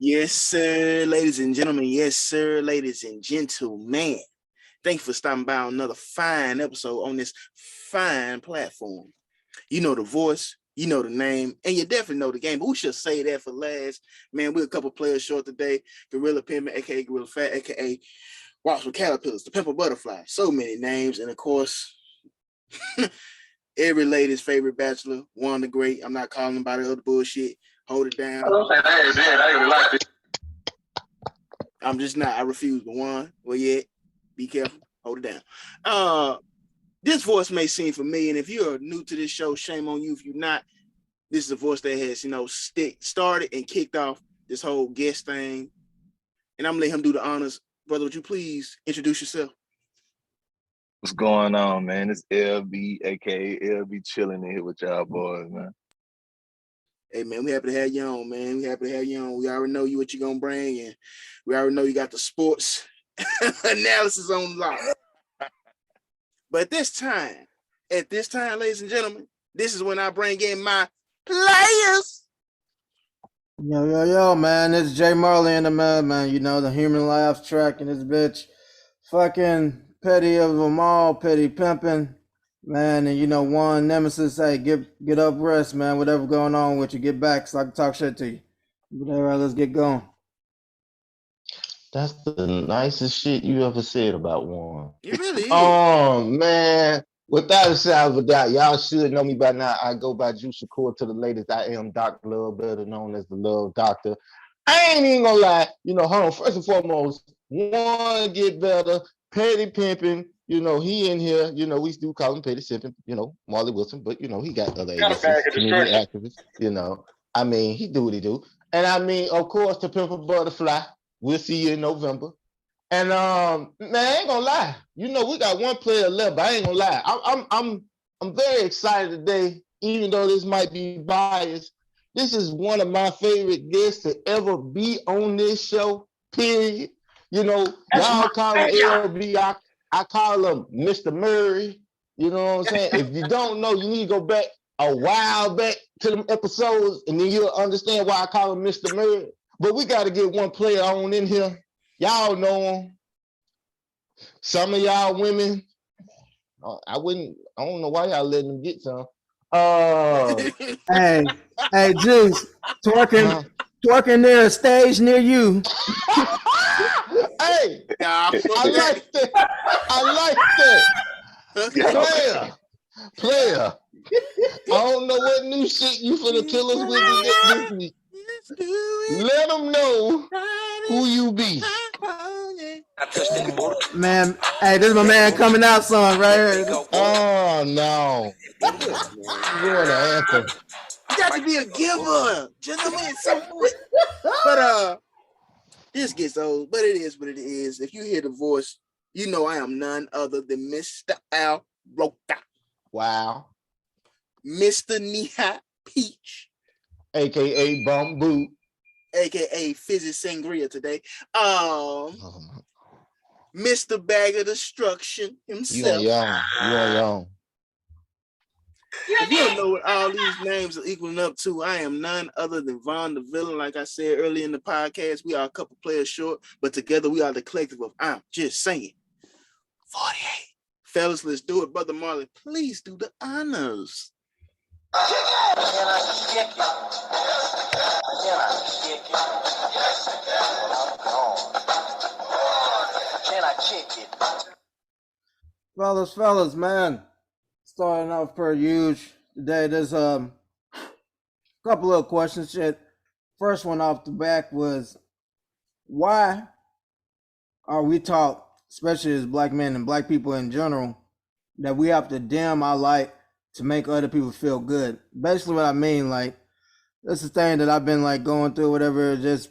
Yes, sir, ladies and gentlemen. Yes, sir, ladies and gentlemen. Thank you for stopping by on another fine episode on this fine platform. You know the voice, you know the name, and you definitely know the game. But we should say that for last. Man, we're a couple players short today. Gorilla Pimpin', aka Gorilla Fat, aka Walks with Caterpillars, the Pimple Butterfly. So many names, and of course, every lady's favorite bachelor, one the great. I'm not calling him by the other bullshit. Hold it down. I even like it. I'm just not. I refuse. But one, well, yeah, be careful. Hold it down. This voice may seem familiar, and if you're new to this show, shame on you. If you're not, this is a voice that has, started and kicked off this whole guest thing. And I'm gonna let him do the honors. Brother, would you please introduce yourself? What's going on, man? It's LB, aka LB, chilling in here with y'all boys, man. Hey, man, we happy to have you on, man. We happy to have you on. We already know what you're gonna bring, and we already know you got the sports analysis on lock. But at this time, ladies and gentlemen, this is when I bring in my players. Yo, man. It's Jay Marley in the man. You know, the human laughs track in this bitch. Fucking petty of them all, petty pimping. Man, and one nemesis, hey, get up, rest, man. Whatever going on with you, get back so I can talk shit to you. But all right, let's get going. That's the nicest shit you ever said about one. It really is. Oh, man. Without a shadow of a doubt, y'all should know me by now. I go by Juice Shakur to the latest. I am Dr. Love, better known as the Love Doctor. I ain't even gonna lie. Hold on. First and foremost, one get better, petty pimping. He in here, we do call him petty simping, Marley Wilson, but, he got other agencies, community activists, he do what he do. And of course, the Pimple Butterfly, we'll see you in November. And, man, I ain't gonna lie. We got one player left, but I ain't gonna lie. I'm very excited today, even though this might be biased. This is one of my favorite guests to ever be on this show, period. Y'all call him LB, I call him Mr. Murray. You know what I'm saying? If you don't know, you need to go back a while back to them episodes, and then you'll understand why I call him Mr. Murray. But we got to get one player on in here. Y'all know him. Some of y'all women, I don't know why y'all letting them get some. Hey, Juice, twerking near a stage near you. Hey, I like that. Player. I don't know what new shit you finna kill us with this week. Let them know who you be. Man, hey, this is my man coming out song right here. Oh, no. You're the anthem. You got to be a giver, gentlemen. But this gets old, but it is what it is. If you hear the voice, you know I am none other than Mr. Al Roca. Wow. Mr. Neha Peach. AKA Bamboo. AKA Fizzy Sangria today. Mr. Bag of Destruction himself. You are young. If you don't know what all these names are equaling up to, I am none other than Von the Villain. Like I said earlier in the podcast, we are a couple players short, but together we are the collective of I'm Just Saying 48. Fellas, let's do it. Brother Marley, please do the honors. Fellas, man. Starting off per usual today, there's a couple of questions. Shit. First one off the back was, why are we taught, especially as black men and black people in general, that we have to dim our light to make other people feel good? Basically what I mean, like, that's the thing that I've been like going through, whatever. Just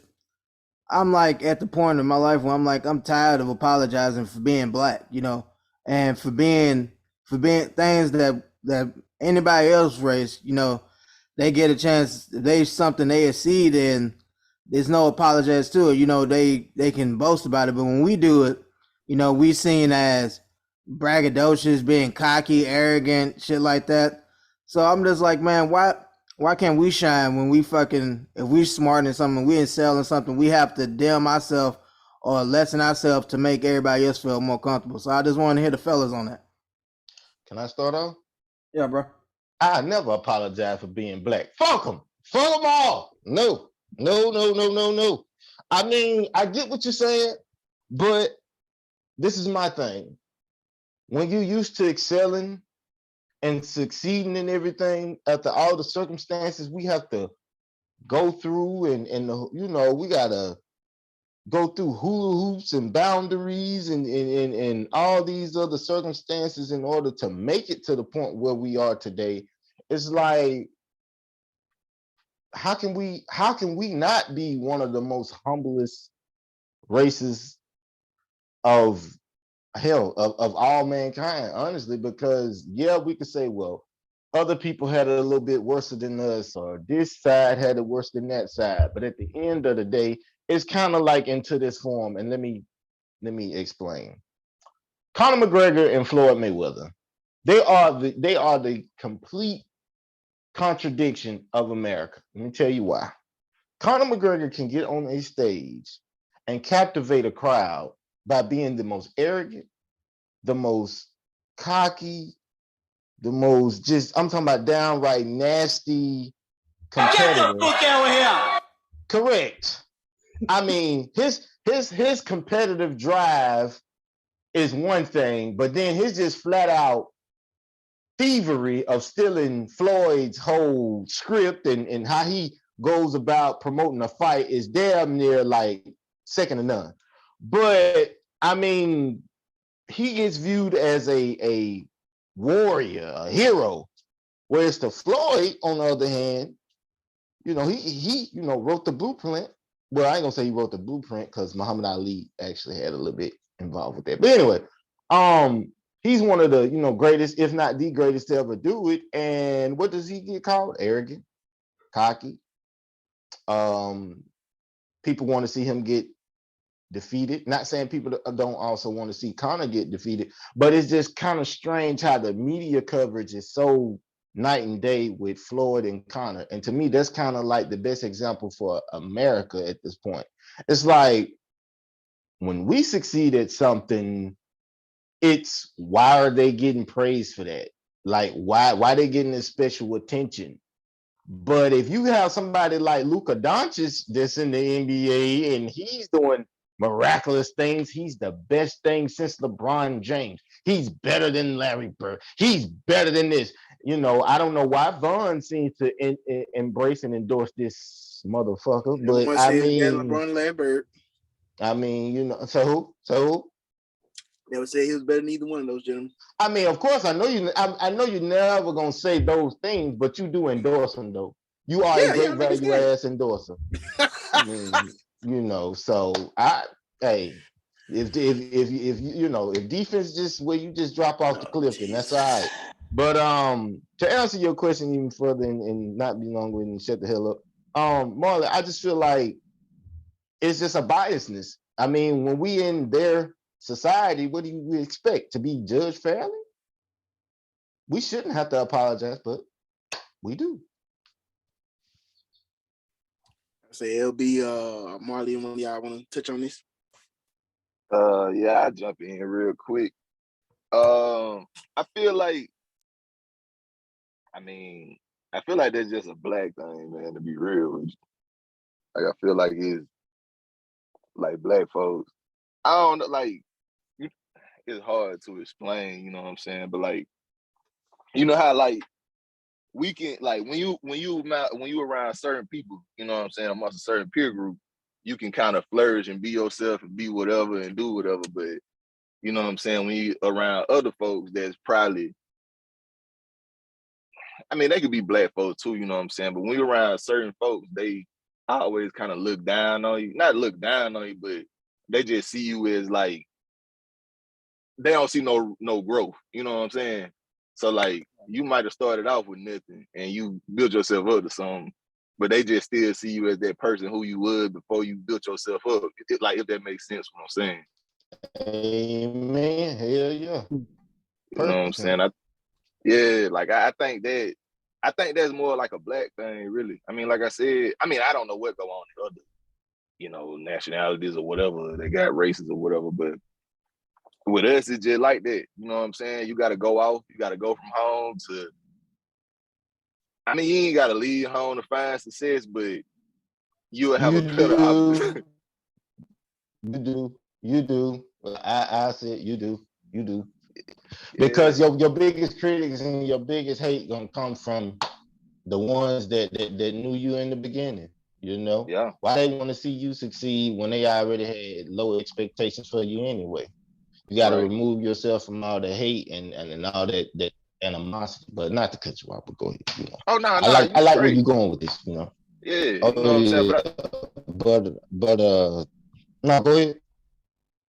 I'm like at the point in my life where I'm tired of apologizing for being black, and for being things that anybody else race, they get a chance. If they something they exceed in, there's no apologize to it. They can boast about it, but when we do it, we seen as braggadocious, being cocky, arrogant, shit like that. So I'm just like, man, why Why can't we shine when we fucking, if we smart in something, we ain't selling something, we have to dim ourselves or lessen ourselves to make everybody else feel more comfortable. So I just want to hear the fellas on that. Can I start off? Yeah, bro. I never apologize for being black. Fuck them. Fuck them all. No. I mean, I get what you're saying, but this is my thing. When you're used to excelling and succeeding in everything, after all the circumstances we have to go through, and you know, we gotta go through hula hoops and boundaries and all these other circumstances in order to make it to the point where we are today. It's like, how can we not be one of the most humblest races of of all mankind, honestly? Because yeah, we could say, well, other people had it a little bit worse than us, or this side had it worse than that side. But at the end of the day, it's kind of like into this form. And let me explain. Conor McGregor and Floyd Mayweather, they are the complete contradiction of America. Let me tell you why. Conor McGregor can get on a stage and captivate a crowd by being the most arrogant, the most cocky, the most just, I'm talking about downright nasty competitor. Get the fuck out of here. Correct. I mean, his competitive drive is one thing, but then his just flat out thievery of stealing Floyd's whole script and how he goes about promoting a fight is damn near like second to none. But I mean, he gets viewed as a warrior, a hero, whereas to Floyd, on the other hand, you know, he wrote the blueprint. Well, I ain't gonna say he wrote the blueprint because Muhammad Ali actually had a little bit involved with that. But anyway, he's one of the greatest, if not the greatest, to ever do it. And what does he get called? Arrogant, cocky. People want to see him get defeated. Not saying people don't also want to see Conor get defeated, but it's just kind of strange how the media coverage is so night and day with Floyd and Conor. And to me, that's kind of like the best example for America at this point. It's like, when we succeed at something, it's why are they getting praised for that? Like, why they getting this special attention? But if you have somebody like Luka Doncic that's in the NBA and he's doing miraculous things, he's the best thing since LeBron James. He's better than Larry Bird. He's better than this. I don't know why Vaughn seems to embrace and endorse this motherfucker, but LeBron Larry Bird. I mean, so who? Never said he was better than either one of those gentlemen. I mean, of course, I know you're never gonna say those things, but you do endorse them though. You are a great value ass endorser. So hey, if defense just where you just drop off the cliff, then that's all right. But to answer your question even further and not be long with and shut the hell up, Marlon, I just feel like it's just a biasness. I mean, when we in their society, what do we expect? To be judged fairly? We shouldn't have to apologize, but we do. I say LB, Marley, and one of y'all want to touch on this? Yeah, I'll jump in real quick. I feel like that's just a black thing, man, to be real with you. Like, I feel like it's like black folks. I don't know, like, it's hard to explain, you know what I'm saying? But like, you know how like we can, like, when you around certain people, you know what I'm saying, amongst a certain peer group, you can kind of flourish and be yourself and be whatever and do whatever. But you know what I'm saying, when you around other folks that's probably, I mean, they could be black folks too, you know what I'm saying? But when you're around certain folks, they always kind of look down on you. Not look down on you, but they just see you as like, they don't see no growth, you know what I'm saying? So like, you might have started off with nothing and you built yourself up to something, but they just still see you as that person who you was before you built yourself up. Like, if that makes sense, what I'm saying. Amen. Hell yeah. You know what I'm saying? I think that I think that's more like a black thing, really. I mean, like I said, I mean, I don't know what go on in other, nationalities or whatever. They got races or whatever, but with us, it's just like that. You know what I'm saying? You got to go off. You got to go from home to. I mean, you ain't got to leave home to find success, but you'll have a better opportunity. You do. I said you do. Yeah. Because your biggest critics and your biggest hate gonna come from the ones that knew you in the beginning. Yeah. Why they want to see you succeed when they already had low expectations for you anyway. You got to remove yourself from all the hate and all that animosity. But not to cut you off, but go ahead. Oh no, I like where you're going with this. Yeah, you know what I'm saying. But no, go ahead.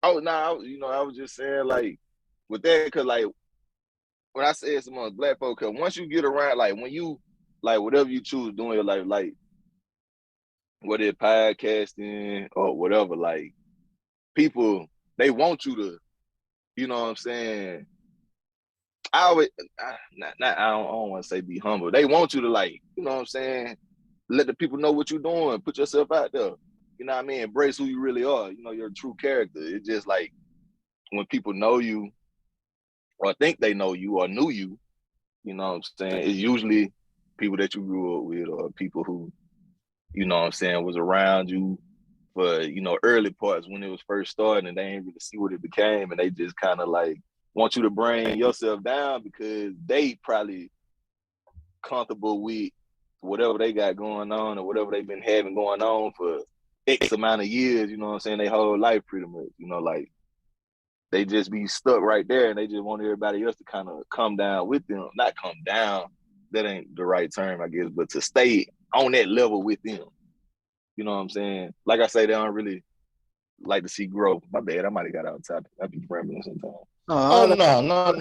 Oh no, I was just saying like with that, cause like when I say it's among black folk, cause once you get around, like when you like whatever you choose doing your life, like whether it's podcasting or whatever, like people they want you to, you know what I'm saying. I always I don't want to say be humble. They want you to like, you know what I'm saying, let the people know what you're doing, put yourself out there. You know what I mean? Embrace who you really are. Your true character. It's just like when people know you or think they know you or knew you, you know what I'm saying? It's usually people that you grew up with or people who, you know what I'm saying, was around you for, early parts when it was first starting and they ain't really see what it became and they just kind of like want you to bring yourself down because they probably comfortable with whatever they got going on or whatever they've been having going on for X amount of years, you know what I'm saying, their whole life pretty much, like they just be stuck right there and they just want everybody else to kind of come down with them. Not come down, that ain't the right term, I guess, but to stay on that level with them. You know what I'm saying? Like I say, they don't really like to see growth. My bad, I might have got out of topic. I be rambling sometimes. Oh no.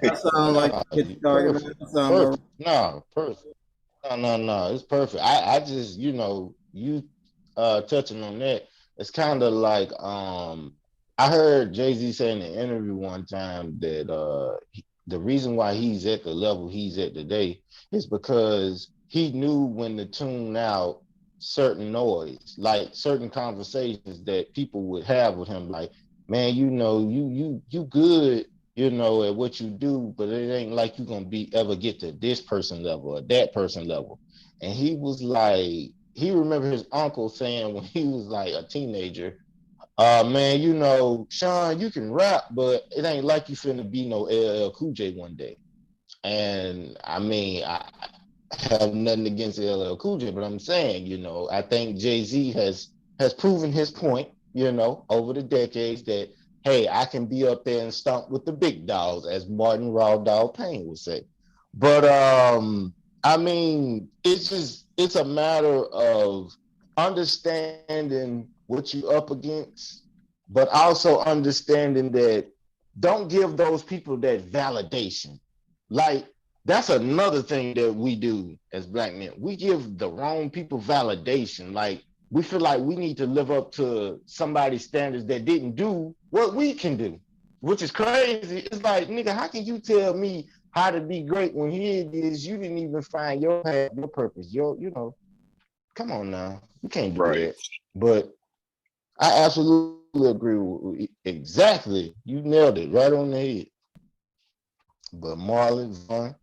That sounds like it's argument. Perfect. No, perfect. No. It's perfect. I just, you touching on that. It's kind of like I heard Jay-Z say in an interview one time that the reason why he's at the level he's at today is because he knew when to tune out certain noise, like certain conversations that people would have with him, like, man, you good, at what you do, but it ain't like you're gonna ever get to this person level or that person level. And he was like, he remember his uncle saying when he was like a teenager, man, Sean, you can rap, but it ain't like you finna be no LL Cool J one day. And I mean, I have nothing against LL Cool J, but I'm saying, I think Jay-Z has proven his point, over the decades that, hey, I can be up there and stomp with the big dogs, as Martin Raw Dog Payne would say. But I mean, it's a matter of understanding what you up against, but also understanding that don't give those people that validation. Like, that's another thing that we do as black men. We give the wrong people validation. Like, we feel like we need to live up to somebody's standards that didn't do what we can do, which is crazy. It's like, nigga, how can you tell me how to be great when here it is you didn't even find your path, your purpose, come on now. You can't do that. But I absolutely agree with you. Exactly. You nailed it right on the head. But Marlon, Vaughn.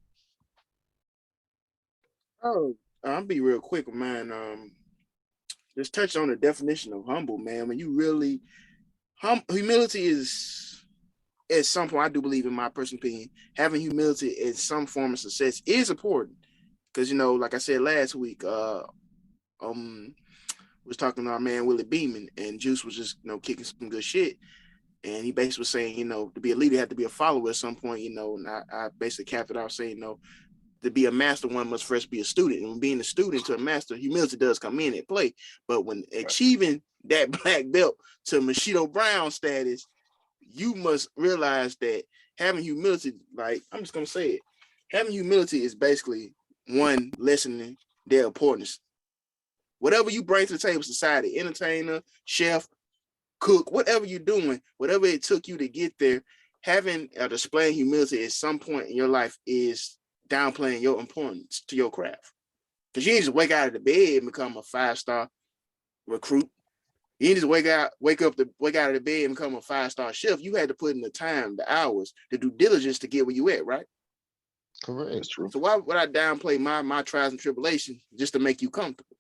Oh, I'll be real quick, man. Just touch on the definition of humble, man. When you really humility is, at some point, I do believe, in my personal opinion, having humility in some form of success is important. Because, like I said last week, was talking to our man Willie Beeman, and Juice was just, kicking some good shit. And he basically was saying, to be a leader, you have to be a follower at some point, and I basically capped it out saying, to be a master, one must first be a student. And when being a student to a master, humility does come in at play. But when achieving that black belt to Bushido Brown status, you must realize that having humility, like, I'm just going to say it, having humility is basically one, lessening their importance. Whatever you bring to the table, society, entertainer, chef, cook, whatever you're doing, whatever it took you to get there, having a display of humility at some point in your life is downplaying your importance to your craft. Because you didn't just wake out of the bed and become a 5-star recruit. You didn't just wake out of the bed and become a 5-star chef. You had to put in the time, the hours, the due diligence to get where you at, right? Correct. That's true. So why would I downplay my trials and tribulations just to make you comfortable?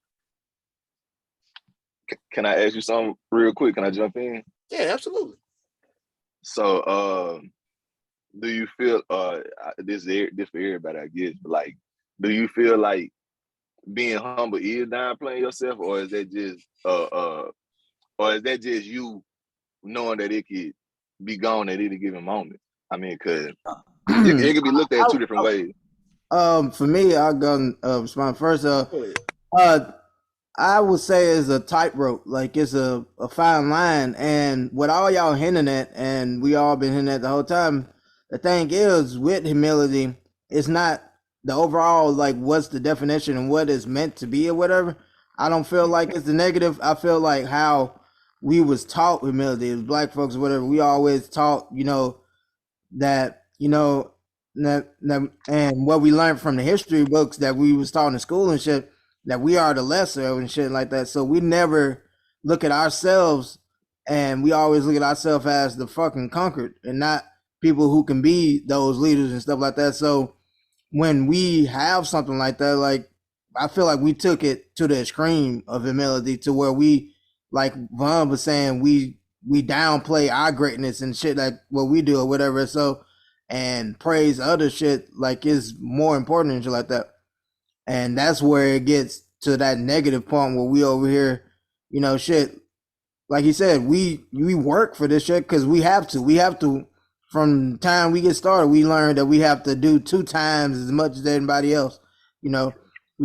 Can I ask you something real quick? Can I jump in? Yeah, absolutely. So, do you feel this for everybody, I guess, but like, do you feel like being humble is downplaying yourself, or is that just you knowing that it could be gone at any given moment? I mean, because it could be looked at two different ways. For me, I'll go respond first. I would say it's a tightrope, like it's a fine line, and what all y'all hinting at, and we all been hinting at the whole time. The thing is, with humility, it's not the overall like what's the definition and what it's meant to be or whatever. I don't feel like it's the negative. I feel like how we was taught humility as black folks or whatever. We always taught, that and what we learned from the history books that we was taught in school and shit, that we are the lesser and shit like that. So we never look at ourselves, and we always look at ourselves as the fucking conquered and not people who can be those leaders and stuff like that. So when we have something like that, like I feel like we took it to the extreme of humility to where we, like Vaughn was saying, we downplay our greatness and shit like what we do or whatever. So, and praise other shit like is more important and shit like that. And that's where it gets to that negative point where we over here, shit. Like he said, we work for this shit because we have to. We have to. From the time we get started, we learn that we have to do 2 times as much as anybody else. We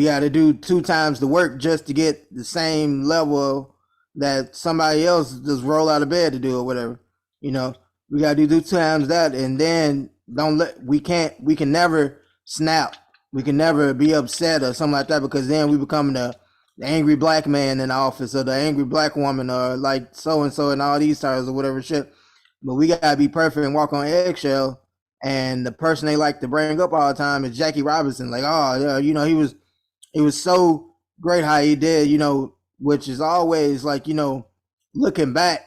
got to do 2 times the work just to get the same level that somebody else just roll out of bed to do or whatever. We got to do 2 times that, and then we can never snap. We can never be upset or something like that, because then we become the angry black man in the office or the angry black woman or like so-and-so and all these titles or whatever shit. But we got to be perfect and walk on eggshell. And the person they like to bring up all the time is Jackie Robinson. Like, he was so great how he did, which is always like, looking back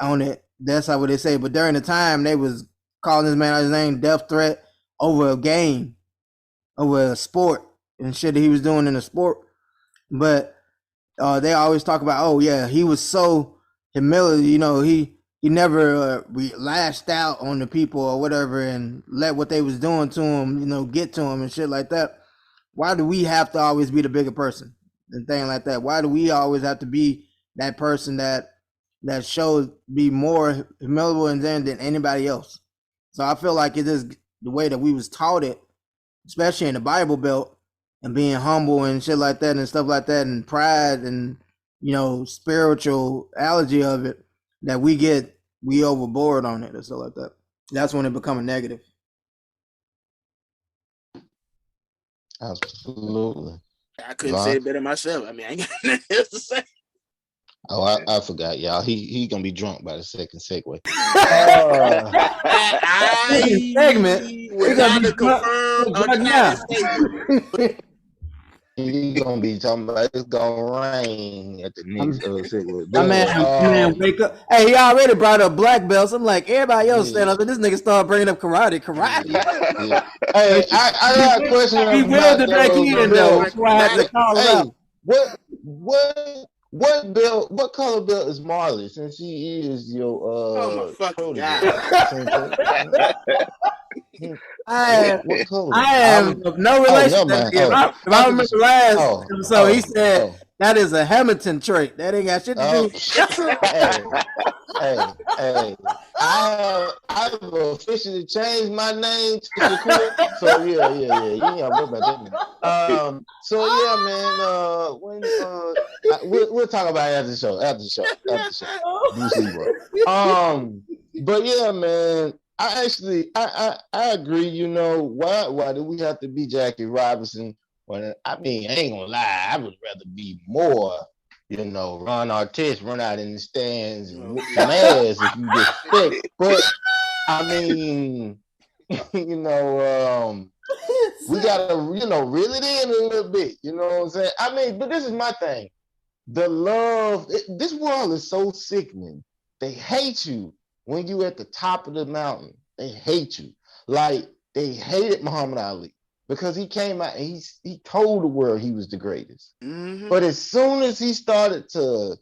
on it, that's how they say. But during the time, they was calling this man out his name, death threat, over a game, over a sport and shit that he was doing in the sport. But they always talk about, oh yeah, he was so humility, he never lashed out on the people or whatever and let what they was doing to him, get to him and shit like that. Why do we have to always be the bigger person and thing like that? Why do we always have to be that person that shows be more humble than anybody else? So I feel like it is the way that we was taught it, especially in the Bible Belt, and being humble and shit like that and stuff like that, and pride and spirituality of it, that we overboard on it and stuff like that. That's when it becomes a negative. Absolutely. I couldn't say it better myself. I mean, I ain't got nothing else to say. Oh, I forgot, y'all. He gonna be drunk by the second segue. Segment. We're gonna confirm or deny the statement. He gonna be talking about it's gonna rain at the next segue. My man, wake up. Hey, he already brought up black belts. I'm like, everybody else stand up, and this nigga started bringing up karate. Yeah. Hey, I got a question. He willed it back in though. That's why I had to call it out. What belt? What color belt is Marley? Since he is your oh my fucking god! I am of no relation. If I remember last episode, he said that is a Hamilton trait. That ain't got shit to do. Hey, I've officially changed my name to Shakur. So yeah. You ain't gotta worry about that. So yeah, man. We'll talk about it after the show. After the show. But yeah, man. I agree. Why do we have to be Jackie Robinson? When I ain't gonna lie, I would rather be more. Ron Artest, run out in the stands and whoop some ass if you get sick. But We gotta, reel it in a little bit. You know what I'm saying? I mean, but this is my thing. The love, this world is so sickening. They hate you when you at the top of the mountain. They hate you. Like they hated Muhammad Ali because he came out and he told the world he was the greatest. Mm-hmm. But as soon as he started to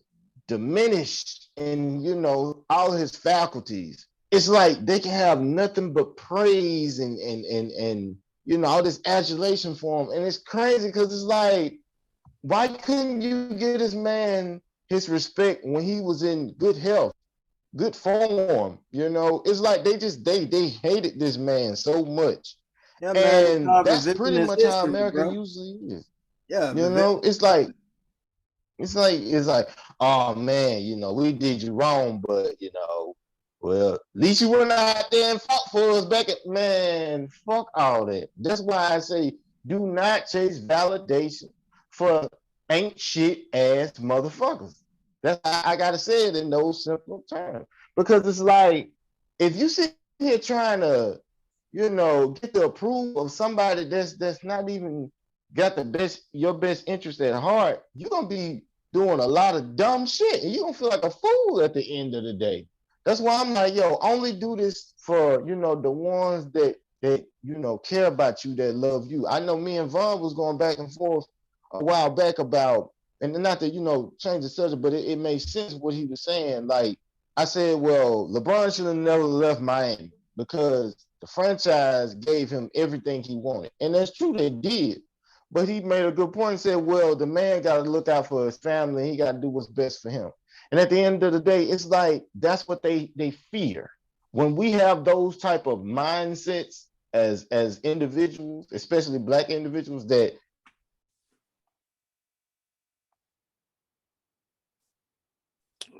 diminish in, all his faculties, it's like they can have nothing but praise and all this adulation for him. And it's crazy because it's like, why couldn't you give this man his respect when he was in good health, good form? It's like they hated this man so much. Yeah, man, and that's pretty much how America usually is. Yeah, it's like, oh man, we did you wrong, but well, at least you went out there and fought for us back at, man, fuck all that. That's why I say do not chase validation for ain't shit ass motherfuckers. That's how I gotta say it in those simple terms. Because it's like, if you sit here trying to, get the approval of somebody that's not even got your best interest at heart, you're gonna be doing a lot of dumb shit and you're gonna feel like a fool at the end of the day. That's why I'm like, only do this for, the ones that care about you, that love you. I know me and Vaughn was going back and forth a while back about, and not to, change the subject, but it made sense what he was saying. Like, I said, well, LeBron should have never left Miami because the franchise gave him everything he wanted. And that's true, they did. But he made a good point and said, well, the man got to look out for his family. He got to do what's best for him. And at the end of the day, it's like, that's what they fear. When we have those type of mindsets as individuals, especially Black individuals, that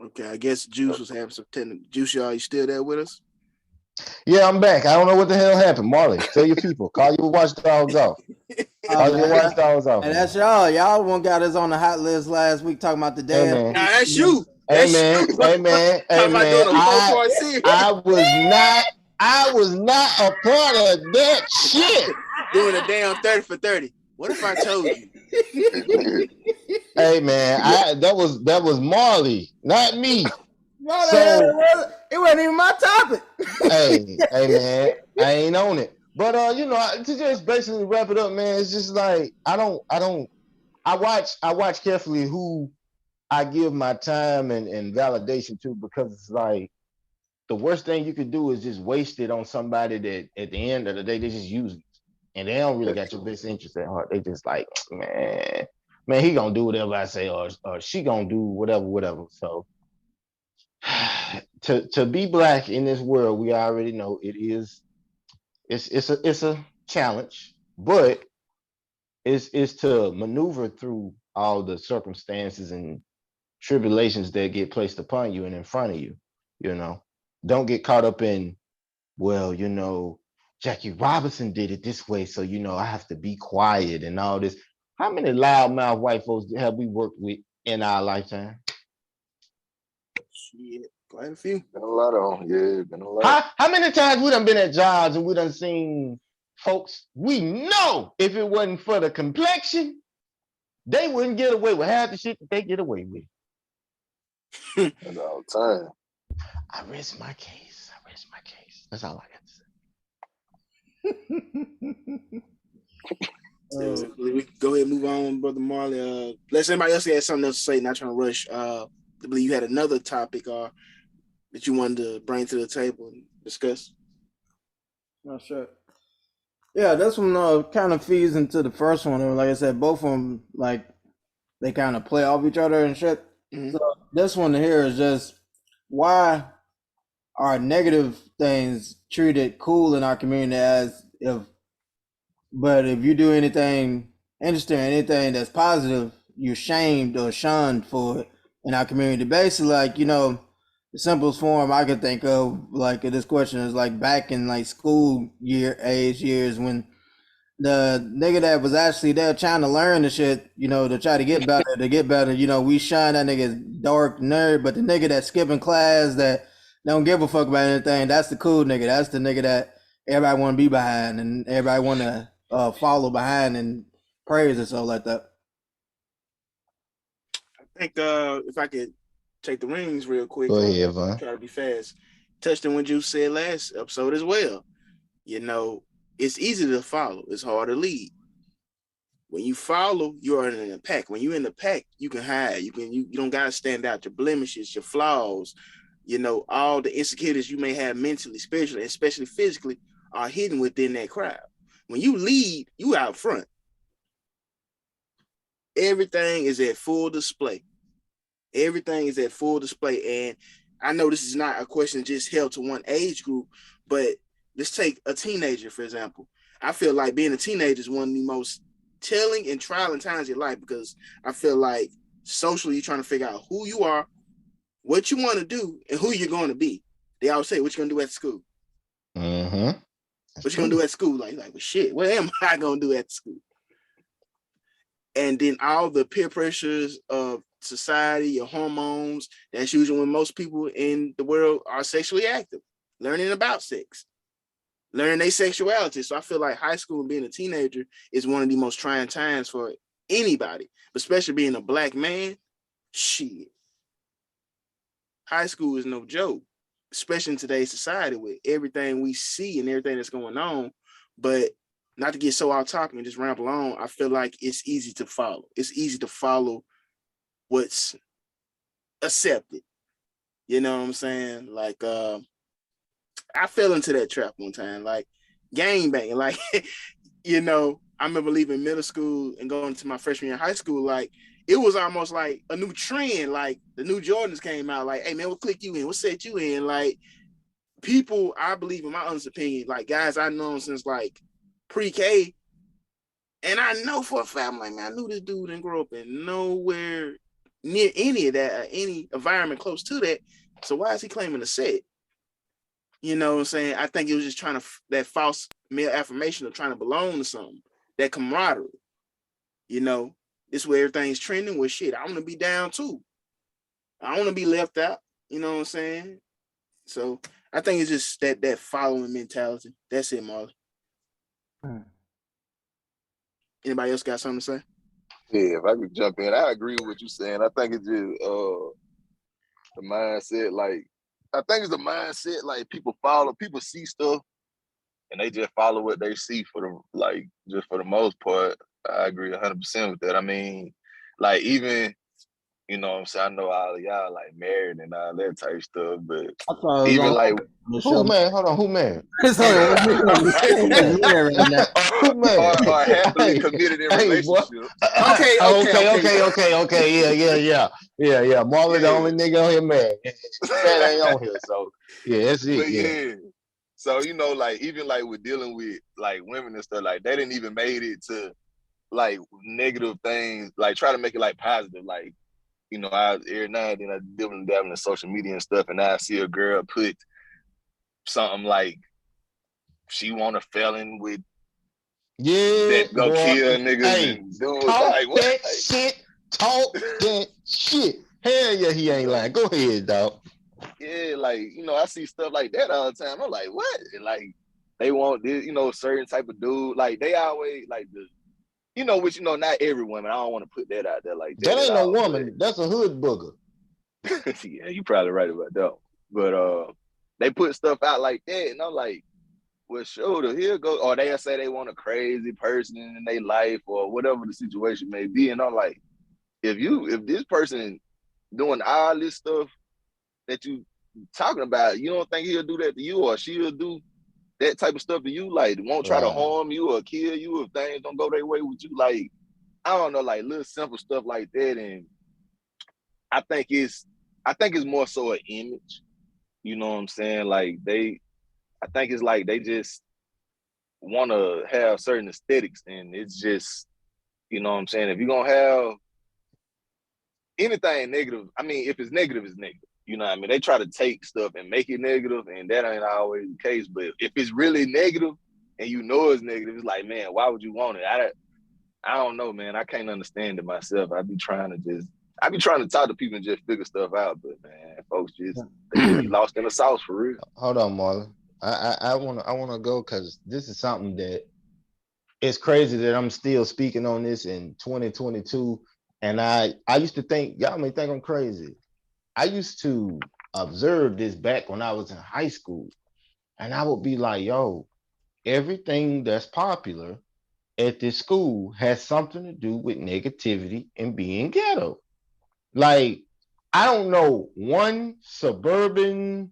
Okay, I guess Juice was having some technical. Juice, y'all, you still there with us? Yeah, I'm back. I don't know what the hell happened. Marley, tell your people. Call your watchdogs off. Call your watchdogs off. And that's y'all. Y'all one got us on the hot list last week talking about the day. Hey, Nah, that's you. Hey man. I was not a part of that shit. Doing a damn 30 for 30. What if I told you? Hey man, that was Marley, not me. No, it wasn't even my topic. hey man, I ain't on it. But to just basically wrap it up, man, it's just like I watch carefully who I give my time and validation to, because it's like the worst thing you could do is just waste it on somebody that at the end of the day they just use it. And they don't really got your best interest at heart. They just like, man, he gonna do whatever I say, or she gonna do whatever. So to be Black in this world, we already know it's a challenge, but it's to maneuver through all the circumstances and tribulations that get placed upon you and in front of you. Don't get caught up in, well, Jackie Robinson did it this way, so I have to be quiet and all this. How many loudmouth white folks have we worked with in our lifetime? Shit, quite a few. Been a lot of them. Yeah, been a lot. How many times we done been at jobs and we done seen folks we know if it wasn't for the complexion, they wouldn't get away with half the shit that they get away with. That's all the time. I rest my case. That's all I got to say. We can go ahead and move on, Brother Marley. Let anybody else have something else to say, not trying to rush. I believe you had another topic that you wanted to bring to the table and discuss. Oh, sure. Yeah, this one kind of feeds into the first one. And like I said, both of them, like, they kind of play off each other and shit. Mm-hmm. So this one here is just, why are negative things treated cool in our community but if you do anything interesting, anything that's positive, you're shamed or shunned for it in our community. Basically, like, the simplest form I could think of, like, this question is like back in like school years when the nigga that was actually there trying to learn the shit, to try to get better, we shine that nigga dark nerd, but the nigga that's skipping class that don't give a fuck about anything, that's the cool nigga. That's the nigga that everybody want to be behind and everybody want to follow behind and praise and stuff like that. I think if I could take the rings real quick, Go ahead, Von. try to be fast. Touched on what you said last episode as well. You know, it's easy to follow. It's hard to lead. When you follow, you're in a pack. When you're in the pack, you can hide. You don't gotta stand out. Your blemishes, your flaws, you know, all the insecurities you may have mentally, spiritually, especially physically, are hidden within that crowd. When you lead, you out front. Everything is at full display. Everything is at full display. And I know this is not a question just held to one age group, but let's take a teenager, for example. I feel like being a teenager is one of the most telling and trialing times in your life, because I feel like socially you're trying to figure out who you are, what you want to do, and who you're going to be. They always say, what you going to do at school? Mm-hmm. What you going to do at school? Like, well, shit, what am I going to do at school? And then all the peer pressures of society, your hormones, that's usually when most people in the world are sexually active, learning about sex, learning their sexuality. So I feel like high school and being a teenager is one of the most trying times for anybody, especially being a Black man. Shit. High school is no joke, especially in today's society with everything we see and everything that's going on. But not to get so off topic and just ramble on, I feel like it's easy to follow. It's easy to follow what's accepted. You know what I'm saying? Like, I fell into that trap one time, like gang banging. Like, you know, I remember leaving middle school and going to my freshman year of high school. Like, it was almost like a new trend. Like, the new Jordans came out. Like, hey man, what click you in? What set you in? Like, people, I believe, in my honest opinion, like guys I've known since like pre-K, and I know for a fact, I'm like, man, I knew this dude didn't grow up in nowhere near any of that, any environment close to that. So why is he claiming a set? You know what I'm saying? I think it was just trying to, that false male affirmation of trying to belong to something, that camaraderie. You know, this is where everything's trending. Well, shit, I want to be down too. I want to be left out. You know what I'm saying? So I think it's just that following mentality. That's it, Marley. Anybody else got something to say? Yeah, if I could jump in, I agree with what you're saying. I think it's just the mindset. Like, I think it's the mindset. Like, people see stuff, and they just follow what they see just for the most part. I agree 100% with that. I mean, like, even, you know what I'm saying, I know all of y'all like married and all that type stuff, but even like, who man? Hold on, who man? or happily committed in relationships. Okay. Yeah. Marlon, the only nigga on here, man. Man ain't on here, so yeah, that's it. But yeah. So, you know, like, even like with dealing with like women and stuff, like, they didn't even made it to like negative things, like try to make it like positive. Like, you know, every now and then I dabble in social media and stuff, and I see a girl put something like she want a felon with that go kill niggas and do like what? That shit. Talk that shit. Hell yeah, he ain't lying. Go ahead, dog. Yeah, like, you know, I see stuff like that all the time. I'm like, what? And like, they want this, you know, certain type of dude. Like, they always like the, you know, which, you know, not every woman. I don't want to put that out there like that. That ain't no woman. That's a hood booger. Yeah, you probably right about that. But they put stuff out like that, and I'm like, well, sure, here go. Or they'll say they want a crazy person in their life or whatever the situation may be. And I'm like, if this person doing all this stuff that you talking about, you don't think he'll do that to you, or she'll do that type of stuff to you? Like, won't try to harm you or kill you if things don't go their way with you? Like, I don't know, like little simple stuff like that. And I think it's more so an image. You know what I'm saying? Like, I think it's like they just want to have certain aesthetics, and it's just, you know what I'm saying? If you're going to have anything negative, I mean, if it's negative, it's negative. You know what I mean? They try to take stuff and make it negative, and that ain't always the case. But if it's really negative and you know it's negative, it's like, man, why would you want it? I don't know, man. I can't understand it myself. I be trying to talk to people and just figure stuff out, but man, folks they just be lost in the sauce for real. Hold on, Marlon. I wanna go because this is something that it's crazy that I'm still speaking on this in 2022. And I used to think, y'all may think I'm crazy. I used to observe this back when I was in high school. And I would be like, yo, everything that's popular at this school has something to do with negativity and being ghetto. Like, I don't know one suburban,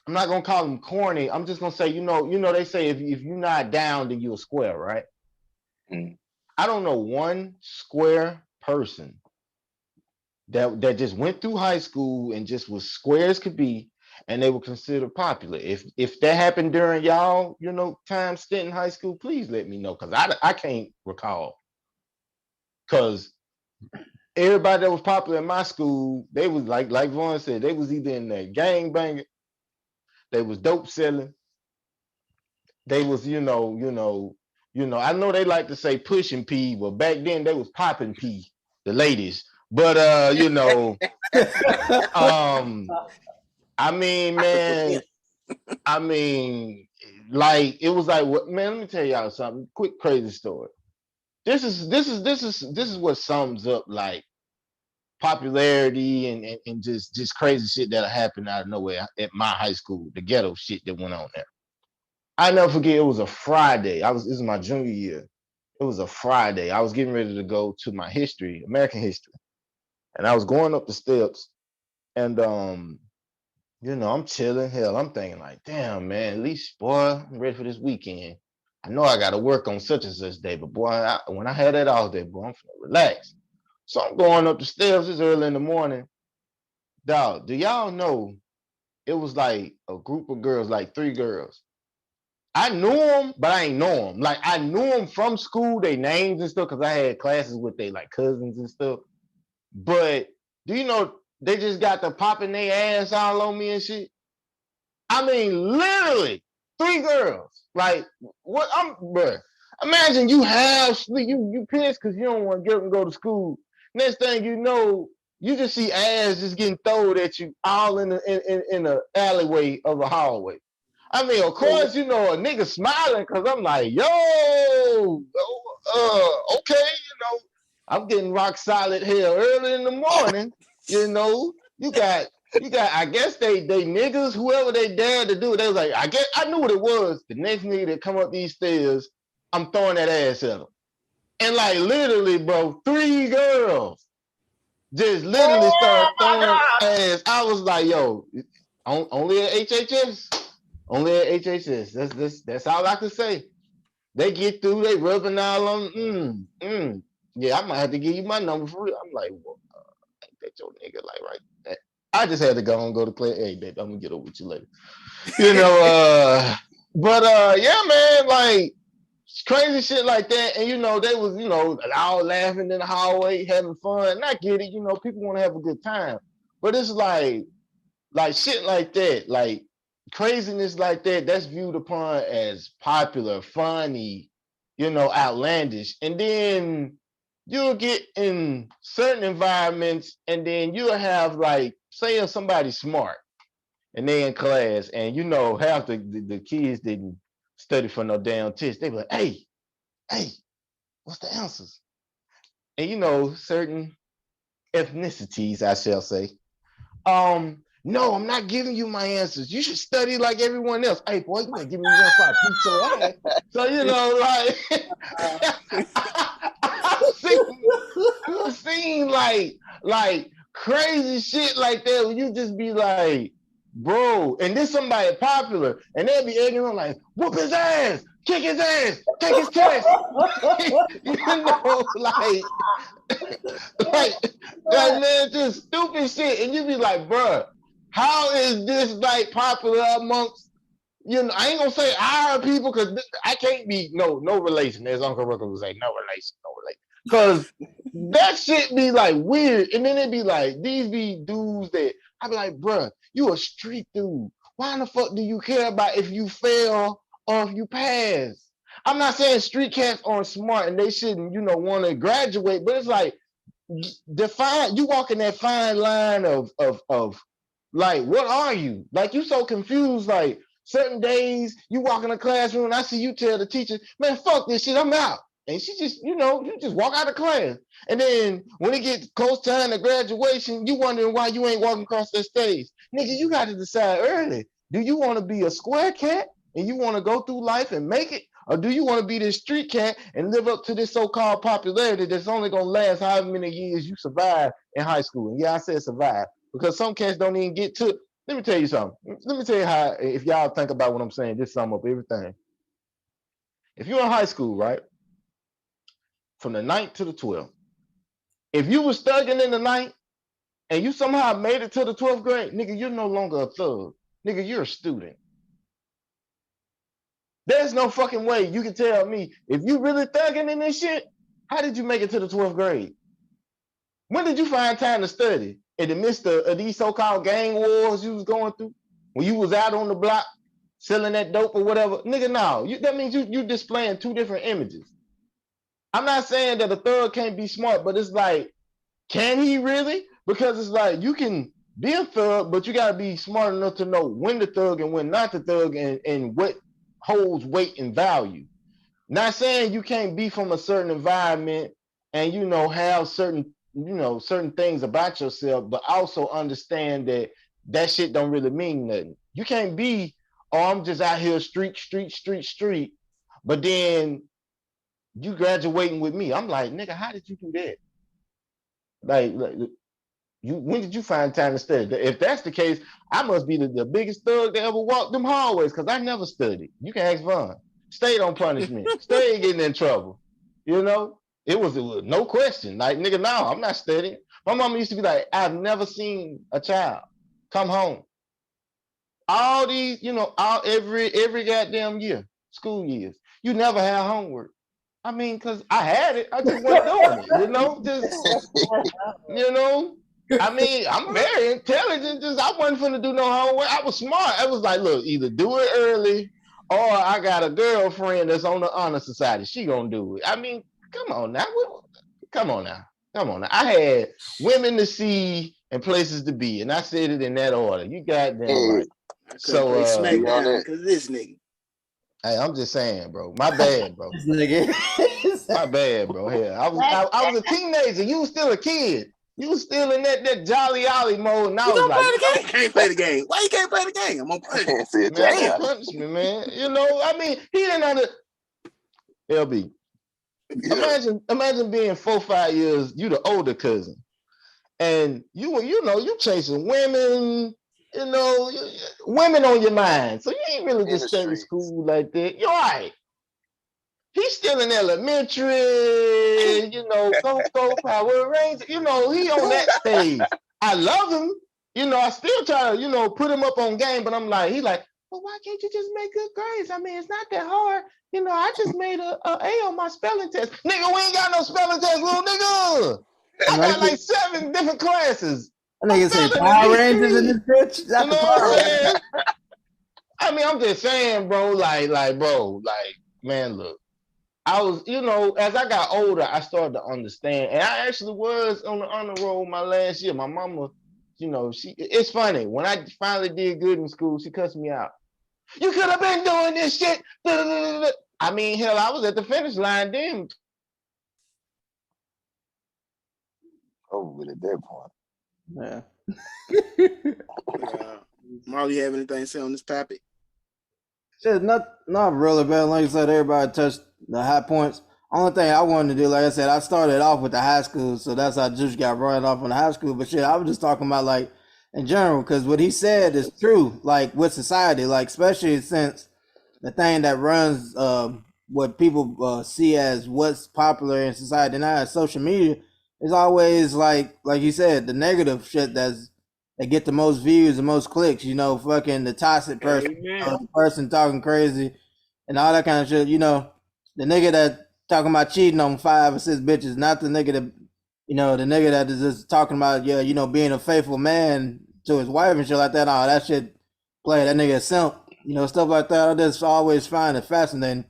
I'm not gonna call them corny. I'm just gonna say, they say if you're not down, then you're a square, right? Mm. I don't know one square person that just went through high school and just was square as could be, and they were considered popular. If that happened during y'all, time spent in high school, please let me know, because I can't recall. Because everybody that was popular in my school, they was like Vaughn said, they was either in the gang banging, they was dope selling, they was, I know they like to say pushing P, but back then they was popping P, the ladies. But I mean, man, like it was like, what, man, let me tell y'all something. Quick crazy story. This is what sums up like popularity and just crazy shit that happened out of nowhere at my high school, the ghetto shit that went on there. I never forget, it was a Friday. This is my junior year. It was a Friday. I was getting ready to go to my history, American history. And I was going up the steps, and I'm chilling. Hell, I'm thinking like, damn, man, at least, boy, I'm ready for this weekend. I know I got to work on such and such day, but boy, when I had that off day, boy, I'm finna relax. So I'm going up the stairs. It's early in the morning. Dog, do y'all know it was like a group of girls, like 3 girls. I knew them, but I ain't know them. Like, I knew them from school, their names and stuff, because I had classes with their like cousins and stuff. But do you know they just got to popping their ass all on me and shit? I mean, literally 3 girls. Like, what? Bruh. Imagine you have sleep, you pissed because you don't want to get up and go to school. Next thing you know, you just see ass just getting thrown at you all in the alleyway of a hallway. I mean, of course, a nigga smiling because I'm like, yo, okay, I'm getting rock solid here early in the morning. You got, I guess they niggas, whoever they dared to do it, they was like, I knew what it was. The next nigga that come up these stairs, I'm throwing that ass at him. And like literally, bro, 3 girls just literally started throwing ass. I was like, yo, only at HHS. Only at HHS. That's all I can say. They get through, they rubbing all on. Yeah, I might have to give you my number for real. I'm like, well, ain't that your nigga? Like, right? I just had to go and go to Clay. Hey, babe, I'm gonna get over with you later. But yeah, man, like crazy shit like that. And they was, all laughing in the hallway, having fun. And I get it, people want to have a good time. But it's like shit like that, like craziness like that, that's viewed upon as popular, funny, outlandish. And then you'll get in certain environments, and then you'll have like, say if somebody's smart and they in class, and half the kids didn't study for no damn test. They be like, hey, what's the answers? And certain ethnicities, I shall say, no, I'm not giving you my answers. You should study like everyone else. Hey, boy, you better give me one for I beat your ass. So, like, I've seen like crazy shit like that where you just be like, bro, and this somebody popular, and they'll be egging on like, whoop his ass, kick his ass, take his test. Like, man, just stupid shit. And you be like, bro, how is this like popular amongst, I ain't gonna say our people, because I can't be no relation. As Uncle Rucker would say, no relation. Because that shit be like weird. And then it be like, these be dudes that I be like, bro, you a street dude. Why in the fuck do you care about if you fail or if you pass? I'm not saying street cats aren't smart and they shouldn't, want to graduate, but it's like, you walk in that fine line of like, what are you? Like, you so confused, like, Certain days you walk in the classroom and I see you tell the teacher, man, fuck this shit, I'm out. And she just, you just walk out of class. And then when it gets close time to graduation, you wondering why you ain't walking across that stage. Nigga, you got to decide early. Do you want to be a square cat and you want to go through life and make it? Or do you want to be this street cat and live up to this so-called popularity that's only going to last however many years you survive in high school? And yeah, I said survive because some cats don't even get to. Let me tell you something. Let me tell you how, if y'all think about what I'm saying, just sum up everything. If you're in high school, right, from the 9th to the 12th, if you were studying in the 9th and you somehow made it to the 12th grade, nigga, you're no longer a thug. Nigga, you're a student. There's no fucking way you can tell me if you really thugging in this shit, how did you make it to the 12th grade? When did you find time to study? In the midst of these so-called gang wars you was going through? When you was out on the block selling that dope or whatever? Nigga, no. That means you displaying two different images. I'm not saying that a thug can't be smart, but it's like, can he really? Because it's like, you can be a thug, but you got to be smart enough to know when to thug and when not to thug and what holds weight and value. Not saying you can't be from a certain environment and, have certain things about yourself, but also understand that shit don't really mean nothing. You can't be, I'm just out here street, but then you graduating with me. I'm like, nigga, how did you do that? Like when did you find time to study? If that's the case, I must be the biggest thug that ever walked them hallways because I never studied. You can ask Vaughn. Stayed on punishment. Stayed getting in trouble. It was no question. Like, nigga, no, I'm not studying. My mama used to be like, I've never seen a child come home. All these, every goddamn year, school years, you never had homework. I mean, because I had it. I just wasn't doing it, I mean, I'm very intelligent. Just I wasn't finna do no homework. I was smart. I was like, look, either do it early or I got a girlfriend that's on the honor society. She gonna do it. I mean, come on now. I had women to see and places to be, and I said it in that order. You goddamn right. So SmackDown because this nigga. Hey, I'm just saying, bro. My bad, bro. This nigga. My bad, bro. Yeah, I was a teenager. You was still a kid. You was still in that jolly ollie mode. And I was like, you can't play the game. Why you can't play the game? I'm gonna punish you. Man, punish me, man. I mean, he didn't have to. LB. Yeah. Imagine being 4-5 years. You the older cousin, and you chasing women. Women on your mind. So you ain't really just studying school like that. You're right. He's still in elementary, Coco Power Ranger. He on that stage. I love him. I still try to, put him up on game, but I'm like, he's like, well, why can't you just make good grades? I mean, it's not that hard. I just made a A on my spelling test. Nigga, we ain't got no spelling test, little nigga. I got like 7 different classes. I think it's Power Rangers in this bitch. You know what I'm saying? I mean, I'm just saying, bro, man, look. I was, as I got older, I started to understand. And I actually was on the honor roll my last year. My mama, it's funny. When I finally did good in school, she cussed me out. You could have been doing this shit. I mean, hell, I was at the finish line then. Over at that point. Yeah. Marley, you have anything to say on this topic? Shit, not really, man. Like I said, everybody touched the high points. Only thing I wanted to do, like I said, I started off with the high school, so that's how I just got run off on the high school. But shit, I was just talking about like in general, because what he said is true. Like with society, like especially since the thing that runs what people see as what's popular in society now, social media. It's always like you said, the negative shit that get the most views, the most clicks, fucking the toxic person, person talking crazy and all that kind of shit. The nigga that talking about cheating on 5 or 6 bitches, not the nigga that, the nigga that is just talking about, being a faithful man to his wife and shit like that. All that shit play, that nigga a simp, stuff like that. I just always find it fascinating.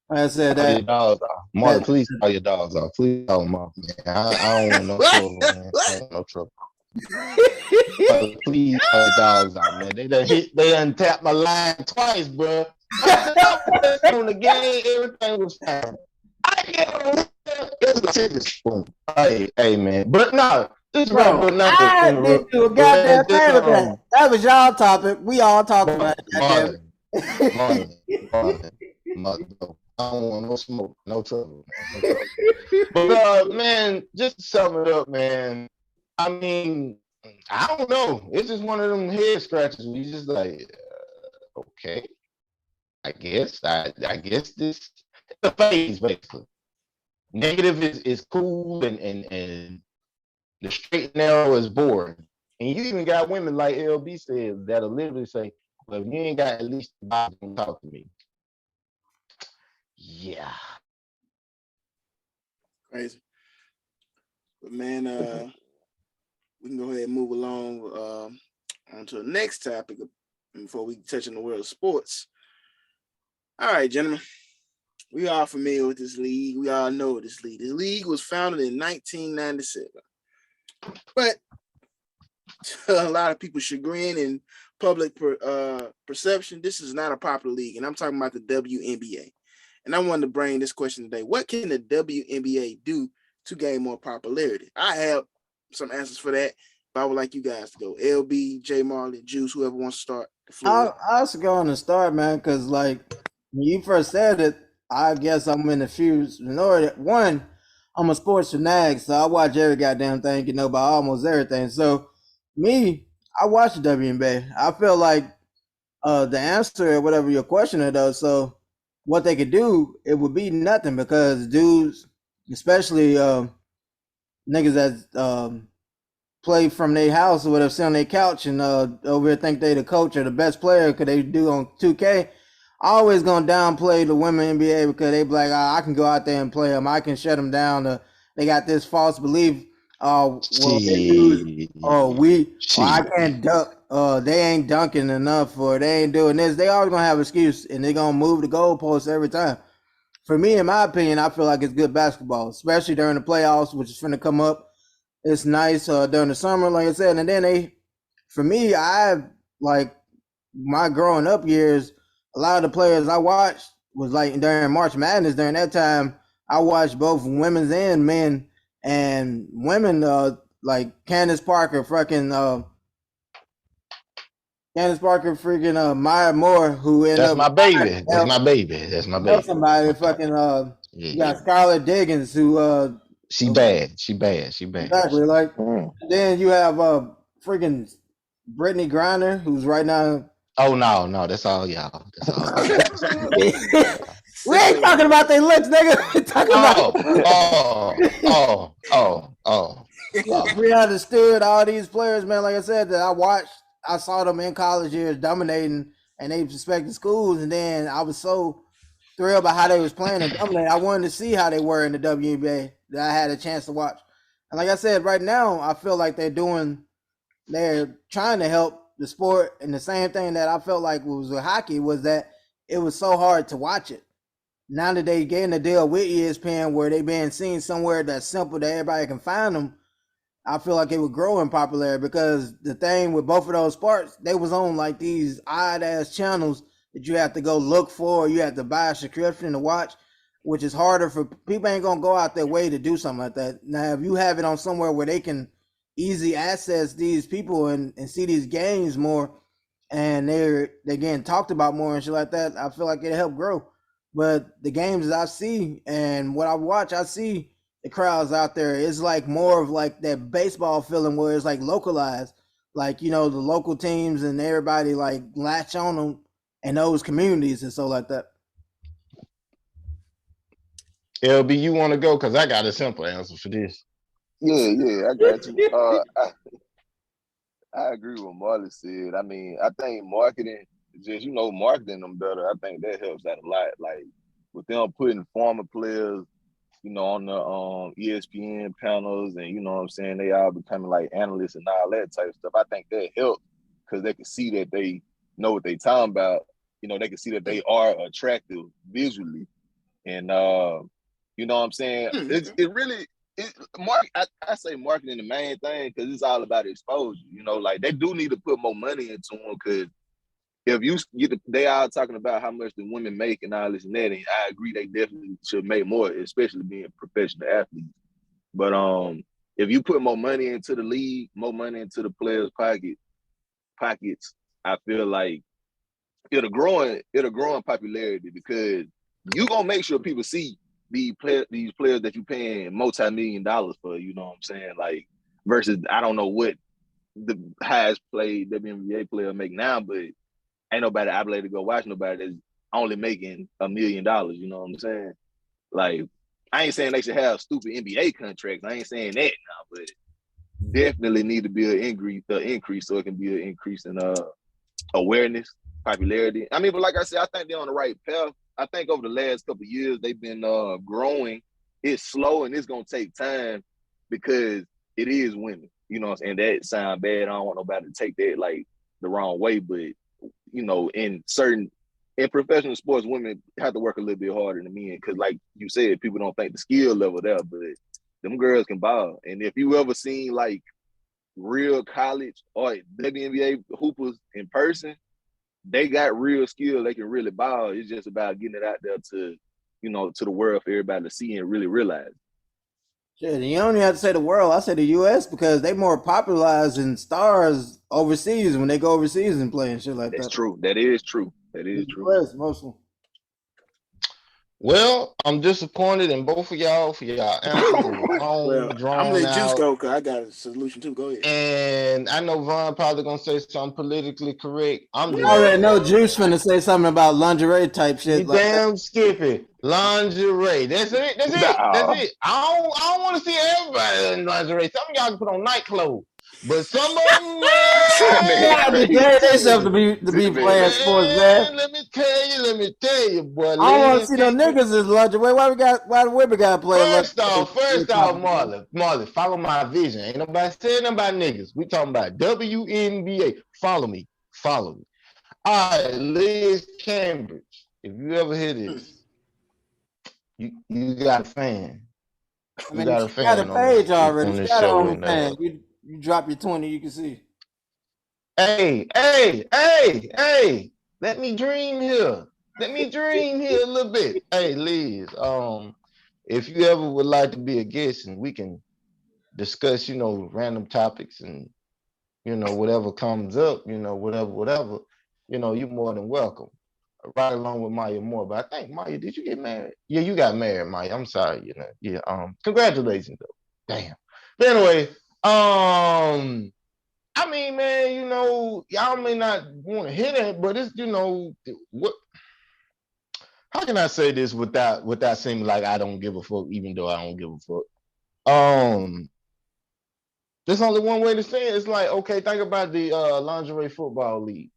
Like I said, that your dogs off. Marley, please call your dogs off. Please call them off, man. I don't want no trouble, man. I don't want no trouble. Please cut the dogs out, man. They done tapped my line twice, bro. On the game, everything was fine. I get it's a ticket spoon. Hey, man. But no, this wrap Bro, up nothing I in didn't do a the goddamn man. Just thing with that. That was y'all topic. We all talked about it. Goddamn Marlon, I don't want no smoke, no trouble, man. No trouble. But man, just to sum it up, man. I mean, I don't know. It's just one of them head scratches where you just like, okay, I guess this is a phase basically. Negative is cool and the straight and narrow is boring. And you even got women like LB said that'll literally say, well, if you ain't got at least the body, don't talk to me. Yeah. Crazy. But man, we can go ahead and move along on to the next topic before we touch on the world of sports. All right, gentlemen. We are familiar with this league. We all know this league. The league was founded in 1997. But to a lot of people's chagrin and public perception, this is not a popular league. And I'm talking about the WNBA. And I wanted to bring this question today. What can the WNBA do to gain more popularity? I have some answers for that, but I would like you guys to go. LB, J Marley, Juice, whoever wants to start the floor. I was going to start, man, because like when you first said it, I guess I'm in the few minority. One, I'm a sports fanatic, so I watch every goddamn thing, you know, about almost everything. So me, I watch the WNBA. I feel like the answer or whatever your question is though. So what they could do, it would be nothing because dudes, especially niggas that play from their house or whatever, sit on their couch and over here think they the coach or the best player because they do on 2K. Always gonna downplay the women NBA because they be like, I can go out there and play them. I can shut them down. They got this false belief. Well, they do. I can't dunk. They ain't dunking enough, or they ain't doing this. They always gonna have an excuse, and they gonna move the goalposts every time. For me, in my opinion, I feel like it's good basketball, especially during the playoffs, which is finna come up. It's nice during the summer, like I said, and then for me, I like my growing up years. A lot of the players I watched was like during March Madness. During that time, I watched both women's and men, and women like Candace Parker, freaking Maya Moore, who ended That's up my baby. That's my baby. That's my baby. somebody. Fucking you got Scarlett Diggins, who she bad. She bad. Exactly. Like then you have freaking Brittany Griner, who's right now. Oh no, that's all y'all. That's all. We ain't talking about their looks, nigga. We're talking about Breonna Stewart, all these players, man. Like I said, that I watched, I saw them in college years dominating, and they respected schools, and then I was so thrilled by how they was playing and dominating. I wanted to see how they were in the WNBA that I had a chance to watch. And like I said, right now, I feel like they're trying to help the sport. And the same thing that I felt like was with hockey was that it was so hard to watch it. Now that they getting a deal with ESPN where they being seen somewhere that's simple that everybody can find them, I feel like it would grow in popularity because the thing with both of those sports, they was on like these odd ass channels that you have to go look for. You have to buy a subscription to watch, which is harder for people. Ain't gonna go out their way to do something like that. Now, if you have it on somewhere where they can easily access these people and see these games more, and they're getting talked about more and shit like that, I feel like it'll help grow. But the games that I see and what I watch, I see the crowds out there. It's like more of like that baseball feeling where it's like localized, like, you know, the local teams and everybody like latch on them and those communities and so like that. LB, you want to go? Because I got a simple answer for this. Yeah, I got you. I agree with what Marley said. I mean, I think marketing, just, marketing them better. I think that helps out a lot. Like with them putting former players, on the ESPN panels, and you know what I'm saying, they all becoming like analysts and all that type of stuff. I think that helps because they can see that they know what they talking about. They can see that they are attractive visually, and you know what I'm saying. It really, I say marketing the main thing because it's all about exposure. You know, like they do need to put more money into them because if you get they are talking about how much the women make and all this and that, and I agree they definitely should make more, especially being professional athletes. But if you put more money into the league, more money into the players' pockets, I feel like it'll grow in popularity because you gonna make sure people see these players that you paying multi-million dollars for. You know what I'm saying? Like versus I don't know what the highest played WNBA player make now, but ain't nobody obligated to go watch nobody that's only making $1 million. You know what I'm saying? Like I ain't saying they should have stupid NBA contracts. I ain't saying that now, but definitely need to be an increase so it can be an increase in awareness, popularity. I mean, but like I said, I think they're on the right path. I think over the last couple of years they've been growing. It's slow and it's gonna take time because it is women. You know, and that sound bad. I don't want nobody to take that like the wrong way, but you know, in professional sports, women have to work a little bit harder than men because, like you said, people don't think the skill level there, but them girls can ball. And if you ever seen like real college or WNBA hoopers in person, they got real skill. They can really ball. It's just about getting it out there to, you know, to the world for everybody to see and really realize. Shit, you don't even have to say the world. I say the U.S. because they more popularized in stars overseas when they go overseas and play and shit like That's that. true. That is true. That is true. U.S. mostly. Well, I'm disappointed in both of y'all for y'all answers. It was long, Well, I'm drawn gonna let Juice out. go because I got a solution too. Go ahead. And I know Von probably gonna say something politically correct. I'm I just already know Juice finna say something about lingerie type you shit. Like damn skippy. Lingerie. That's it. That's it. That's Nah. it. I don't want to see everybody in lingerie. Some of y'all can put on night clothes. But some of them, Man, that, man, they prepare themselves crazy. to be Man, playing sports, man. man, let me tell you, boy, I don't want ladies to see and no people. niggas in lingerie. Why the women got to play lingerie? First off, Marley, follow my vision. Ain't nobody saying nothing about niggas. We talking about WNBA. Follow me. All right, Liz Cambridge. If you ever hear this, you got a fan. I You mean, got a she got a fan page already. on She this got her show, own and fan. You drop your 20, you can see. hey, let me dream here. Let me dream here a little bit. Hey, Liz, if you ever would like to be a guest and we can discuss, you know, random topics and, you know, whatever comes up, you know, whatever, you know, you're more than welcome. Right along with Maya Moore. But I think Maya, did you get married? Yeah, you got married, Maya. I'm sorry, you know. Yeah, congratulations though. Damn. But anyway, I mean, man, you know, y'all may not want to hear that, but it's, you know, what how can I say this without seeming like I don't give a fuck, even though I don't give a fuck? There's only one way to say it. It's like, okay, think about the lingerie football league.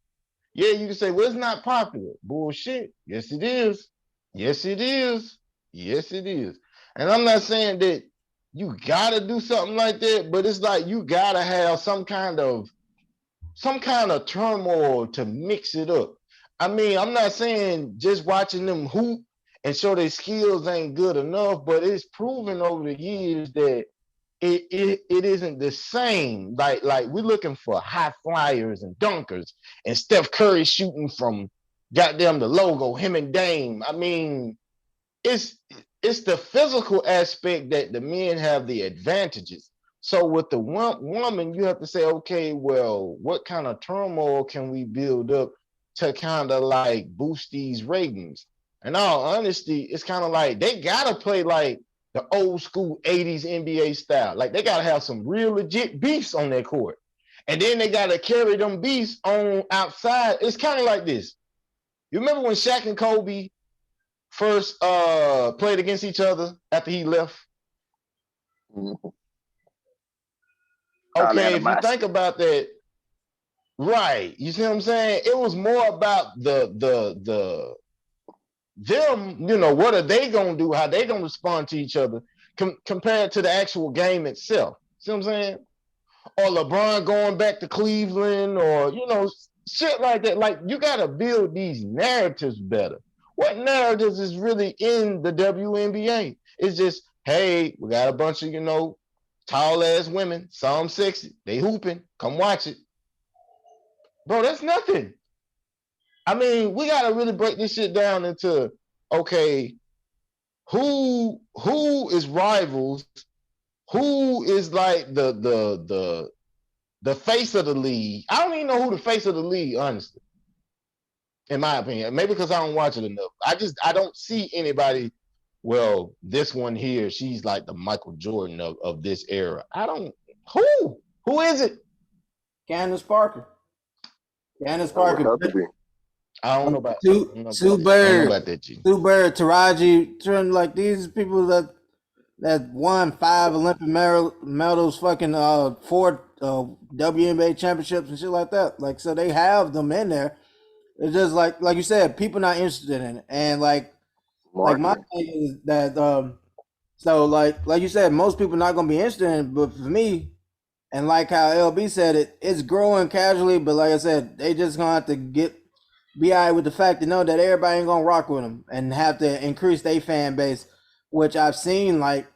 Yeah, you can say, well, it's not popular. Bullshit. Yes, it is. Yes, it is. Yes, it is. And I'm not saying that you gotta do something like that, but it's like you gotta have some kind of turmoil to mix it up. I mean, I'm not saying just watching them hoop and show their skills ain't good enough, but it's proven over the years that it isn't the same. Like we're looking for high flyers and dunkers and Steph Curry shooting from goddamn the logo, him and Dame. I mean, it's the physical aspect that the men have the advantages. So with the woman, you have to say, okay, well, what kind of turmoil can we build up to kind of like boost these ratings? In all honesty, it's kind of like they gotta play like the old school 80s NBA style. Like they gotta have some real legit beasts on their court. And then they gotta carry them beasts on outside. It's kind of like this. You remember when Shaq and Kobe first played against each other after he left? Okay, if you think about that, right? You see what I'm saying? It was more about the them. You know, what are they gonna do? How they gonna respond to each other compared to the actual game itself? See what I'm saying? Or LeBron going back to Cleveland, or you know, shit like that. Like you gotta build these narratives better. What narratives is really in the WNBA? It's just hey, we got a bunch of, tall ass women, some sexy, they hooping, come watch it. Bro, that's nothing. I mean, we gotta really break this shit down into, okay, who is rivals, who is like the face of the league. I don't even know who the face of the league, honestly, in my opinion. Maybe because I don't watch it enough. I don't see anybody. Well, this one here, she's like the Michael Jordan of this era. I don't. Who is it? Candace Parker. Candace That would Parker. have to be. I don't know about Sue Bird. I don't know about that, G. Sue Bird, Taraji, like these people that won 5 Olympic medals, fucking 4 WNBA championships and shit like that. Like, so they have them in there. It's just like you said, people not interested in it. And like my thing is that so like you said, most people not gonna be interested in it, but for me, and like how LB said it, it's growing casually, but like I said, they just gonna have to be all right with the fact to know that everybody ain't gonna rock with them and have to increase their fan base, which I've seen like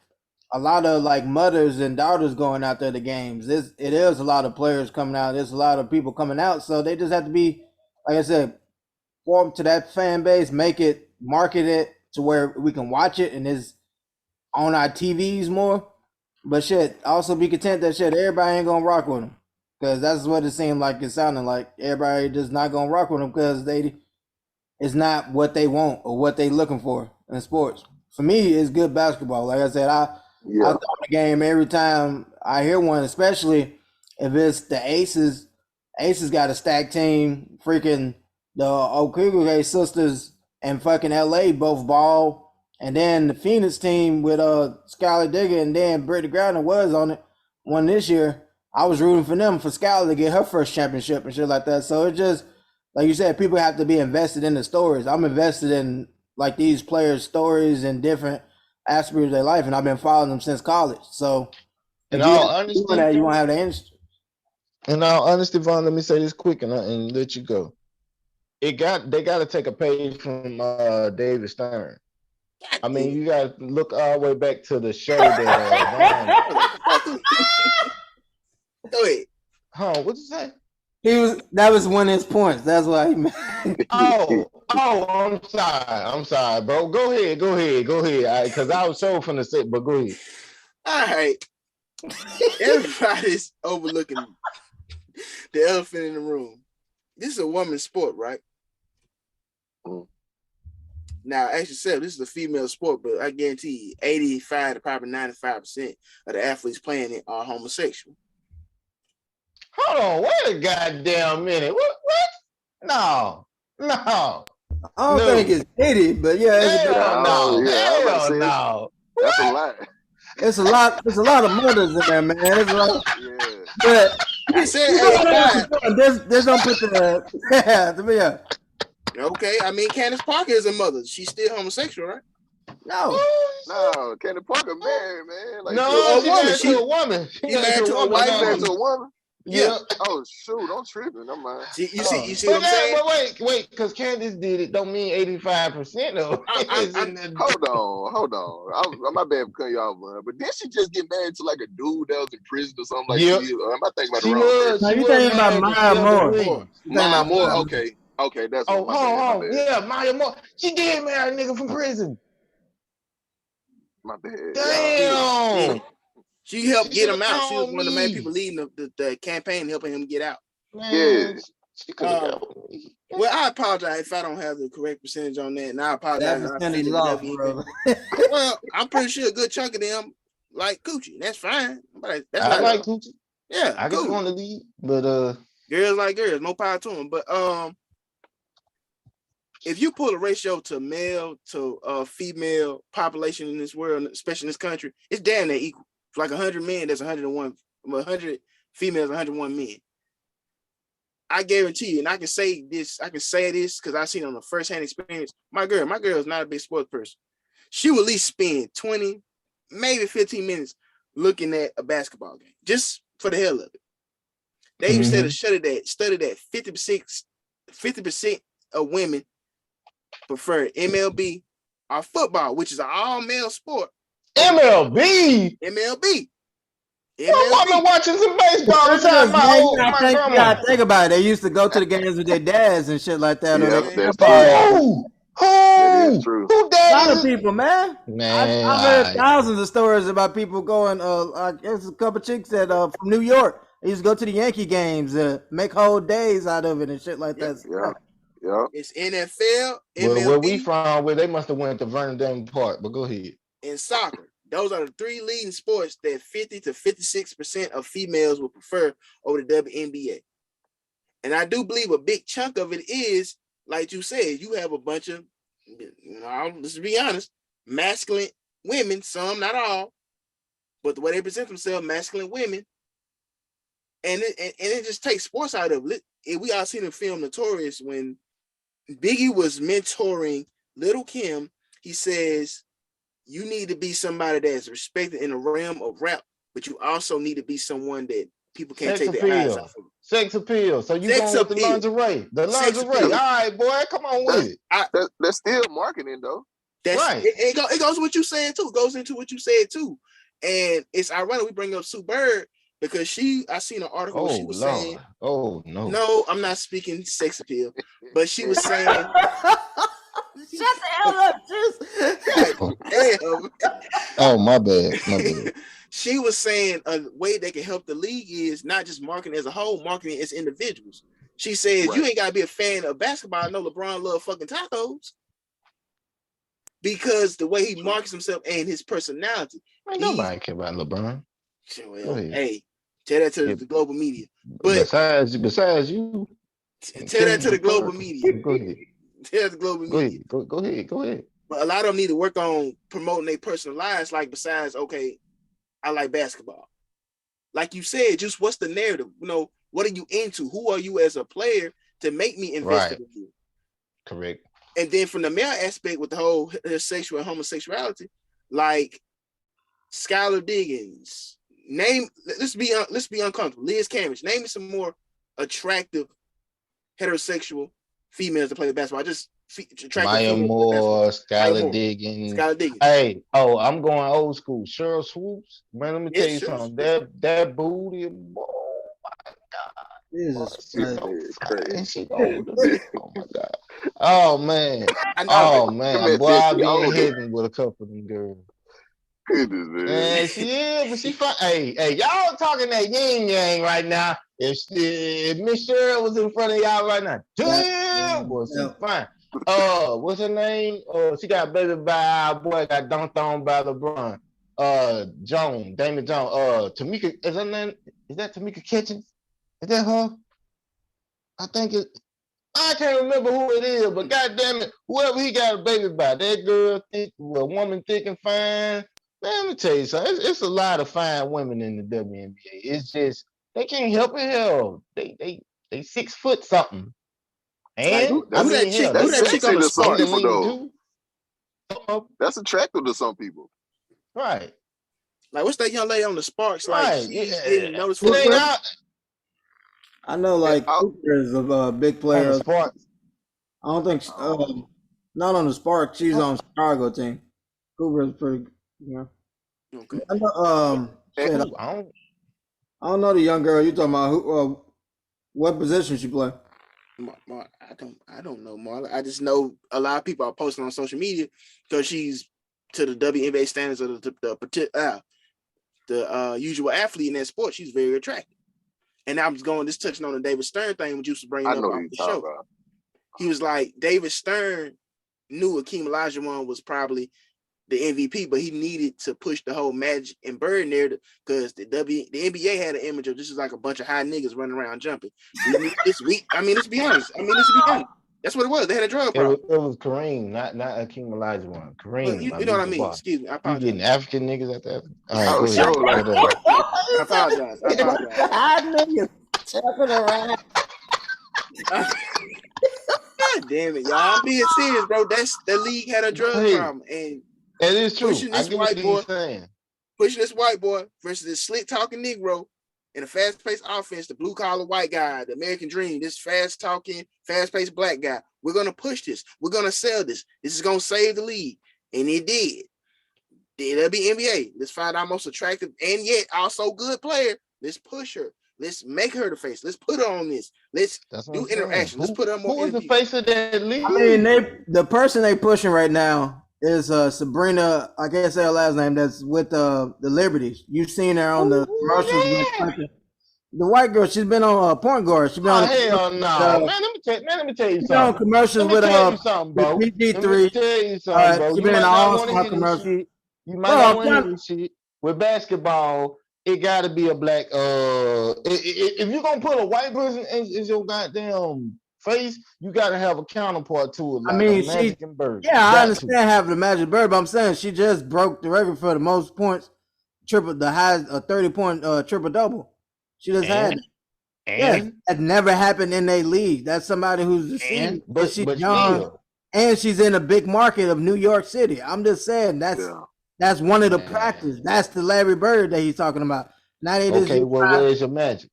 a lot of like mothers and daughters going out there to games. It is a lot of players coming out. There's a lot of people coming out, so they just have to be, like I said, form to that fan base, market it to where we can watch it and is on our TVs more. But shit, also be content that shit everybody ain't gonna rock with them, because that's what it seemed like. It sounded like everybody just not gonna rock with them because it's not what they want or what they looking for in sports. For me, it's good basketball. Like I said, I thought the game every time I hear one, especially if it's the Aces. Aces got a stacked team. Freaking the Okigwe sisters and fucking LA both ball. And then the Phoenix team with Skylar Digger and then Brittany Griner was on it one this year. I was rooting for them, for Skylar to get her first championship and shit like that. So it just, like you said, people have to be invested in the stories. I'm invested in like these players' stories and different aspects of their life, and I've been following them since college. So in all honesty, you won't have the industry. In all honesty, Vaughn, let me say this quick and let you go. They got to take a page from David Stern. I mean, you got to look all the way back to the show that Go ahead. Huh? What'd you say? That was one of his points. That's why he made. I'm sorry, bro. Go ahead. Because I was so finna say, but go ahead. All right. Everybody's overlooking the elephant in the room. This is a woman's sport, right? Now, as you said, this is a female sport, but I guarantee you 85 to probably 95% of the athletes playing it are homosexual. Hold on, wait a goddamn minute. What? No. I don't think it's 80, but yeah, it's no. That's a lot. It's a lot. There's a lot of mothers in there, man. It's a lot. Yeah. But I said, there's don't put the Okay, I mean, Candace Parker is a mother. She's still homosexual, right? No, Candace Parker married, man. Like, no, she's a woman. She's married to a white woman. Married to a woman. Yeah. Oh shoot! Don't trip it. I'm mind. You see what I'm saying? But wait, because Candace did it. Don't mean 85% though. Hold on. My bad for cutting you off, man. But did she just get married to like a dude that was in prison or something like that? Or am I thinking about the wrong person? No, you thinking about Maya Moore? Maya Moore. Okay, that's what my bad. Yeah, Maya Moore. She did marry a nigga from prison. My bad. Damn. She helped get him out. She was one of the main people leading the campaign, helping him get out. Yeah. Well, I apologize if I don't have the correct percentage on that, and I apologize. Well, I'm pretty sure a good chunk of them like coochie. That's fine. I like coochie. Yeah, I just want to leave, but girls like girls, more power to them. But if you pull a ratio to male to female population in this world, especially in this country, it's damn near equal. Like 100 men, there's 101. 100 females, 101 men. I guarantee you, and I can say this because I've seen it on a first-hand experience. My girl is not a big sports person. She will at least spend 20, maybe 15 minutes looking at a basketball game, just for the hell of it. They even said a study that 50% of women prefer MLB or football, which is an all-male sport, MLB. MLB. Well, I've been watching some baseball beside my You grandma. gotta think about it. They used to go to the games with their dads and shit like that. Or Yeah, they that's Who? That is true. Who a dad lot of is? people, man. Man, I've heard thousands of stories about people going. There's a couple chicks that from New York. They used to go to the Yankee games, make whole days out of it and shit like that. Yeah. It's NFL, Well, where we MLB, from, where they must have went to Vernon Dame Park. But go ahead. and soccer. Those are the three leading sports that 50 to 56% of females will prefer over the WNBA. And I do believe a big chunk of it is, like you said, you have a bunch of, let's be honest, masculine women, some, not all, but the way they present themselves, masculine women. And it just takes sports out of it. We all seen the film Notorious when Biggie was mentoring Little Kim. He says, you need to be somebody that's respected in the realm of rap, but you also need to be someone that people can't take their eyes off of. Sex appeal. So you going with the lingerie. The lingerie. All right, boy, come on with it. That's still marketing, though. That's right. It goes with what you said, too. It goes into what you said, too. And it's ironic we bring up Sue Bird because I seen an article where she was saying, no, I'm not speaking sex appeal, but she was saying, shut the hell up, damn. Oh, my bad. She was saying a way they can help the league is not just marketing as a whole, marketing as individuals. She says, you ain't got to be a fan of basketball. I know LeBron love fucking tacos because the way he markets himself and his personality. Nobody care about LeBron. Well, hey, tell that to the global media. But besides you, tell that to the global media. Go ahead. Tell the global media. Go ahead. But a lot of them need to work on promoting their personal lives. Like besides, okay, I like basketball. Like you said, just what's the narrative? What are you into? Who are you as a player to make me invest in you? Correct. And then from the male aspect with the whole sexual and homosexuality, like Skylar Diggins, let's be uncomfortable. Liz Cambridge, name me some more attractive heterosexual females to play basketball. Maya Moore, Skylar Diggins. Hey, I'm going old school. Cheryl Swoops. Man, let me tell you something. That booty, oh my God. Jesus Christ. She older. Oh my God. Oh man. Boy, I'll be in heaven with a couple of them girls. Goodness, man. And she is, but she fine. Hey, y'all talking that yin yang right now. If Miss Cheryl was in front of y'all right now, damn, boy, she's fine. What's her name? She got baby by our boy, got dunked on by LeBron. Damon Jones. Tamika, is her name? Is that Tamika Kitchens? Is that her? I think I can't remember who it is, but goddamn it, whoever he got a baby by, that girl, a woman thick and fine. Man, let me tell you something. It's a lot of fine women in the WNBA. It's just they can't help it. Hell, they 6 foot something. And who that chick on the Sparks? That's attractive to some people. Right. Like, what's that young lady on the Sparks? Like, right. Didn't notice I know, like, Cooper is a big player. Sparks. I don't think, not on the Sparks. She's on Chicago team. Cooper is pretty, Okay. I know, I don't know the young girl you talking about. Who? What position she play? I don't know, Marla. I just know a lot of people are posting on social media because she's to the WNBA standards of the usual athlete in that sport. She's very attractive. And I was touching on the David Stern thing when you used to bring up off the show. About. He was like, David Stern knew Akeem Olajuwon was probably the MVP, but he needed to push the whole Magic and Bird narrative because the NBA had an image of this is like a bunch of high niggas running around jumping. This week, let's be honest. That's what it was. They had a drug problem. It was Kareem, not Akeem Olajuwon. Kareem. You know what I mean? Excuse me. I apologize. You getting African niggas at that? I apologize. High niggas jumping around. God damn it, y'all. I'm being serious, bro. The league had a drug problem. And that is true. Pushing this white boy versus this slick talking Negro in a fast-paced offense, the blue-collar white guy, the American dream, this fast-talking, fast-paced black guy. We're going to push this. We're going to sell this. This is going to save the league. And it did. It'll be NBA. Let's find our most attractive and yet also good player. Let's push her. Let's make her the face. Let's put her on this. Let's do interaction. Let's put her more. Who was the face of that league? I mean, the person they pushing right now is Sabrina. I can't say her last name. That's with the Liberties. You've seen her on the commercials. The white girl. She's been on Point Guard. She's been on. Hell no, man. Let me tell you she's on something. commercials with bro. PG3. Let me tell you something, bro. She's You been might in not all want to star hear this commercials. shit. You might not want to hear this shit. With basketball, it gotta be a black. If you're gonna put a white person as your goddamn face, you gotta have a counterpart to it. Like I mean, Magic and Bird. Yeah, I understand having the Magic Bird, but I'm saying she just broke the record for the most points, the highest 30-point triple double. She just had it. Yeah, that never happened in a league. That's somebody who's the senior, but she's young, and she's in a big market of New York City. I'm just saying that's one of the practice. That's the Larry Bird that he's talking about. Now they just where's your Magic?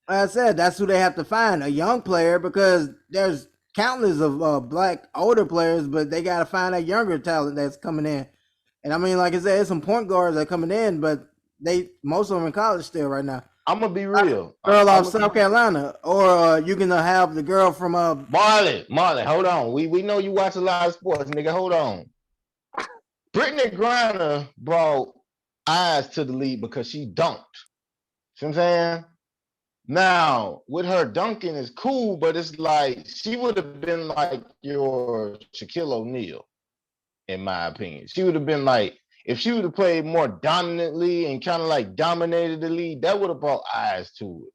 Like I said, that's who they have to find, a young player, because there's countless of black older players, but they got to find that younger talent that's coming in. And I mean, like I said, there's some point guards that are coming in, but most of them in college still right now. I'm gonna be real. Girl off South Carolina, or you can have the girl from Marley. Hold on, we know you watch a lot of sports, nigga. Hold on. Brittany Griner brought eyes to the league because she dunked. See what I'm saying? Now, with her dunking is cool, but it's like she would have been like your Shaquille O'Neal, in my opinion. She would have been like, if she would have played more dominantly and kind of like dominated the league, that would have brought eyes to it.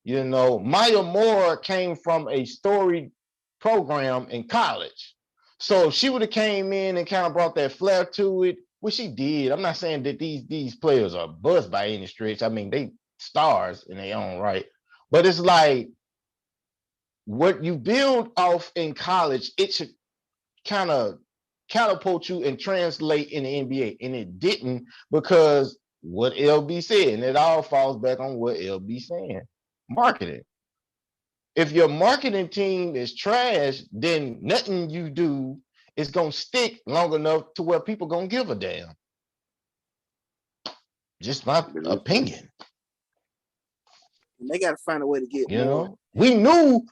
You know, Maya Moore came from a storied program in college. So if she would have came in and kind of brought that flair to it, which she did. I'm not saying that these players are bust by any stretch. I mean, they stars in their own right. But it's like what you build off in college, it should kind of catapult you and translate in the NBA. And it didn't, because what LB said, and it all falls back on what LB saying, marketing. If your marketing team is trash, then nothing you do is going to stick long enough to where people going to give a damn. Just my opinion. They got to find a way to get you more. Know, we knew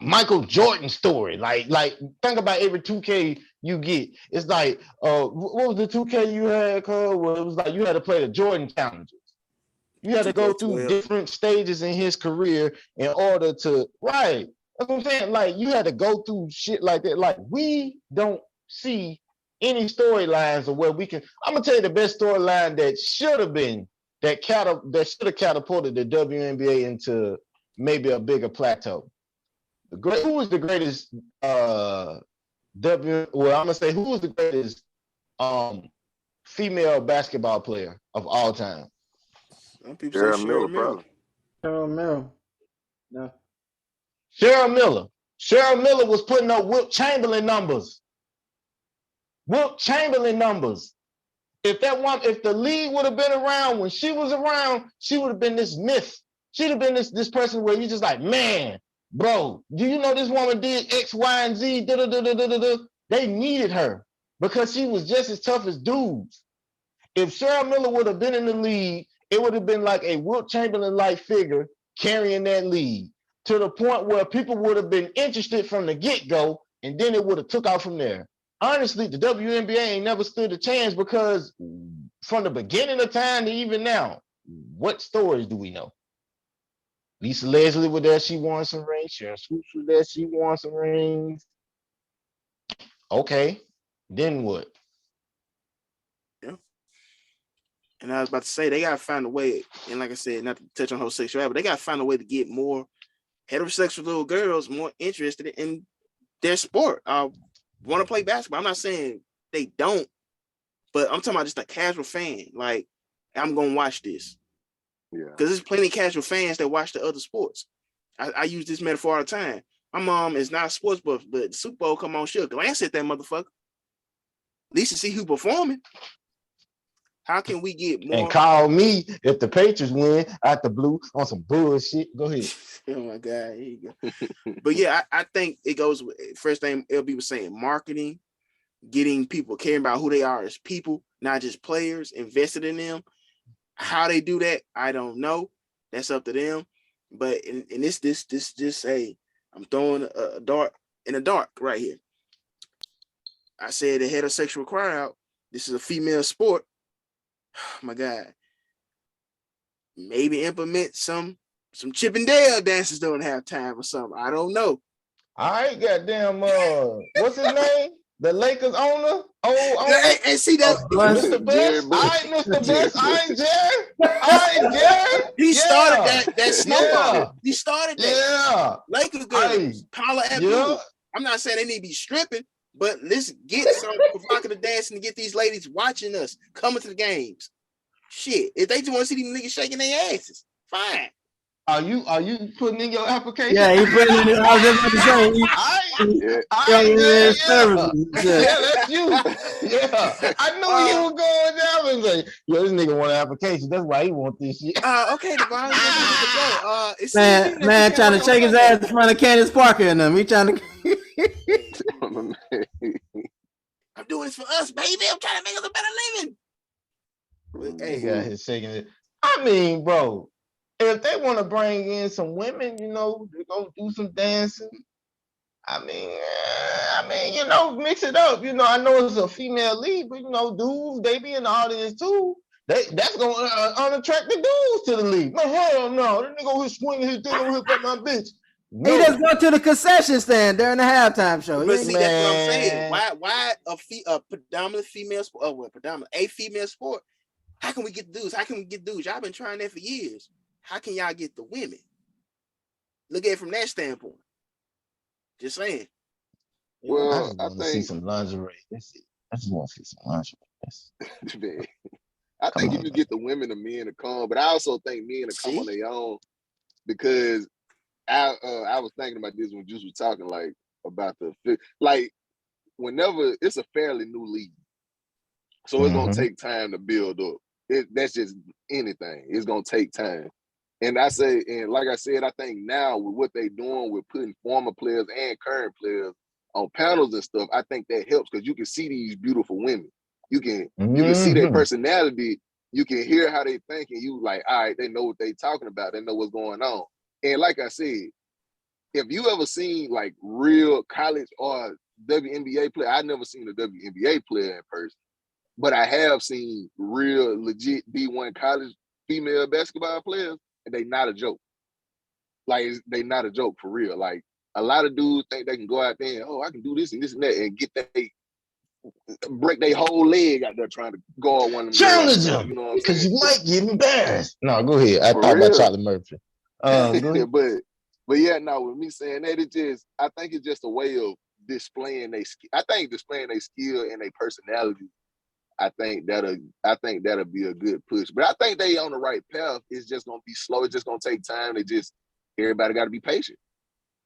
Michael Jordan's story. Like think about every 2K you get. It's like, what was the 2K you had, Cole? Well, it was like you had to play the Jordan challenges. You had to go through different stages in his career in order to, right. That's what I'm saying. Like, you had to go through shit like that. Like, we don't see any storylines of where we can. I'm gonna tell you the best storyline that should have been that should have catapulted the WNBA into maybe a bigger plateau. Who was the greatest well, I'm gonna say, who was the greatest female basketball player of all time? Some people say Cheryl Miller. Cheryl Miller. No. Cheryl Miller. Cheryl Miller was putting up Wilt Chamberlain numbers. Wilt Chamberlain numbers. If the league would have been around when she was around, she would have been this myth. She'd have been this person where you just like, man, bro, do you know this woman did X, Y, and Z? They needed her because she was just as tough as dudes. If Cheryl Miller would have been in the league, it would have been like a Wilt Chamberlain-like figure carrying that league to the point where people would have been interested from the get-go, and then it would have took off from there. Honestly, the WNBA ain't never stood a chance because from the beginning of time to even now, what stories do we know? Lisa Leslie was there, she won some rings. Sharon Swoops was there, she won some rings. Okay, then what? Yeah. And I was about to say, they got to find a way, and like I said, not to touch on homosexuality, but they got to find a way to get more heterosexual little girls more interested in their sport. Want to play basketball. I'm not saying they don't, but I'm talking about just a casual fan. Like, I'm going to watch this. Yeah. Because there's plenty of casual fans that watch the other sports. I use this metaphor all the time. My mom is not a sports buff, but the Super Bowl come on, she'll glance at that motherfucker. At least to see who performing. How can we get more? And call me if the Patriots win out the blue on some bullshit. Go ahead. Oh my God, here you go. But yeah, I think it goes with first thing LB was saying, marketing, getting people caring about who they are as people, not just players, invested in them. How they do that, I don't know. That's up to them. But in this, hey, I'm throwing a dart in the dark right here. I said the heterosexual crowd, this is a female sport. Oh my God. Maybe implement some Chip and Dale dances during halftime or something. I don't know. All right, goddamn. What's his name? The Lakers owner. And see that Mr. Best. All right, Mr. Best. All right, Jerry. He started that snowball. Yeah. He started that. Yeah. Lakers girls, Paula Abdul. I'm not saying they need to be stripping, but let's get some provocative dancing to get these ladies watching us, coming to the games. Shit, if they just want to see these niggas shaking their asses, fine. Are you putting in your application? Yeah, he put in. I was just about to say. Yeah, that's you. Yeah, I knew you were going down and say, "Yo, this nigga want an application. That's why he want this shit." Okay, Devon. Man trying to shake his ass in front of Candace Parker and them. He trying to. I'm doing this for us, baby. I'm trying to make us a better living. But, hey, got his shaking it. I mean, bro. If they want to bring in some women, you know, to go do some dancing, I mean, you know, mix it up. You know, I know it's a female league, but you know, dudes, they be in the audience too. That's gonna unattract the dudes to the league. No, hell no. That nigga over here swinging his dick over here for my bitch. No. He just go to the concession stand during the halftime show. But see, that's what I'm saying. Why a predominant female sport? A female sport? How can we get dudes? How can we get dudes? Y'all been trying that for years. How can y'all get the women? Look at it from that standpoint. Just saying. Well, I think see some lingerie. That's it. I just want to see some lingerie. I think if you get the women and men to come, but I also think men to come on their own, because I was thinking about this when Juice was talking about whenever it's a fairly new league, so it's gonna take time to build up. That's just anything. It's gonna take time. And like I said, I think now with what they're doing with putting former players and current players on panels and stuff, I think that helps because you can see these beautiful women. You can see their personality. You can hear how they think, and you like, all right, they know what they talking about. They know what's going on. And like I said, if you ever seen like real college or WNBA player, I've never seen a WNBA player in person, but I have seen real legit D1 college female basketball players. And they not a joke. Like, they not a joke for real. Like, a lot of dudes think they can go out there and, I can do this and this and that and break their whole leg out there trying to guard one of them. Challenge them, because you might get embarrassed. No, go ahead. I thought about Charlie Murphy. But yeah, no, with me saying that, I think it's just a way of displaying their skill. I think displaying their skill and their personality, I think that'll be a good push. But I think they on the right path. It's just gonna be slow. It's just gonna take time. Everybody got to be patient.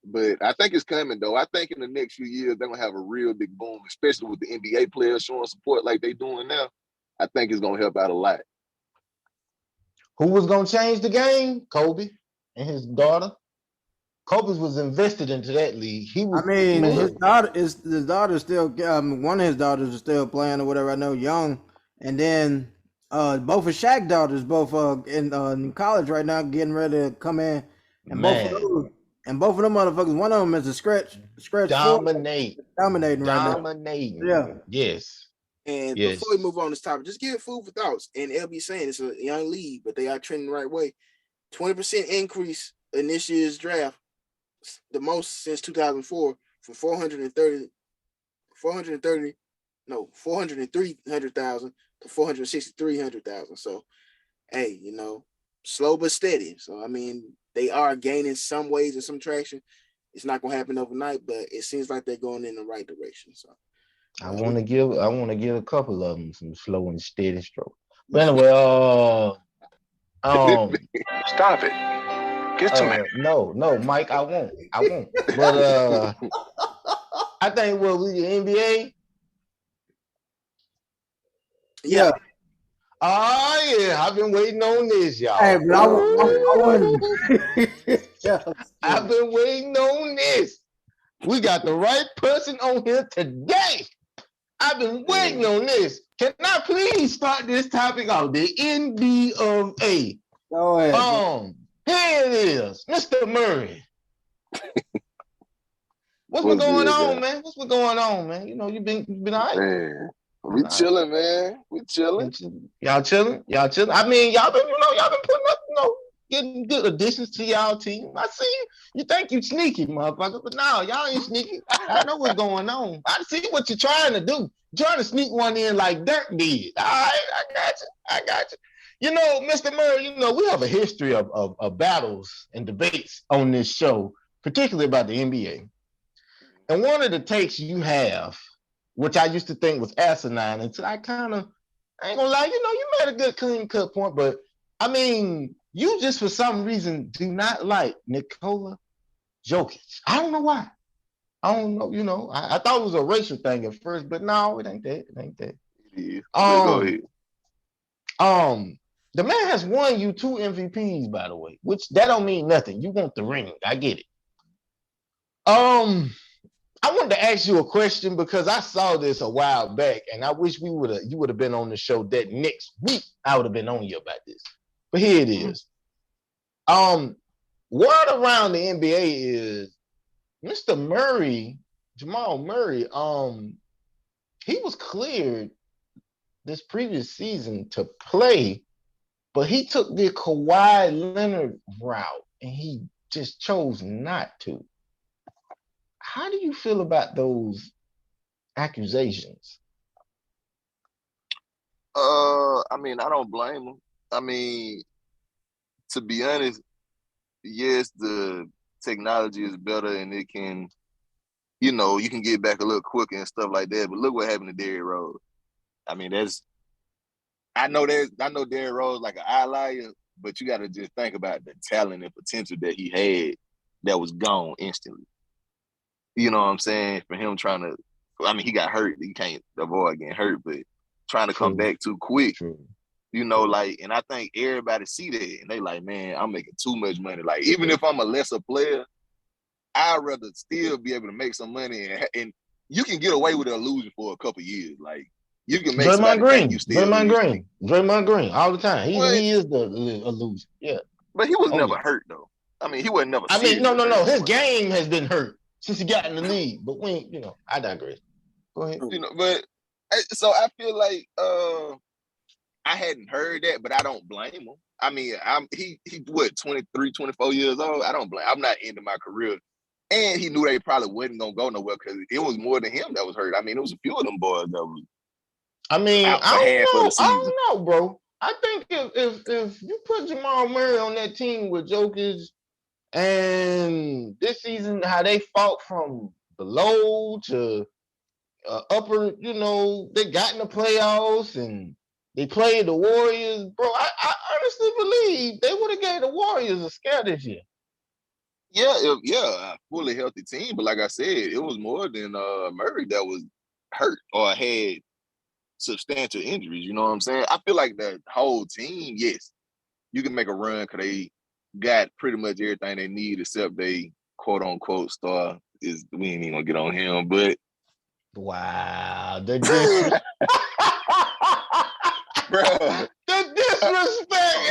But I think it's coming though. I think in the next few years they're gonna have a real big boom, especially with the NBA players showing support like they doing now. I think it's gonna help out a lot. Who was gonna change the game? Kobe and his daughter. Kobe was invested into that league. His daughter still. One of his daughters is still playing or whatever. I know, young, and then both of Shaq's daughters, in college right now, getting ready to come in, and both of them motherfuckers. One of them is a scratch dominating right now. Yeah. Yes. And before we move on this topic, just give food for thoughts. And LB saying it's a young league, but they are trending the right way. 20% increase in this year's draft. The most since 2004, from 403,000 to 463,000. So, hey, slow but steady. So, I mean, they are gaining some ways and some traction. It's not gonna happen overnight, but it seems like they're going in the right direction. So, I want to give a couple of them some slow and steady stroke. But anyway, stop it. Get to me. No, Mike, I won't. But I think we the NBA. Yeah. Oh yeah, I've been waiting on this, y'all. Hey, but I've been waiting on this. We got the right person on here today. I've been waiting on this. Can I please start this topic off? The NBA. Go ahead. Here it is, Mr. Murray. What's been What's going good, on, man? What's been going on, man? You know, you've been all right. Man, we chilling, man. We chilling. Y'all chilling? Y'all chilling? I mean, y'all been putting up, getting good additions to y'all team. I see you. You think you sneaky, motherfucker, but no, y'all ain't sneaky. I know what's going on. I see what you're trying to do. You're trying to sneak one in like Dirk did. All right, I got you. You know, Mr. Murray, we have a history of battles and debates on this show, particularly about the NBA. And one of the takes you have, which I used to think was asinine, until I ain't gonna lie, you made a good clean cut point, but I mean, you just for some reason do not like Nikola Jokic. I don't know why. I don't know, I thought it was a racial thing at first, but no, it ain't that. It ain't that. Yeah. Go ahead. The man has won you 2 MVPs, by the way, which that don't mean nothing. You want the ring. I get it. I wanted to ask you a question because I saw this a while back, and I wish you would have been on the show that next week. I would have been on you about this. But here it is. Word around the NBA is Mr. Murray, Jamal Murray, he was cleared this previous season to play, but he took the Kawhi Leonard route and he just chose not to. How do you feel about those accusations? I mean, I don't blame him. I mean, to be honest, yes, the technology is better and it can, you can get back a little quicker and stuff like that. But look what happened to Derrick Rose. I mean, I know Derrick Rose like an outlier, but you got to just think about the talent and potential that he had that was gone instantly. You know what I'm saying? For him he got hurt. He can't avoid getting hurt, but trying to come back too quick. True. And I think everybody see that and they like, man, I'm making too much money. Like, even if I'm a lesser player, I'd rather still be able to make some money and you can get away with an illusion for a couple of years. Like, you can make somebody think you still Draymond Green all the time. He is the illusion. Yeah. But he was never hurt though. I mean, he wasn't never. I mean, no. His game has been hurt since he got in the league. But I digress. Go ahead. But so I feel like I hadn't heard that, but I don't blame him. I mean, he 23, 24 years old. I don't blame. I'm not ending my career. And he knew they probably wasn't gonna go nowhere because it was more than him that was hurt. I mean, it was a few of them boys that was. I mean, I don't know, bro. I think if you put Jamal Murray on that team with Jokic and this season, how they fought from below to upper, they got in the playoffs and they played the Warriors, bro. I honestly believe they would have gave the Warriors a scare this year. Yeah, a fully healthy team. But like I said, it was more than Murray that was hurt or had substantial injuries. You know what I'm saying? I feel like the whole team, yes, you can make a run because they got pretty much everything they need except they quote unquote star. We ain't even gonna get on him, but wow, the disrespect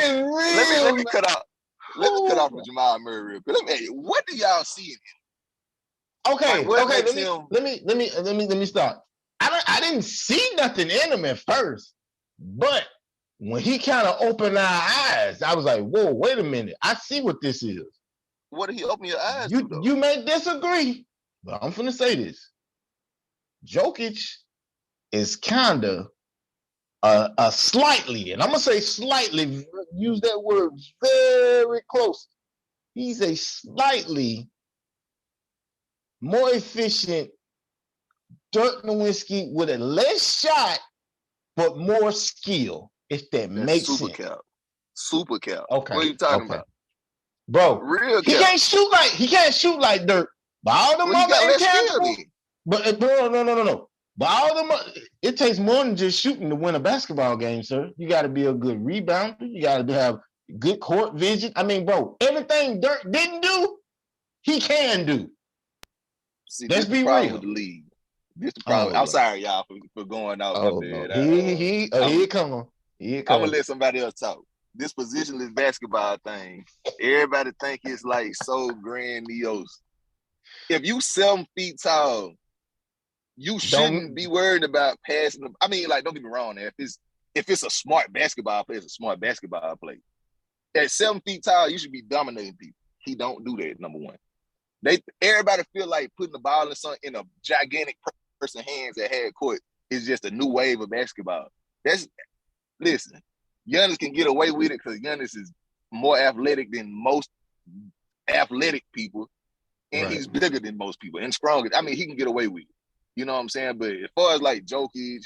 is real. Let me cut out. Let me cut off with Jamal Murray real quick. What do y'all see in him? Okay. Let me start. I didn't see nothing in him at first, but when he kind of opened our eyes, I was like, whoa, wait a minute. I see what this is. What did he open your eyes to, though? You may disagree, but I'm finna say this. Jokic is kind of a slightly, and I'm going to say slightly, use that word very close. He's a slightly more efficient Dirk Nowitzki with a less shot, but more skill, if that makes sense. Super cap. Okay. What are you talking about? Bro, real he can't shoot like Dirk. But all them other intangibles. But no. But all them, it takes more than just shooting to win a basketball game, sir. You got to be a good rebounder. You got to have good court vision. I mean, bro, everything Dirk didn't do, he can do. See, let's be real. With the league. This the Oh problem. I'm Lord. sorry, y'all, for going off. My Oh bad. Lord. Here it come. Here it I'm gonna come. let somebody else talk. This positionless basketball thing, everybody think it's like so grandiose. If you 7 feet tall, you shouldn't be worried about passing them. I mean, like, don't get me wrong. If it's a smart basketball player, it's a smart basketball player. At 7 feet tall, you should be dominating people. He don't do that. Number one, everybody feel like putting the ball in a gigantic person's hands at half court is just a new wave of basketball. Listen, Giannis can get away with it because Giannis is more athletic than most athletic people, and he's bigger than most people and stronger. I mean, he can get away with it. You know what I'm saying? But as far as like Jokic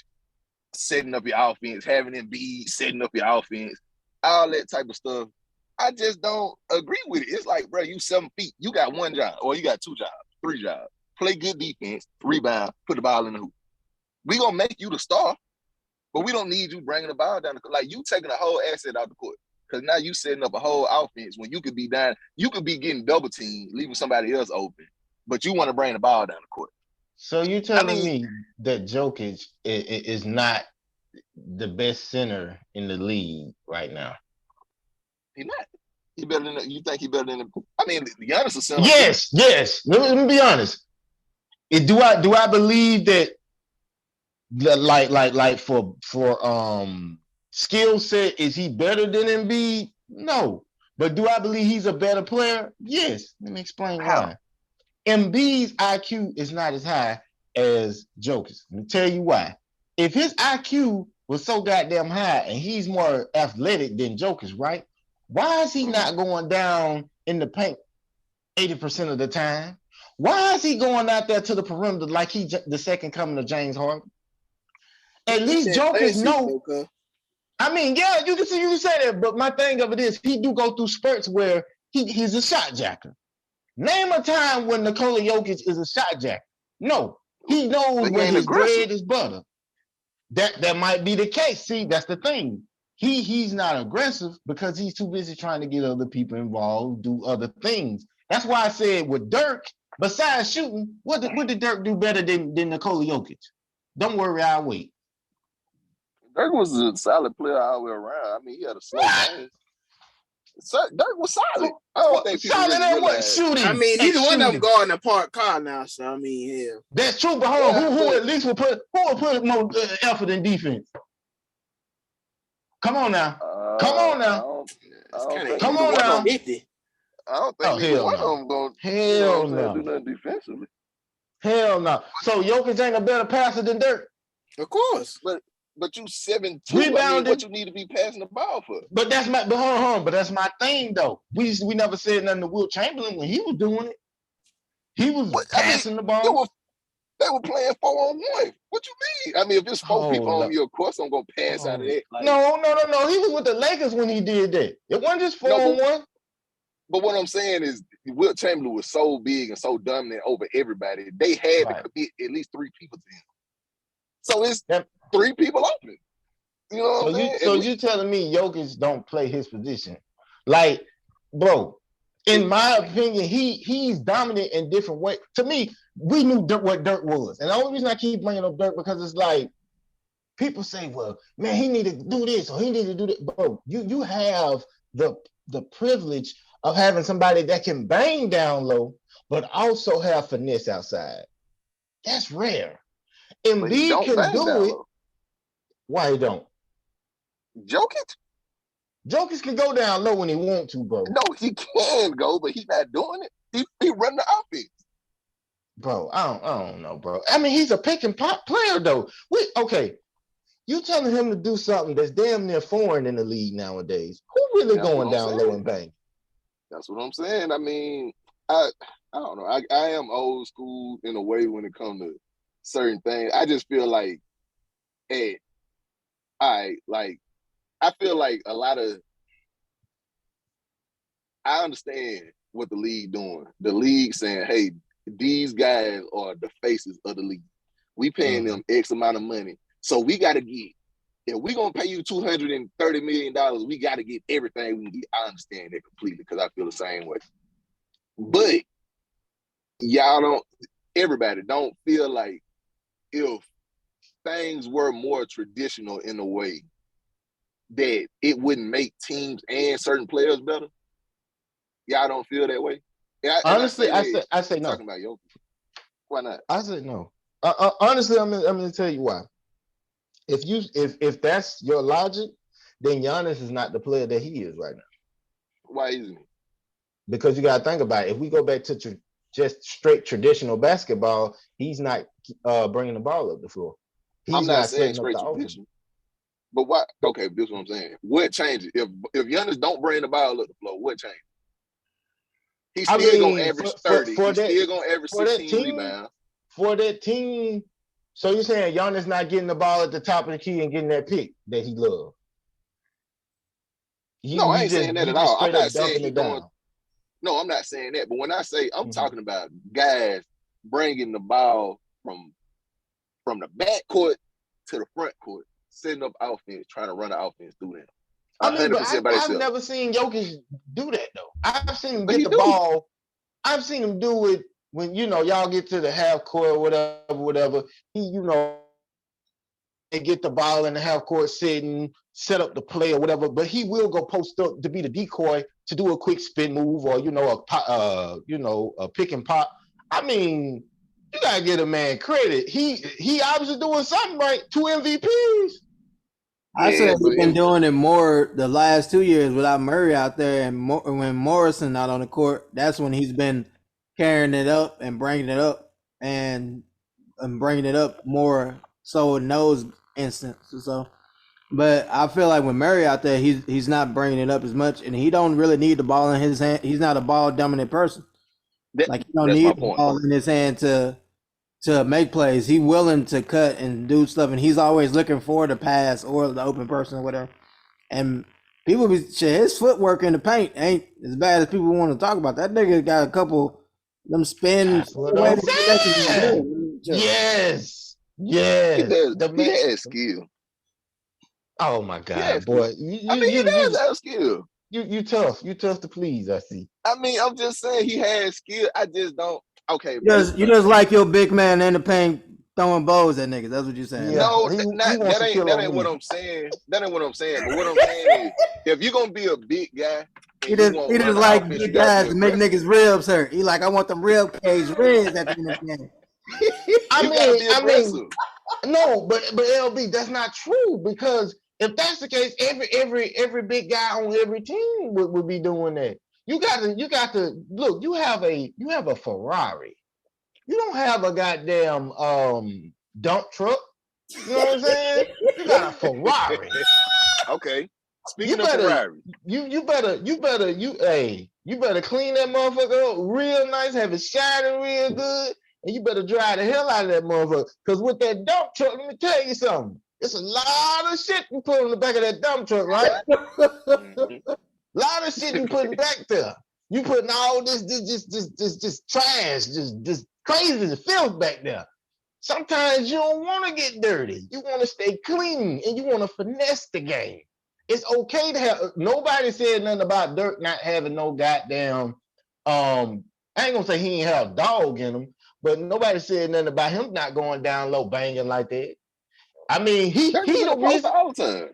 setting up your offense, having Embiid setting up your offense, all that type of stuff, I just don't agree with it. It's like, bro, you 7 feet, you got one job, or you got 2 jobs, 3 jobs. Play good defense, rebound, put the ball in the hoop. We gonna make you the star, but we don't need you bringing the ball down the court. Like, you taking a whole asset out the court. Because now you setting up a whole offense when you could be down, you could be getting double teamed, leaving somebody else open, but you want to bring the ball down the court. So you telling me that Jokic is not the best center in the league right now? He's not. He better than you think he better than I mean, Giannis is center. Yes. Let me be honest. Do I believe that like for skill set, is he better than Embiid? No. But do I believe he's a better player? Yes. Let me explain why. Embiid's IQ is not as high as Jokic. Let me tell you why. If his IQ was so goddamn high and he's more athletic than Jokic, right? Why is he not going down in the paint 80% of the time? Why is he going out there to the perimeter like he's the second coming of James Harden? At least Jokic know. I mean, yeah, you can say that, but my thing of it is he do go through spurts where he's a shot jacker. Name a time when Nikola Jokic is a shot jacker. No, he knows when his bread is butter. That might be the case. See, that's the thing. He's not aggressive because he's too busy trying to get other people involved, do other things. That's why I said with Dirk, besides shooting, what did Dirk do better than Nikola Jokic? Don't worry, I'll wait. Dirk was a solid player all the way around. I mean, he had a slow game. Dirk was solid. I don't think people solid really at what? Shooting. I mean, neither one of them going to park car now, so I mean, hell. That's true, but hold on. Who at least will put more effort in defense? Come on now. Come on now. Come on now. 50. I don't think either one of them going to do nothing defensively. Hell no. So Jokic ain't a better passer than Dirk? Of course. But you 7'2". Rebounding. I mean, what you need to be passing the ball for? But that's my hold on. But that's my thing though. We never said nothing to Will Chamberlain when he was doing it. He was passing the ball. They were playing 4-on-1. What you mean? I mean, if it's 4 people on me, of course I'm gonna pass out of that. Like, no. He was with the Lakers when he did that. It wasn't just 4-on-1. But what I'm saying is, Will Chamberlain was so big and so dominant over everybody. They had to commit at least 3 people to him. So it's 3 people open. You know what I'm saying? So you telling me Jokic don't play his position? Like, bro, in my opinion, he's dominant in different ways. To me, we knew what Dirk was. And the only reason I keep bringing up Dirk because it's like, people say, well, man, he need to do this or he need to do that. Bro, you have the privilege of having somebody that can bang down low, but also have finesse outside. That's rare. Embiid can do it. Why he don't? Jokic can go down low when he want to, bro. No, he can go, but he's not doing it. He run the offense. Bro, I don't know, bro. I mean, he's a pick and pop player, though. You telling him to do something that's damn near foreign in the league nowadays. Who really going down low and bang? That's what I'm saying. I mean, I don't know. I am old school in a way when it comes to certain things. I just feel like, I feel like a lot of, I understand what the league doing. The league saying, hey, these guys are the faces of the league. We paying them X amount of money. So we got to get, if we're going to pay you $230 million, we got to get everything we can get. I understand that completely because I feel the same way. But everybody don't feel like if things were more traditional in a way that it wouldn't make teams and certain players better? Y'all don't feel that way? Yeah, Honestly, I say no. Talking about Jokic. Why not? I say no. Honestly, I'm gonna tell you why. If that's your logic, then Giannis is not the player that he is right now. Why isn't he? Because you got to think about it. If we go back to just straight traditional basketball, he's not bringing the ball up the floor. I'm He's not not saying setting up straight the offense. tradition. But why? Okay, this is what I'm saying. What changes? If Giannis don't bring the ball up the floor, what changes? He's still gonna average 30. He's still gonna average 16 rebounds. For that team, so you're saying Giannis not getting the ball at the top of the key and getting that pick that he loves? No, I ain't saying that at all. I'm not saying he's going. No, I'm not saying that. But when I say I'm talking about guys bringing the ball from the backcourt to the front court, setting up offense, trying to run the offense through them. I've never seen Jokic do that though. I've seen him get the ball. I've seen him do it when y'all get to the half court or whatever. He they get the ball in the half court, sitting, set up the play or whatever. But he will go post up to be the decoy to do a quick spin move or a pick and pop. I mean, you gotta give a man credit. He obviously doing something right. 2 MVPs. I said he's been doing it more the last 2 years without Murray out there, and when Morrison not on the court, that's when he's been carrying it up and bringing it up and bringing it up more so in those instances. So, but I feel like when Murray out there, he's not bringing it up as much, and he don't really need the ball in his hand. He's not a ball dominant person. He don't need the ball in his hand to make plays. He's willing to cut and do stuff, and he's always looking for the pass or the open person or whatever. And people his footwork in the paint ain't as bad as people want to talk about. That nigga got a couple them spins. Yes. He has skill. Oh my God, boy! He does have skill. You tough. You tough to please. I see. I mean, I'm just saying he has skill. I just don't. Okay, you just like your big man in the paint throwing bows at niggas. That's what you're saying. Yeah. No, that ain't what I'm saying. That ain't what I'm saying. But what I'm saying is, if you're gonna be a big guy, he just like big guys to make niggas ribs hurt. He like, I want them rib cage ribs at the end of the game. I mean, no, but LB, that's not true, because if that's the case, every big guy on every team would be doing that. You got to look. You have a Ferrari. You don't have a goddamn dump truck. You know what I'm saying? You got a Ferrari. Okay. Speaking of Ferrari, you better clean that motherfucker up real nice, have it shining real good, and you better drive the hell out of that motherfucker. Because with that dump truck, let me tell you something. It's a lot of shit you put on the back of that dump truck, right? A lot of shit you putting back there. You putting all this trash, just crazy filth back there. Sometimes you don't want to get dirty. You want to stay clean and you want to finesse the game. It's okay to have. Nobody said nothing about Dirk not having no goddamn. I ain't gonna say he ain't have a dog in him, but nobody said nothing about him not going down low banging like that. I mean, he the reason all the time.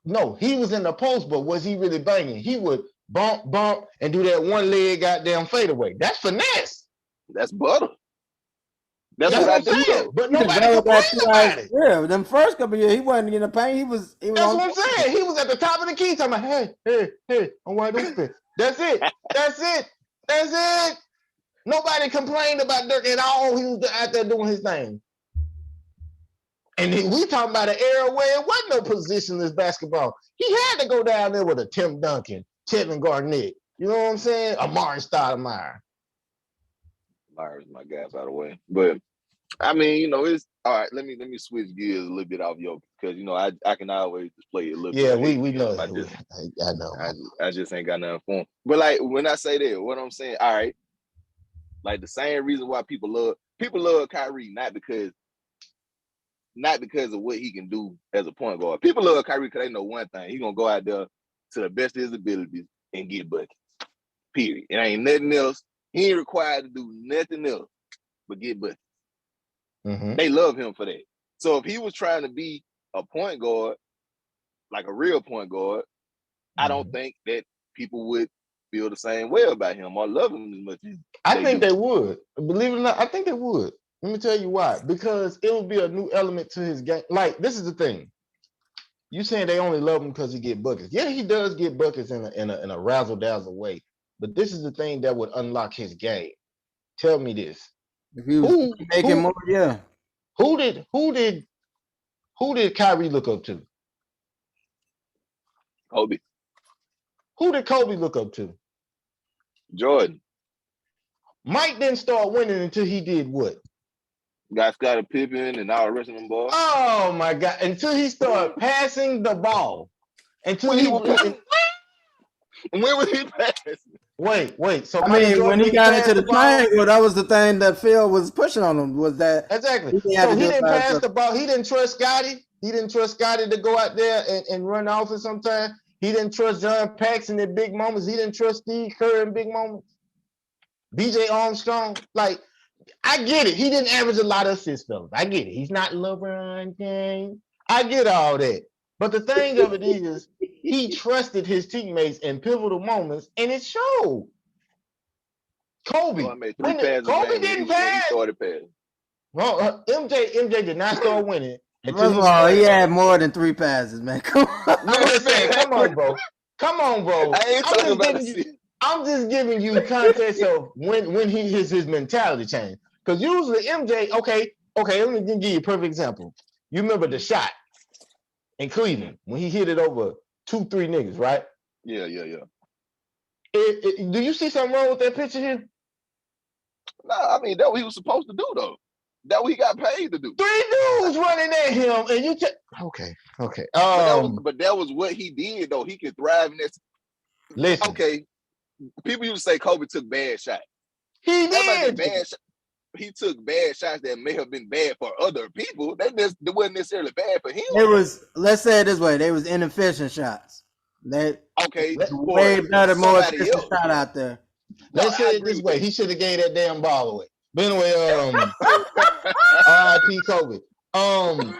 No, he was in the post, but was he really banging? He would bump, and do that one leg goddamn fadeaway. That's finesse. That's butter. That's what I do though. But nobody complained about it. Yeah, them first couple of years, he wasn't in the paint. He was That's what I'm saying. He was at the top of the key talking about, hey, I'm wide open. That's it. Nobody complained about Dirk at all. He was out there doing his thing. And then we talking about an era where it wasn't no positionless basketball. He had to go down there with a Tim Duncan, Kevin Garnett. You know what I'm saying? Amari Stoudemire. Myers, my guys, by the way. But I mean, it's all right. Let me switch gears a little bit off Jokic, because I can always just play it a little bit. Yeah, we know that. I know. I just ain't got nothing for him. But like when I say that, what I'm saying, all right, like the same reason why people love Kyrie, not because of what he can do as a point guard. People love Kyrie because they know one thing: he's gonna go out there to the best of his abilities and get buckets. Period. It ain't nothing else. He ain't required to do nothing else but get buckets. They love him for that. So if he was trying to be a point guard, like a real point guard, I don't think that people would feel the same way about him or love him as much as I think they would. Believe it or not, I think they would. Let me tell you why. Because it would be a new element to his game. Like, this is the thing. You saying they only love him because he get buckets. Yeah, he does get buckets in a razzle-dazzle way. But this is the thing that would unlock his game. Tell me this. If he was making more, yeah. Who did Kyrie look up to? Kobe. Who did Kobe look up to? Jordan. Mike didn't start winning until he did what? Got Scottie Pippen and all the rest of them boys. Oh my God! Until he started passing the ball. Until he was when was he passing? Wait. So I mean, when he got into the triangle, that was the thing that Phil was pushing on him. Was that exactly? So he didn't pass the ball. He didn't trust Scottie. He didn't trust Scottie to go out there and run off it sometimes. He didn't trust John Paxson in big moments. He didn't trust Steve Kerr in big moments. BJ Armstrong, like, I get it. He didn't average a lot of assists, fellas. I get it. He's not LeBron James. I get all that. But the thing of it is, he trusted his teammates in pivotal moments, and it showed. Kobe. Well, Kobe didn't pass. He started passing. Well, MJ did not start winning. First of all, he had more than 3 passes, man. Come on. I'm saying, come on, bro. Come on, bro. I ain't talking about I'm just giving you context of when his mentality changed. Because usually MJ, okay, let me give you a perfect example. You remember the shot in Cleveland when he hit it over 2-3 niggas, right? Yeah. Do you see something wrong with that picture here? No, I mean, that's what he was supposed to do, though. That's what he got paid to do. 3 dudes running at him, and you okay. But that was what he did, though. He could thrive in this. Listen. Okay, people used to say Kobe took bad shots. He did. He took bad shots that may have been bad for other people. They wasn't necessarily bad for him. Let's say it this way, they was inefficient shots. Way better, more efficient shot out there. Let's say it this way. He should have gave that damn ball away. But anyway, R.I.P. Kobe.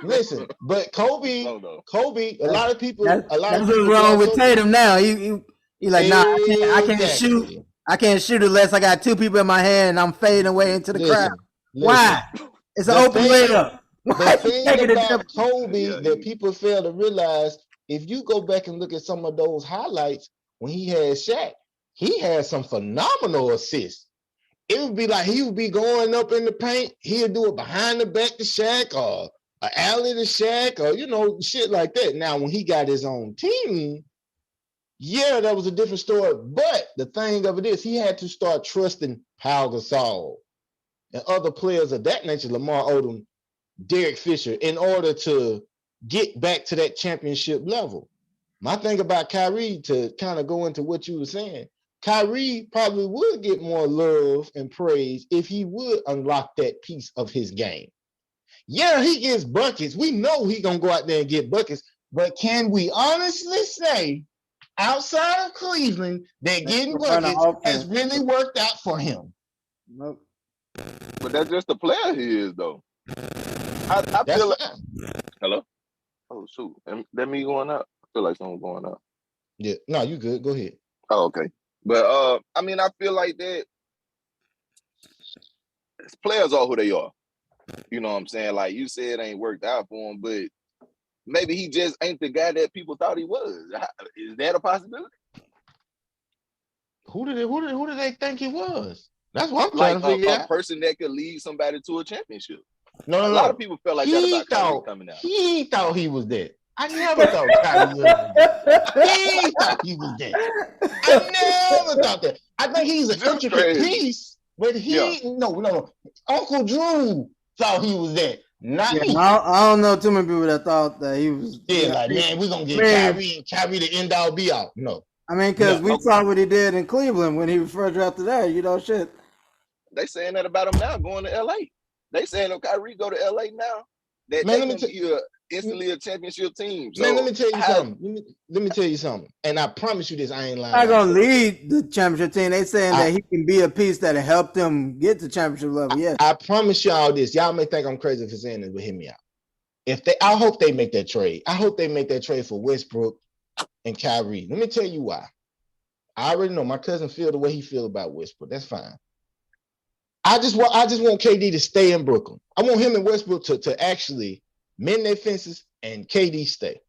Listen, but Kobe, a lot of people. That's what's wrong with Tatum now. He like, nah, I can't shoot. I can't shoot unless I got 2 people in my hand and I'm fading away into the crowd. Why? It's an open layup. The thing about Kobe that people fail to realize, if you go back and look at some of those highlights when he had Shaq, he had some phenomenal assists. It would be like he would be going up in the paint. He'd do it behind the back to Shaq or an alley to Shaq or, shit like that. Now, when he got his own team, yeah, that was a different story. But the thing of it is, he had to start trusting Pau Gasol and other players of that nature, Lamar Odom, Derek Fisher, in order to get back to that championship level. My thing about Kyrie, to kind of go into what you were saying, Kyrie probably would get more love and praise if he would unlock that piece of his game. Yeah, he gets buckets. We know he's going to go out there and get buckets. But can we honestly say, outside of Cleveland, that getting buckets has really worked out for him? Nope. But that's just the player he is, though. I feel like... Hello? Oh, shoot. That me going up? I feel like someone's going up. Yeah. No, you good. Go ahead. Oh, okay. But, I mean, I feel like that players are who they are. You know what I'm saying? Like you said, it ain't worked out for him, but maybe he just ain't the guy that people thought he was. Is that a possibility? Who did they think he was? That's what I'm trying to figure out. A person that could lead somebody to a championship. No. A lot of people felt like that about Kyrie coming out. He thought he was that. I never thought Kyrie was that. He thought he was that. I never thought that. I think he's an intricate piece, but no. Uncle Drew thought he was that. Not me. I don't know too many people that thought that he was. Yeah, like, man, we're going to get Kyrie the end all be out. No. I mean, because we saw what he did in Cleveland when he was first drafted there, shit. They saying that about him now, going to L.A. They saying if Kyrie go to L.A. now, that instantly a championship team. So man, let me tell you something. Let me tell you something. And I promise you this, I ain't lying. Not gonna lead the championship team. They saying that he can be a piece that'll help them get to championship level. Yeah. I promise y'all this. Y'all may think I'm crazy for saying this, but hear me out. I hope they make that trade. I hope they make that trade for Westbrook and Kyrie. Let me tell you why. I already know my cousin feel the way he feel about Westbrook. That's fine. I just want KD to stay in Brooklyn. I want him and Westbrook to actually mend their fences and KD stay.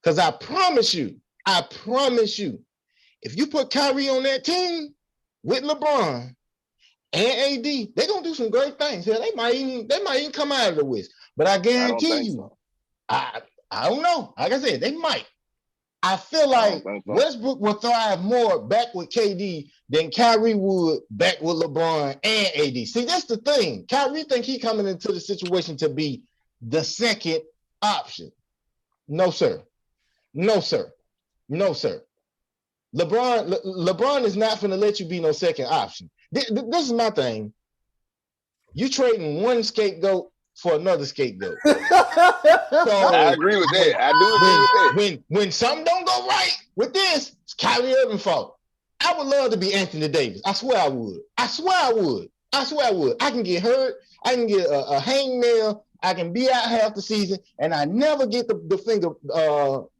Because I promise you, if you put Kyrie on that team with LeBron and AD, they're gonna do some great things. Hell, they might even come out of the West. But I guarantee you, so. I don't know. Like I said, they might. I feel like so. Westbrook will thrive more back with KD than Kyrie would back with LeBron and AD. See, that's the thing. Kyrie think he coming into the situation to be the second option. No, sir. No, sir. No, sir. LeBron is not going to let you be no second option. This is my thing. You trading one scapegoat for another scapegoat. So I agree with that. I do agree with that. When something don't go right with this, it's Kyrie Irving's fault. I would love to be Anthony Davis. I swear I would. I can get hurt. I can get a hangnail. I can be out half the season, and I never get the finger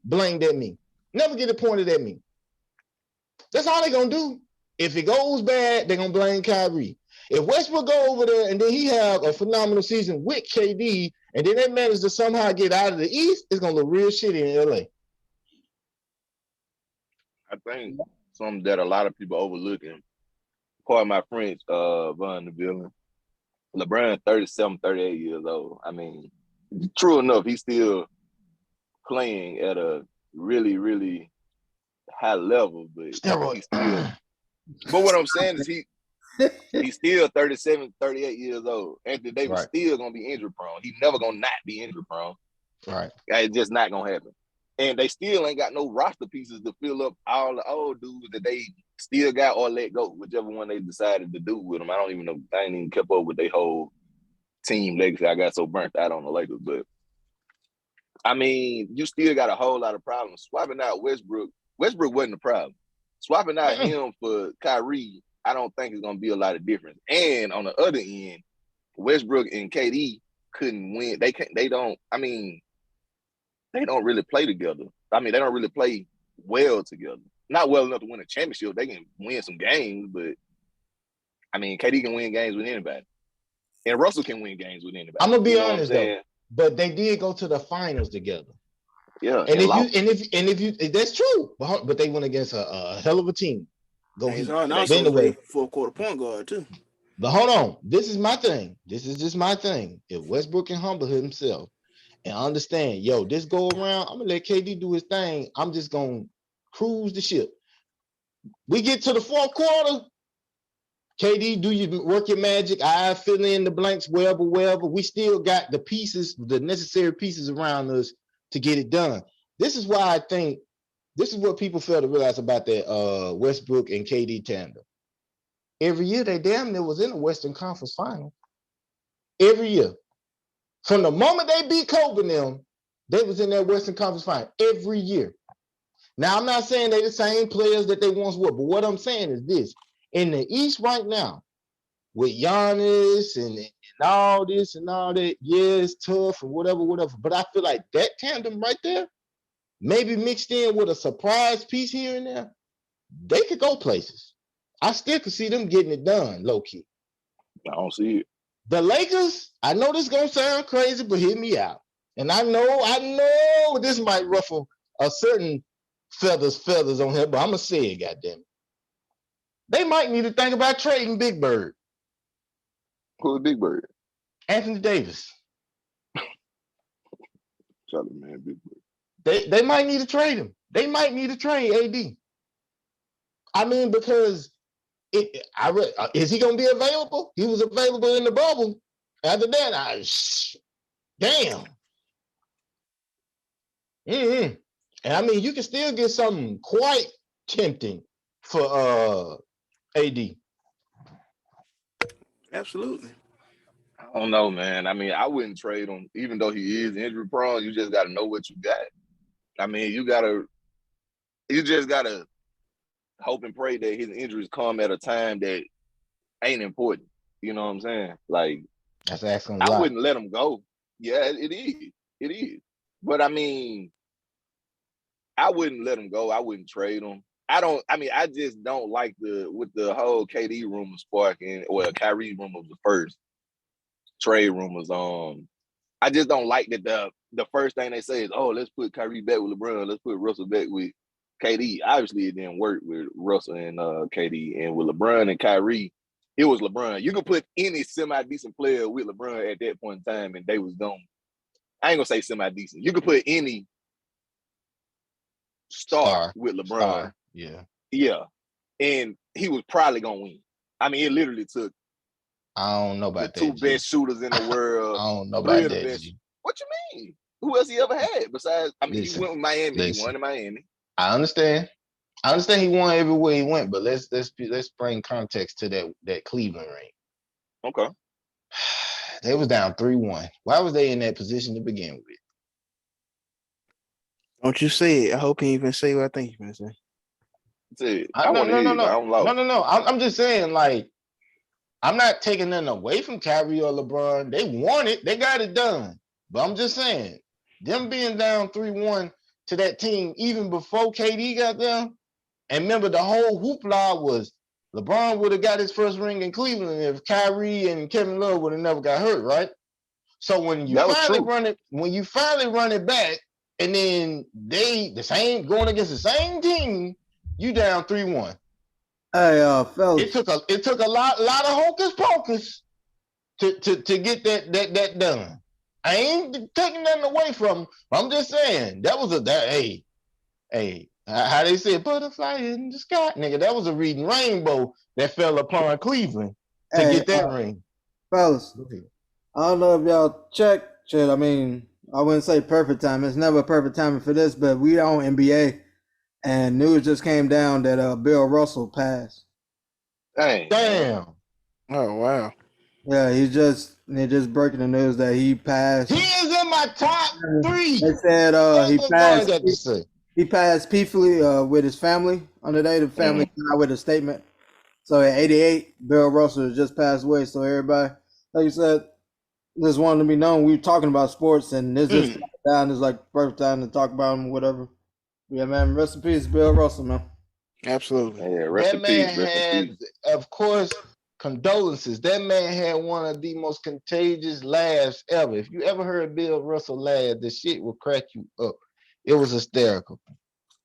blamed at me. Never get it pointed at me. That's all they're going to do. If it goes bad, they're going to blame Kyrie. If Westbrook go over there and then he have a phenomenal season with KD, and then they manage to somehow get out of the East, it's going to look real shitty in LA. I think something that a lot of people overlooking, pardon my French, Von the Villain, LeBron 37, 38 years old. I mean, true enough, he's still playing at a really, really high level, but he's still. But what I'm saying is he's still 37, 38 years old. Anthony Davis still gonna be injury prone. He's never gonna not be injury prone. Right. It's just not gonna happen. And they still ain't got no roster pieces to fill up all the old dudes that they still got or let go, whichever one they decided to do with them. I don't even know. I ain't even kept up with their whole team legacy. I got so burnt out on the Lakers, but I mean, you still got a whole lot of problems. Swapping out Westbrook wasn't a problem. Swapping out him for Kyrie, I don't think it's going to be a lot of difference. And on the other end, Westbrook and KD couldn't win. They don't really play together. I mean, they don't really play well together. Not well enough to win a championship. They can win some games, but I mean, KD can win games with anybody. And Russell can win games with anybody. I'm going to be honest though, but they did go to the finals together. Yeah. And if you that's true. But they went against a hell of a team. He's also full quarter point guard too. But hold on. This is my thing. This is just my thing. If Westbrook can humble himself and understand, this go around, I'm gonna let KD do his thing. I'm just gonna cruise the ship. We get to the fourth quarter. KD, do you work your magic? I fill in the blanks wherever. We still got the pieces, the necessary pieces around us to get it done. This is why I think this is what people fail to realize about that Westbrook and KD tandem. Every year they damn near was in the Western Conference Final. Every year. From the moment they beat Kobe and them, they was in that Western Conference Final every year. Now, I'm not saying they're the same players that they once were, but what I'm saying is this. In the East right now, with Giannis and all this and all that, it's tough and whatever. But I feel like that tandem right there, maybe mixed in with a surprise piece here and there, they could go places. I still could see them getting it done, low-key. I don't see it. The Lakers, I know this is going to sound crazy, but hear me out. And I know this might ruffle a certain feathers on here, but I'm going to say it, goddammit. They might need to think about trading Big Bird. Who's Big Bird? Anthony Davis. Charlie, man, Big Bird. They might need to trade him. They might need to trade AD. I mean, because is he going to be available? He was available in the bubble. After that, damn. And I mean, you can still get something quite tempting for AD. Absolutely. I don't know, man. I mean, I wouldn't trade him, even though he is injury prone. You just got to know what you got. I mean, you just gotta hope and pray that his injuries come at a time that ain't important. You know what I'm saying? Like, That's asking a I lot. wouldn't let him go. Yeah, it is. It is. But I mean, I wouldn't let him go. I wouldn't trade him. I just don't like with the whole KD rumor sparking. Well, Kyrie rumor was the first trade rumors. I just don't like that the first thing they say is, oh, let's put Kyrie back with LeBron. Let's put Russell back with KD. Obviously, it didn't work with Russell and KD. And with LeBron and Kyrie, it was LeBron. You could put any semi-decent player with LeBron at that point in time, and they was gone. I ain't gonna say semi-decent. You could put any star with LeBron. Star. Yeah. Yeah. And he was probably gonna win. I mean, it literally took I don't know about the that. two best shooters in the world. I don't know three about of the that. best. What you mean? Who else he ever had besides? I mean, he went with Miami. Listen. He won in Miami. I understand he won everywhere he went, but let's bring context to that Cleveland ring. Okay. They was down 3-1. Why was they in that position to begin with? Don't you say it. I hope he even say what I think he's gonna say. I want to hear you. No. I'm just saying, like, I'm not taking nothing away from Kyrie or LeBron. They won it. They got it done. But I'm just saying, them being down 3-1 to that team even before KD got down. And remember, the whole hoopla was LeBron would have got his first ring in Cleveland if Kyrie and Kevin Love would have never got hurt, right? So when you finally run it back, and then going against the same team, you down 3-1. Hey, fellas. It took a lot of hocus pocus to get that done. I ain't taking nothing away from him. I'm just saying that was hey, how they say butterfly in the sky, nigga. That was a reading rainbow that fell upon Cleveland to get that ring. Fellas, I don't know if y'all check shit. I mean, I wouldn't say perfect time. It's never a perfect timing for this, but we on NBA, and news just came down that Bill Russell passed. Damn. Oh wow. Yeah, they're just breaking the news that he passed. He is in my top 3. They said he passed. He passed peacefully with his family on the day. The family came out with a statement. So at 88, Bill Russell just passed away. So everybody, like you said, just wanted to be known. We were talking about sports, and this just down. It's like the perfect time to talk about him, whatever. Yeah, man. Rest in peace, Bill Russell, man. Absolutely. Yeah, rest in peace. Of course, condolences. That man had one of the most contagious laughs ever. If you ever heard Bill Russell laugh, the shit will crack you up. It was hysterical.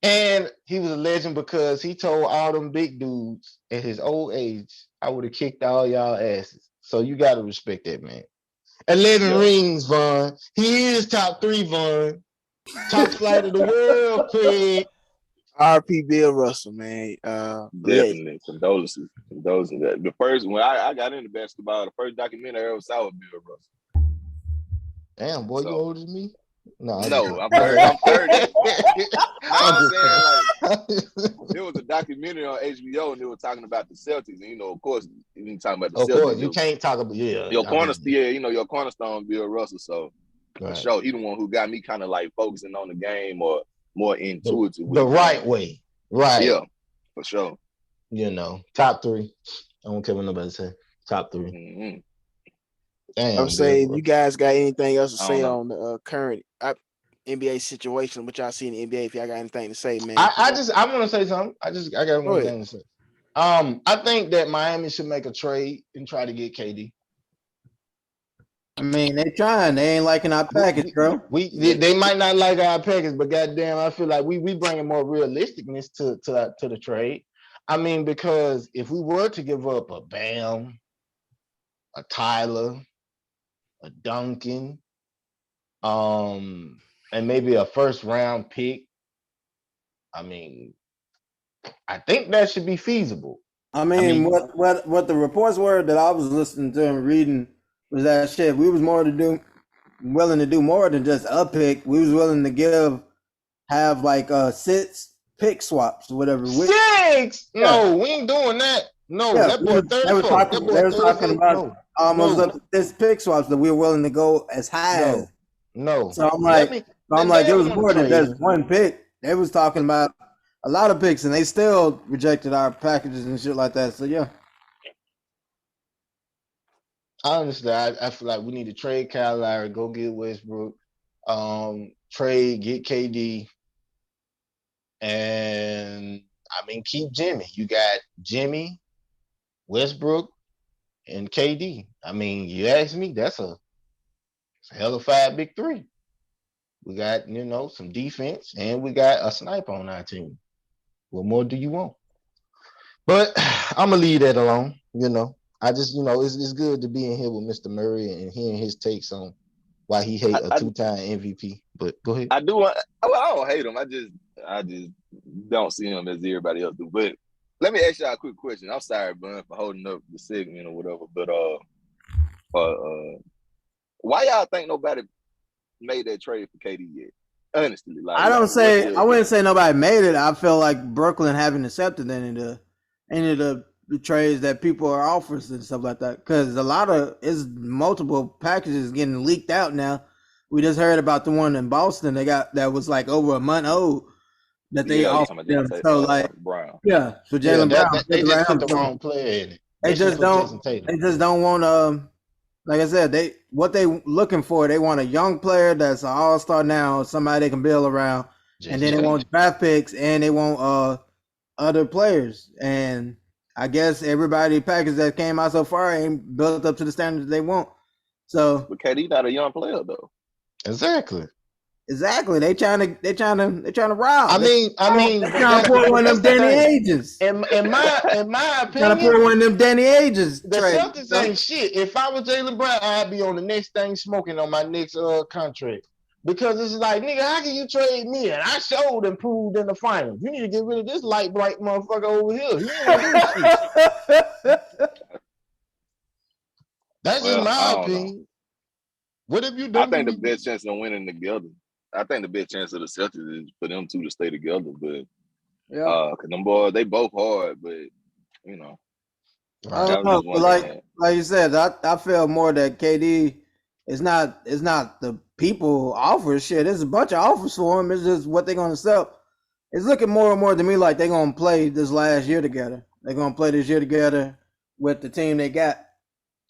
And he was a legend because he told all them big dudes at his old age, I would have kicked all y'all asses. So you got to respect that man. 11 rings, Vaughn. He is top 3, Vaughn. Top flight of the world, Craig. R.P. Bill Russell, man. Definitely. Condolences. The first, when I got into basketball, the first documentary I ever saw was Bill Russell. Damn, boy, you older than me? No, I'm 30. I'm 30. I'm saying, like, there was a documentary on HBO, and they were talking about the Celtics. And, of course, you ain't talking about the Celtics. Of course, you can't talk about, your cornerstone, Bill Russell. So, for sure, he the one who got me kind of, like, focusing on the game or more intuitive. The right way. Right. Yeah, for sure. Top 3. I don't care what nobody say. Top 3. Mm-hmm. Damn, I would say, you guys got anything else to say on the current NBA situation? What y'all see in the NBA? If y'all got anything to say, man. I want to say something. I got one thing to say. I think that Miami should make a trade and try to get KD. I mean, they trying. They ain't liking our package, bro. They might not like our package, but goddamn, I feel like we bringing more realisticness to the trade. I mean, because if we were to give up a Bam, a Tyler, a Duncan, and maybe a first round pick, I mean, I think that should be feasible. I mean what the reports were that I was listening to and reading was that shit. We was willing to do more than just a pick. We was willing to have like 6 pick swaps or whatever. 6? No, we ain't doing that. No, that boy 34. They was talking about almost No. up to this pick swaps that we were willing to go as high as. No. So I'm Let like, me. it was want more to than trade. just one pick. They was talking about a lot of picks, and they still rejected our packages and shit like that. So yeah, Honestly, I feel like we need to trade Kyle Lowry, go get Westbrook, trade, get KD, and I mean keep Jimmy. You got Jimmy, Westbrook, and KD. I mean, you ask me, that's a hell of 5 big three. We got, some defense, and we got a sniper on our team. What more do you want? But I'm gonna leave that alone. I just, it's good to be in here with Mr. Murray and hearing his takes on why he hate a 2-time MVP. But go ahead. I do want. Well, I don't hate him. I just don't see him as everybody else do. But let me ask y'all a quick question. I'm sorry, Bun, for holding up the segment or whatever. But why y'all think nobody made that trade for KD yet? Honestly, like I wouldn't say nobody made it. I feel like Brooklyn haven't accepted any of the trades that people are offering and stuff like that. Because it's multiple packages getting leaked out now. We just heard about the one in Boston that was like over a month old that they offered them. So Brown. Yeah, so Jaylen Brown. They just put the wrong player in it. They just don't want like I said, what they looking for, they want a young player that's an all-star now, somebody they can build around, and then they want draft picks and they want other players. And I guess everybody package that came out so far ain't built up to the standards they want. So, but KD not a young player though. Exactly. They trying to rob. I mean, they're trying to pull one of them Danny Ages. In my opinion, trying to pull one of them Danny Ages. The Celtics ain't shit. If I was Jaylen Brown, I'd be on the next thing smoking on my next contract. Because it's like, nigga, how can you trade me? And I showed and proved in the finals. You need to get rid of this light bright motherfucker over here. He ain't gonna do shit. That's just my opinion. What have you done? I think the best chance of winning together. I think the best chance of the Celtics is for them two to stay together. But because them boys, they both hard, but I don't know. But like you said, I feel more that KD is not the people offer shit. There's a bunch of offers for him. It's just what they're gonna sell. It's looking more and more to me like they're gonna play this last year together. They're gonna play this year together with the team they got,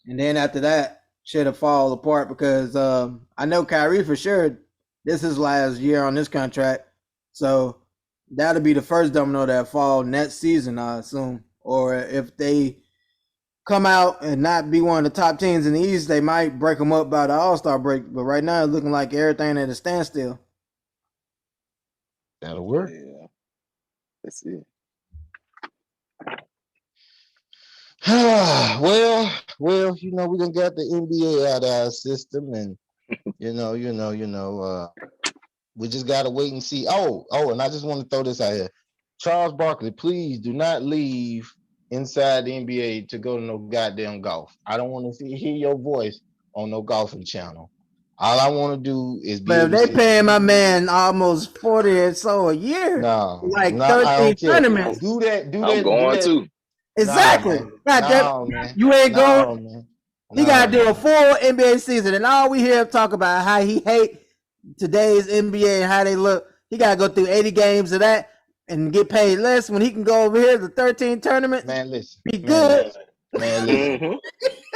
and then after that, shit'll fall apart because I know Kyrie for sure. This is his last year on this contract, so that'll be the first domino that fall next season, I assume. Or if they come out and not be one of the top teams in the East, they might break them up by the All-Star break. But right now, it's looking like everything at a standstill. That'll work. Yeah, that's it. well, we done got the NBA out of our system, and we just gotta wait and see. Oh, and I just want to throw this out here. Charles Barkley, please do not leave inside the NBA to go to no goddamn golf. I don't want to hear your voice on no golfing channel. All I want to do is be. But if they paying my man almost 40 or so a year, 13 tournaments. Do that. I'm going to. Exactly. You ain't going. Man. He got to do a full NBA season, and all we hear him talk about how he hate today's NBA and how they look. He got to go through 80 games of that and get paid less when he can go over here to 13 tournaments. Man, listen. Be good. Man, listen.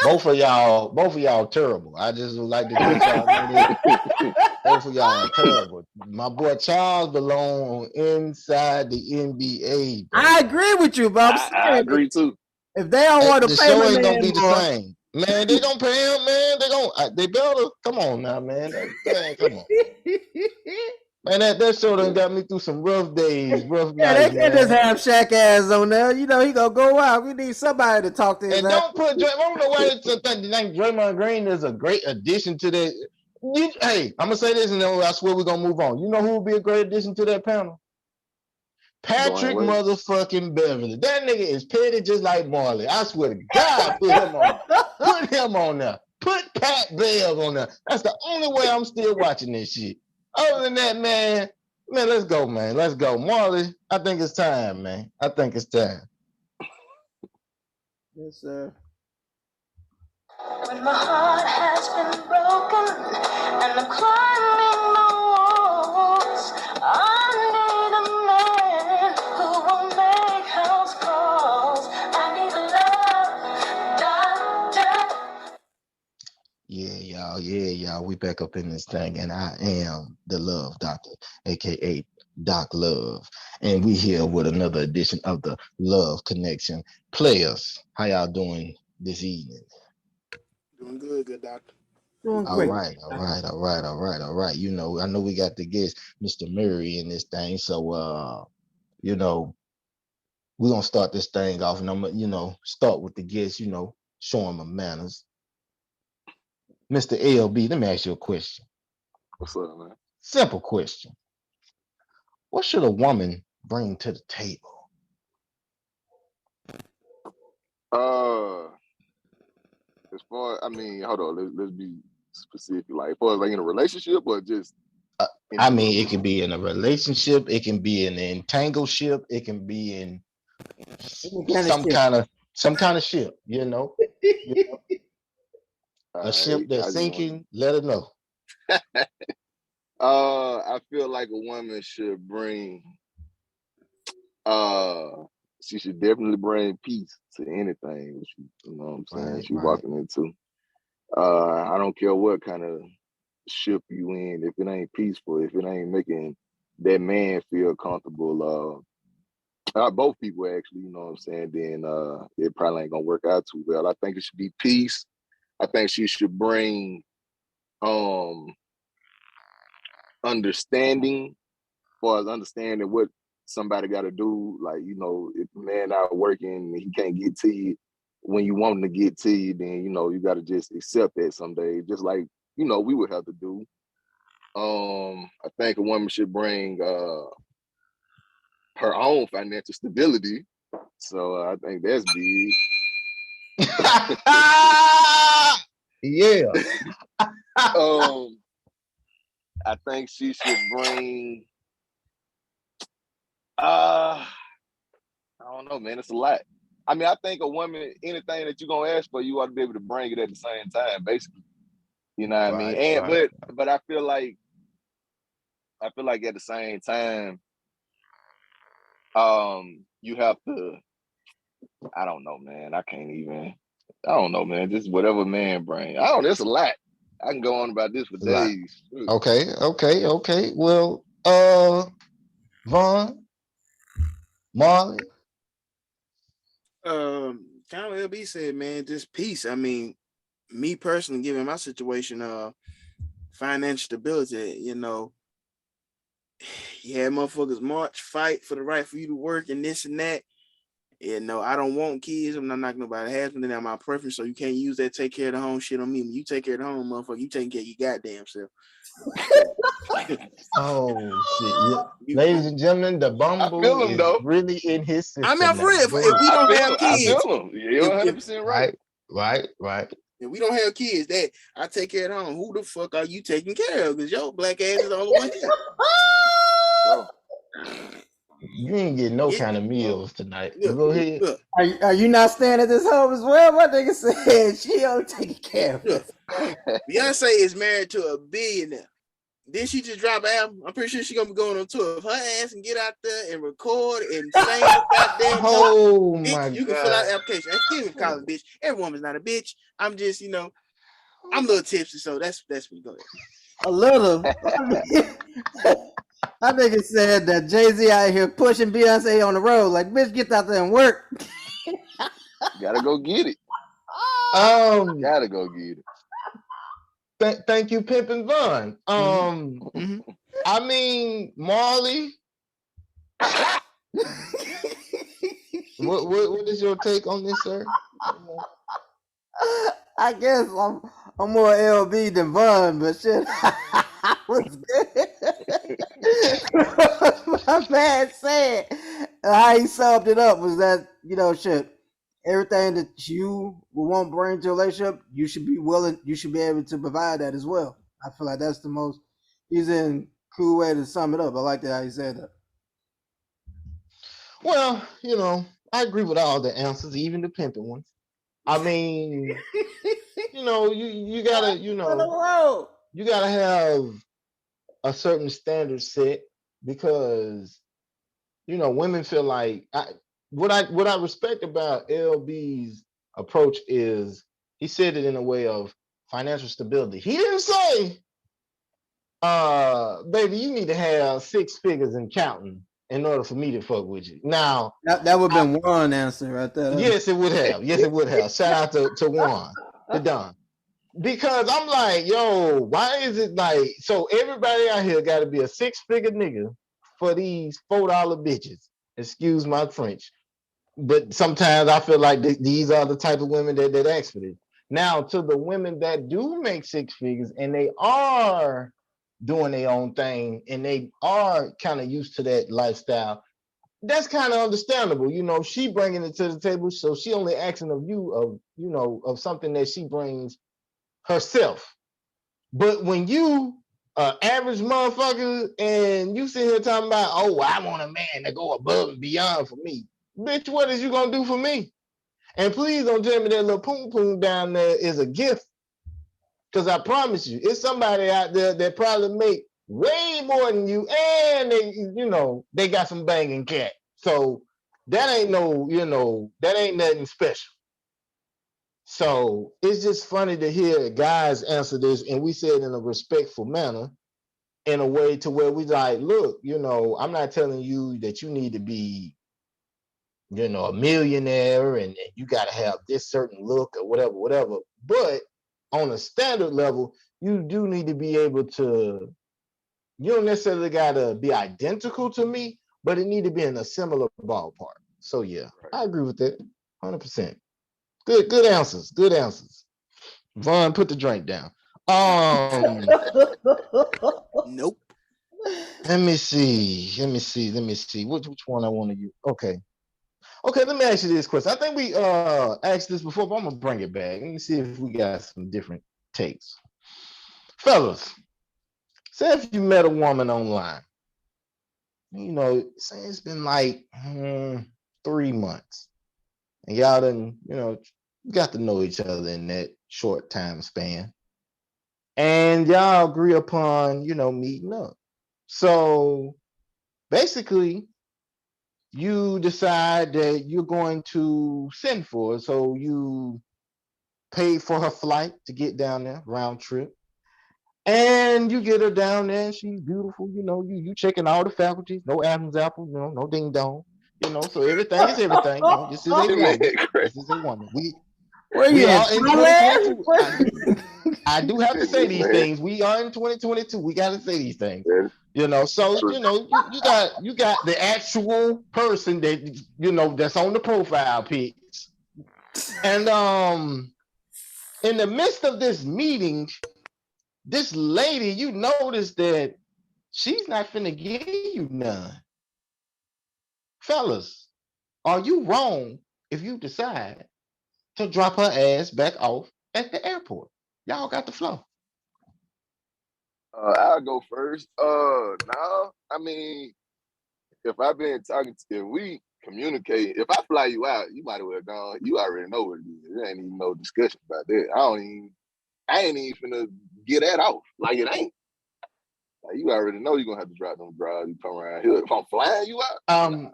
Both of y'all terrible. I just would like to get y'all know that. Both of y'all are terrible. My boy Charles belong inside the NBA. Bro. I agree with you, Bob. I agree too. If they don't want to the pay show my ain't man gonna be the same. Man, they gonna pay him, man. They better. Come on now, man. Come on. Man, that show done got me through some rough days, rough nights. They can't just have Shaq ass on there. He gonna go out. We need somebody to talk to him. And don't put I don't know why they think Draymond Green is a great addition to that. Hey, I'm gonna say this and then I swear we're gonna move on. You know who would be a great addition to that panel? Patrick motherfucking Beverly. That nigga is petty just like Marley. I swear to God, put him on. Put him on there. Put Pat Bev on there. That's the only way I'm still watching this shit. Other than that, man, let's go, man. Let's go. Marley, I think it's time, man. I think it's time. Yes, sir. When my heart has been broken and I'm climbing the walls, I need a man who will make house calls. I need a love doctor. Yeah, y'all. We back up in this thing, and I am the Love Doctor, aka Doc Love, and we here with another edition of the Love Connection. Players, how y'all doing this evening? Doing good doctor. Doing All great. right. You know, I know we got the guest, Mr. Murray, in this thing, so you know, we're gonna start this thing off, and I'm gonna, start with the guest, show him my manners. Mr. LB, let me ask you a question. What's up, man? Simple question. What should a woman bring to the table? As far, I mean, hold on, let's be specific. Like, as far as like in a relationship or just I mean, it can be in a relationship, it can be in an entangleship, it can be in some kind of ship, a ship that's sinking. Let her know. I feel like a woman should bring. She should definitely bring peace to anything. You know what I'm saying? She's walking into. I don't care what kind of ship you in. If it ain't peaceful, if it ain't making that man feel comfortable, both people actually, you know what I'm saying, then it probably ain't gonna work out too well. I think it should be peace. I think she should bring understanding, as far as understanding what somebody got to do. Like, if a man out working and he can't get to you when you want him to get to you, then you got to just accept that someday, just like we would have to do. I think a woman should bring her own financial stability. So I think that's big. Yeah. I think she should bring. I don't know, man. It's a lot. I mean, I think a woman, anything that you're gonna ask for, you ought to be able to bring it at the same time, basically. You know what I mean? And but I feel like at the same time, you have to. I don't know, man. I don't know, man. Just whatever man bring. I don't. There's a lot. I can go on about this for days. Okay. Well, Vaughn, Marley. Kind of LB said, man, just peace. I mean, me personally, given my situation, financial stability, yeah, motherfuckers march, fight for the right for you to work and this and that. I don't want kids. I'm not knocking nobody has them. That's my preference. So you can't use that take care of the home shit on me. When you take care of the home, motherfucker, you taking care of your goddamn self. Oh shit! Ladies and gentlemen, the bumble is really in his system. I mean, for real, if we don't have kids, I feel him. You're 100% right. Right. If we don't have kids, that I take care of the home. Who the fuck are you taking care of? Because your black ass is the only one here. Bro. You ain't getting no kind of meals tonight. Go ahead. Are you not staying at this home as well? My nigga said she don't take care of us. Beyonce is married to a billionaire. Then she just drop an album. I'm pretty sure she's gonna be going on tour. If her ass and get out there and record and sing goddamn. Oh bitch, my you God. can fill out the application. Excuse me, calling bitch. Every woman's not a bitch. I'm just, I'm a little tipsy, so that's what you go ahead. A little. I think it said that Jay-Z out here pushing Beyonce on the road. Like, bitch, get out there and work. Gotta go get it. Gotta go get it. Thank you, Pimp and Vaughn. I mean, Marley. What is your take on this, sir? I guess I'm more LB than Vaughn, but shit, I was good. My man said how he summed it up was that, shit, everything that you will want to bring to a relationship, you should be able to provide that as well. I feel like that's the most cool way to sum it up. I like that how he said that. Well, I agree with all the answers, even the pimping ones. I mean, you gotta, you gotta have a certain standard set because women feel like what I respect about LB's approach is he said it in a way of financial stability. He didn't say, baby, you need to have 6 figures and counting in order for me to fuck with you. Now that would have been one answer right there. Yes, it would have. Yes, it would have. Shout out to Juan, to Don. Because I'm like, yo, why is it like so everybody out here got to be a 6-figure nigga for these $4 bitches? Excuse my French. But sometimes I feel like these are the type of women that ask for this. Now, to the women that do make 6 figures and they are doing their own thing and they are kind of used to that lifestyle, that's kind of understandable. She bringing it to the table, so she only asking of you of something that she brings herself. But when you average motherfucker and you sit here talking about, oh, I want a man to go above and beyond for me, bitch, what is you gonna do for me? And please don't tell me that little poom poom down there is a gift, because I promise you, it's somebody out there that probably make way more than you, and they got some banging cat. So that ain't that ain't nothing special. So it's just funny to hear guys answer this, and we say it in a respectful manner, in a way to where we like, look, I'm not telling you that you need to be, a millionaire and you got to have this certain look or whatever. But on a standard level, you do need to be able to, you don't necessarily got to be identical to me, but it need to be in a similar ballpark. So yeah, I agree with that 100%. Good answers. Good answers. Vaughn, put the drink down. Nope. Let me see. Which one I want to use? Okay, let me ask you this question. I think we asked this before, but I'm gonna bring it back. Let me see if we got some different takes. Fellas, say if you met a woman online, say it's been like 3 months, and y'all done, got to know each other in that short time span, and y'all agree upon, meeting up. So basically, you decide that you're going to send for her. So you pay for her flight to get down there, round trip. And you get her down there, and she's beautiful. You checking all the faculties, no Adam's apple, no ding dong. So everything is everything. This is a woman. This is a woman. We are in 2022. I do have to say these things. We are in 2022. We got to say these things. So you got the actual person that that's on the profile pics, and in the midst of this meeting, this lady, you notice that she's not finna give you none. Fellas, are you wrong if you decide to drop her ass back off at the airport? Y'all got the flow. I'll go first. No, I mean, if I've been talking to, if we communicate, if I fly you out, you might as well gone. You already know what it is. There ain't even no discussion about that. I ain't even finna get that off. Like it ain't. Like you already know you're gonna have to drop them drawers. You come around here. If I'm flying you out.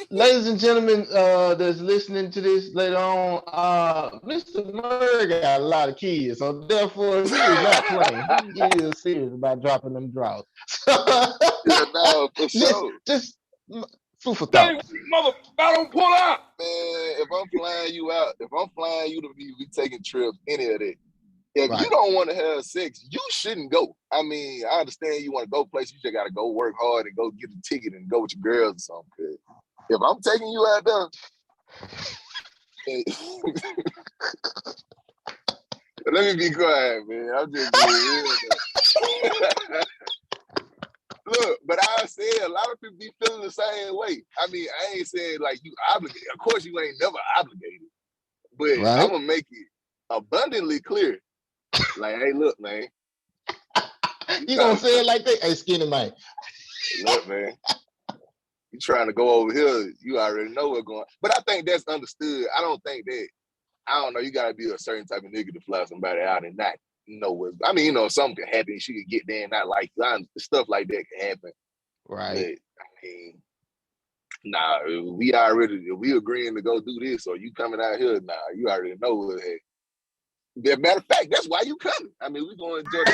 Ladies and gentlemen, that's listening to this later on, Mr. Murray got a lot of kids, so therefore he is not playing. He is serious about dropping them drawers. Yeah, no, for sure. Just food for thought. Mother, I don't pull out. Man, if I'm flying you out, if I'm flying you to be taking trips, any of that, if Right. you don't want to have sex, you shouldn't go. I mean, I understand you want to go places, you just got to go work hard and go get a ticket and go with your girls or something. If I'm taking you out there, let me be quiet, man. I'm just being real. Look, but I said a lot of people be feeling the same way. I mean, I ain't saying like you obligated. Of course, you ain't never obligated, but Right. I'm gonna make it abundantly clear. Like, hey, look, man. You gonna say it like that? Hey, skinny man. Look, man. You trying to go over here, you already know what's going on. But I think that's understood. I don't think that I don't know. You gotta be a certain type of nigga to fly somebody out and not know what. I mean, you know, something could happen. She could get there and not like you. Stuff like that can happen. Right. But I mean, nah, we agreeing to go do this, or you coming out here? Nah, you already know what. Hey, matter of fact, that's why you coming. I mean, we gonna enjoy the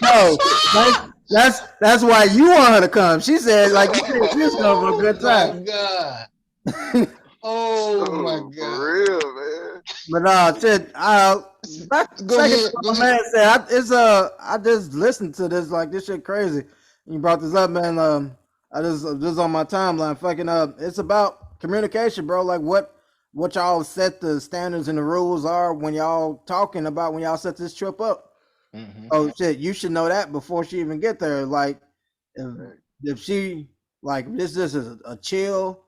No, that's why you want her to come. She said, like you said, she was going for a good My time. God. Oh my God. For real, man. But shit, Go ahead. Go my man ahead. said, I just listened to this, like this shit crazy. You brought this up, man. I just on my timeline, fucking it's about communication, bro. Like what y'all set the standards and the rules are when y'all talking about when y'all set this trip up. Mm-hmm. Oh shit, you should know that before she even get there. Like if she like this is a chill,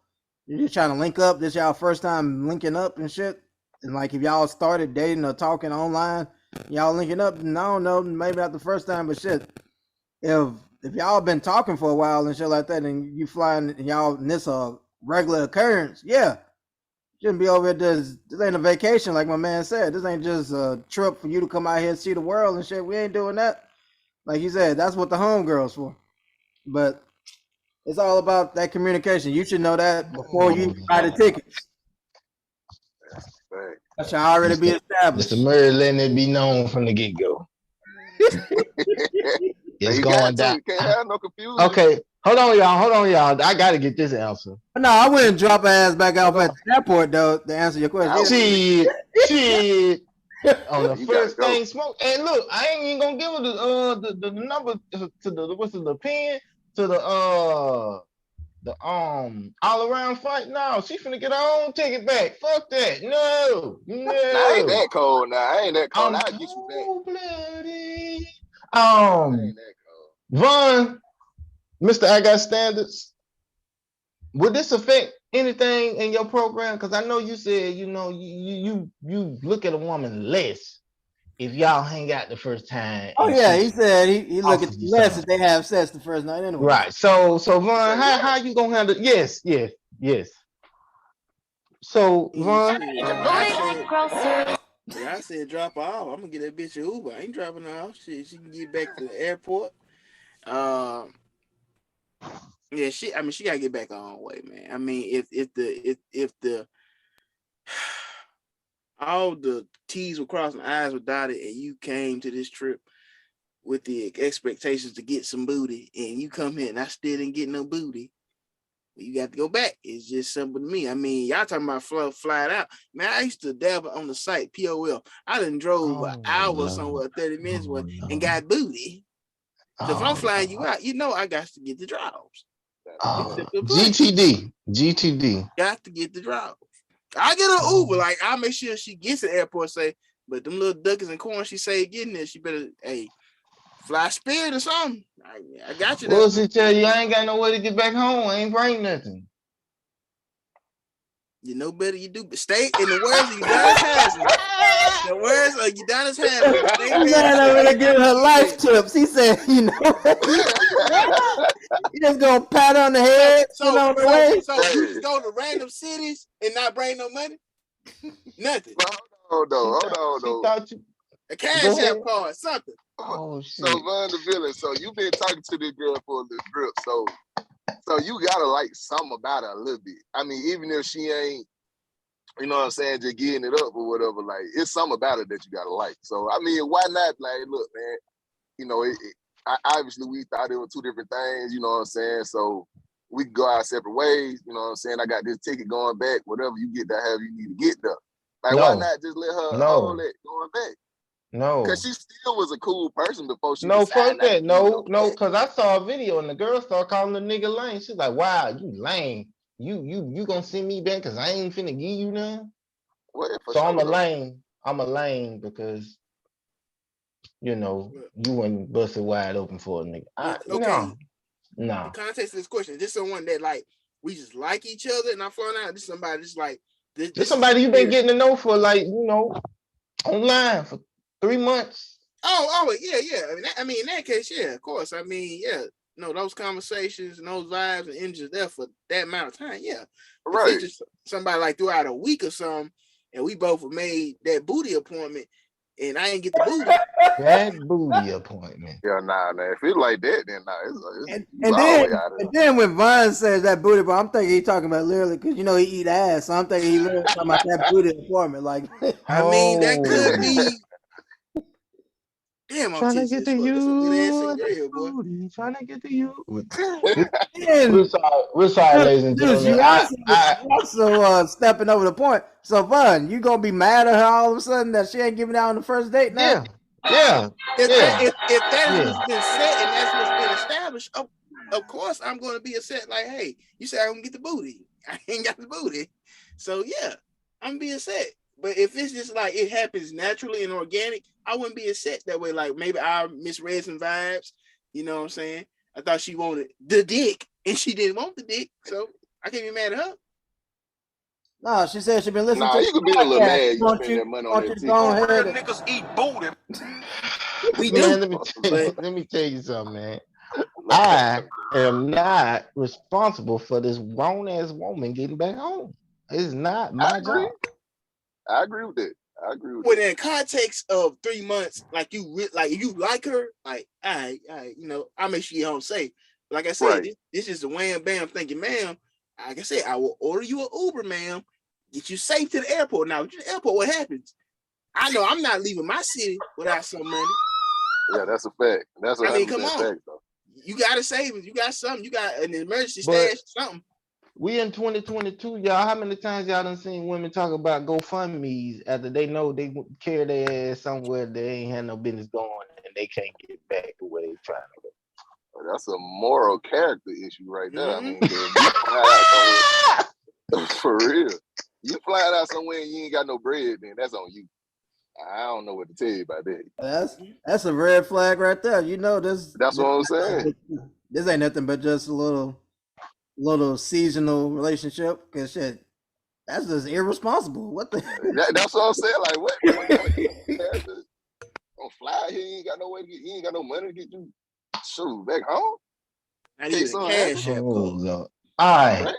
you're just trying to link up. This y'all first time linking up and shit. And like if y'all started dating or talking online, y'all linking up. And I don't know, maybe not the first time, but shit. If y'all been talking for a while and shit like that, and you flying and y'all and this a regular occurrence, yeah. Shouldn't be over this ain't a vacation, like my man said. This ain't just a trip for you to come out here and see the world and shit. We ain't doing that. Like you said, that's what the homegirls for. But it's all about that communication. You should know that before you buy the tickets. Right. That should already be established. Mr. Murray letting it be known from the get-go. It's you going down. You can't have no confusion. Okay, hold on, y'all. I gotta get this answer. No, I wouldn't drop her ass back off at the airport though to answer your question. Shit. On the You first gotta go. thing smoke. And look, I ain't even gonna give her the number to the pin to the all around fight. No, she finna get her own ticket back. Fuck that. No. Nah, I ain't that cold. Nah, I ain't that cold. I'll get you back. Bloody. I ain't that cold. Vaughn, Mr. I Got Standards, would this affect anything in your program? Because I know you said, you know, you look at a woman less if y'all hang out the first time. Oh yeah, he said he look at less if they have sex the first night anyway. Right. So Vaughn, how you gonna handle? Yes. So Vaun, I said drop her off. I'm gonna get that bitch an Uber. I ain't dropping her off. She can get back to the airport. Yeah, she gotta get back her own way, man. I mean, if the all the T's were crossed and I's were dotted, and you came to this trip with the expectations to get some booty, and you come here and I still didn't get no booty, you got to go back. It's just simple to me. I mean, y'all talking about flying out. Man, I used to dabble on the site, POL. I done drove an hour somewhere, 30 minutes away, and got booty. So if I'm flying you out, you know I got to get the drops. GTD. Got to get the drops. I get an Uber. Like, I'll make sure she gets to the airport, say, but them little duckies and corn she say getting there, she better, fly Spirit or something. I got you. What does it tell you? I ain't got no way to get back home. I ain't bring nothing. You know better you do. But stay in the words of Udonis Haslam. The words of Udonis Haslam. He's gonna give her life tips. He said, you know, you just gonna pat on the head. So you just go to random cities and not bring no money? Nothing. Hold on. A cash app card, something. Oh shit. So Von the villain. So you've been talking to this girl for a little grip. So you gotta like something about her a little bit. I mean, even if she ain't, you know what I'm saying, just getting it up or whatever, like it's something about her that you gotta like. So I mean, why not? Like, look, man, you know, obviously we thought it were two different things, you know what I'm saying? So we can go our separate ways, you know what I'm saying? I got this ticket going back, whatever you get there, however you need to get there. Like, why not just let her hold it going back? No, because she still was a cool person before she. No, fuck that. No, because I saw a video and the girl started calling the nigga lame. She's like, "Wow, you lame. You gonna send me back because I ain't finna give you none." So I'm a lame. I'm a lame because you know you wouldn't bust it wide open for a nigga. No. The context of this question is this someone that like we just like each other and I'm flowing out. This somebody just like this somebody you've been getting to know for like online for 3 months. Oh, yeah. I mean, in that case, yeah, of course. I mean, yeah, no, those conversations and those vibes and energies there for that amount of time, yeah. If Right. it's just somebody like throughout a week or something, and we both have made that booty appointment, and I ain't get the booty. That booty appointment. Yeah, nah. If it's like that, then nah, it's And all the way out of and then when Vaughn says that booty, but I'm thinking he talking about literally because you know he eat ass, so I'm thinking he literally talking about that booty appointment. Like, I mean, that could Oh. be. Damn, I'm Trying to tipsy get as to fuck. That's some good ass you, sangria, boy. booty. Trying to get to you. and We're sorry, ladies and Deuce, gentlemen. you also stepping over the point. So, Vaughn, you gonna be mad at her all of a sudden that she ain't giving out on the first date now? Yeah. If that is Yeah. what's been said and that's what's been established, of course I'm going to be upset. Like, hey, you said I'm gonna get the booty. I ain't got the booty, so yeah, I'm being upset. But if it's just like it happens naturally and organic, I wouldn't be upset that way. Like maybe I misread some vibes. You know what I'm saying? I thought she wanted the dick and she didn't want the dick, so I can't be mad at her. No, she said she been listening Nah, to. you could be a little mad. You Want spend that money on want that you to ticket. go ahead Real and- niggas eat booty. We Man, do. let me tell you something, man. I am not responsible for this grown ass woman getting back home. It's not I my agree. job. I agree with that. I agree with When that. in context of 3 months, like you if you like her, like all right, you know, I'll make sure you get home safe. Like I said, Right. this is the wham bam thinking, ma'am. Like I said, I will order you an Uber, ma'am. Get you safe to the airport. Now, to the airport, what happens? I know I'm not leaving my city without some money. Yeah, that's a fact. That's a I mean, 100% come on. fact, though. You got a savings. You got something. You got an emergency But- stash, something. We in 2022, y'all. How many times y'all done seen women talk about GoFundMe's after they know they carry their ass somewhere they ain't had no business going and they can't get back the way they trying to go? That's a moral character issue right there. I mean, Mhm. 'cause you fly out somewhere, for real. You fly out somewhere and you ain't got no bread, then that's on you. I don't know what to tell you about that. That's a red flag right there. You know this. That's what I'm saying. This ain't nothing but just a little seasonal relationship. Cause shit, that's just irresponsible. What the? That's what I'm saying. Like, what kind of character? On fly here, you ain't got no way to get. You ain't got no money to get you. Shoot, back home. Not even a something cash app Oh, call. Lord. All right. Right.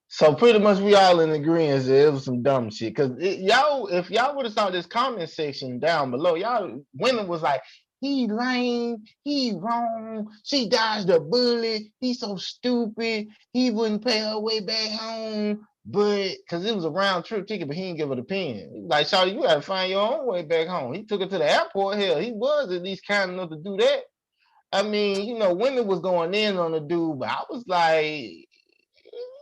So pretty much we all in agreement that it was some dumb shit. Cause y'all, if y'all would have saw this comment section down below, y'all women was like, he lame, he wrong, she dodged a bullet, he's so stupid, he wouldn't pay her way back home. But cause it was a round trip ticket, but he didn't give her the pen. Like, Shawty, you gotta find your own way back home. He took her to the airport. Hell, he was at least kind enough to do that. I mean, you know, women was going in on the dude, but I was like,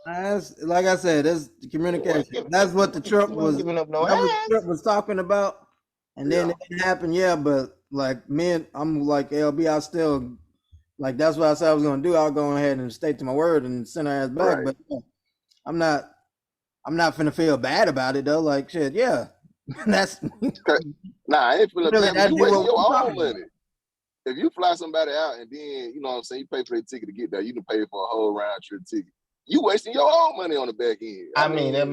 That's, like I said, that's communication. Wasn't That's what the trip was. giving up no That was ass. the trip was talking about, and then Yeah. it didn't happen. Yeah, but like me, I'm like LB. I still like that's what I said I was gonna do. I'll go ahead and stay to my word and send her ass back. Right. But yeah, I'm not finna feel bad about it though. Like shit, yeah, that's Nah, I ain't feeling Really, bad. that'd You be wasting what your we're own talking about. money. If you fly somebody out and then, you know what I'm saying, you pay for their ticket to get there, you can pay for a whole round trip ticket. You wasting your own money on the back end. I mean, that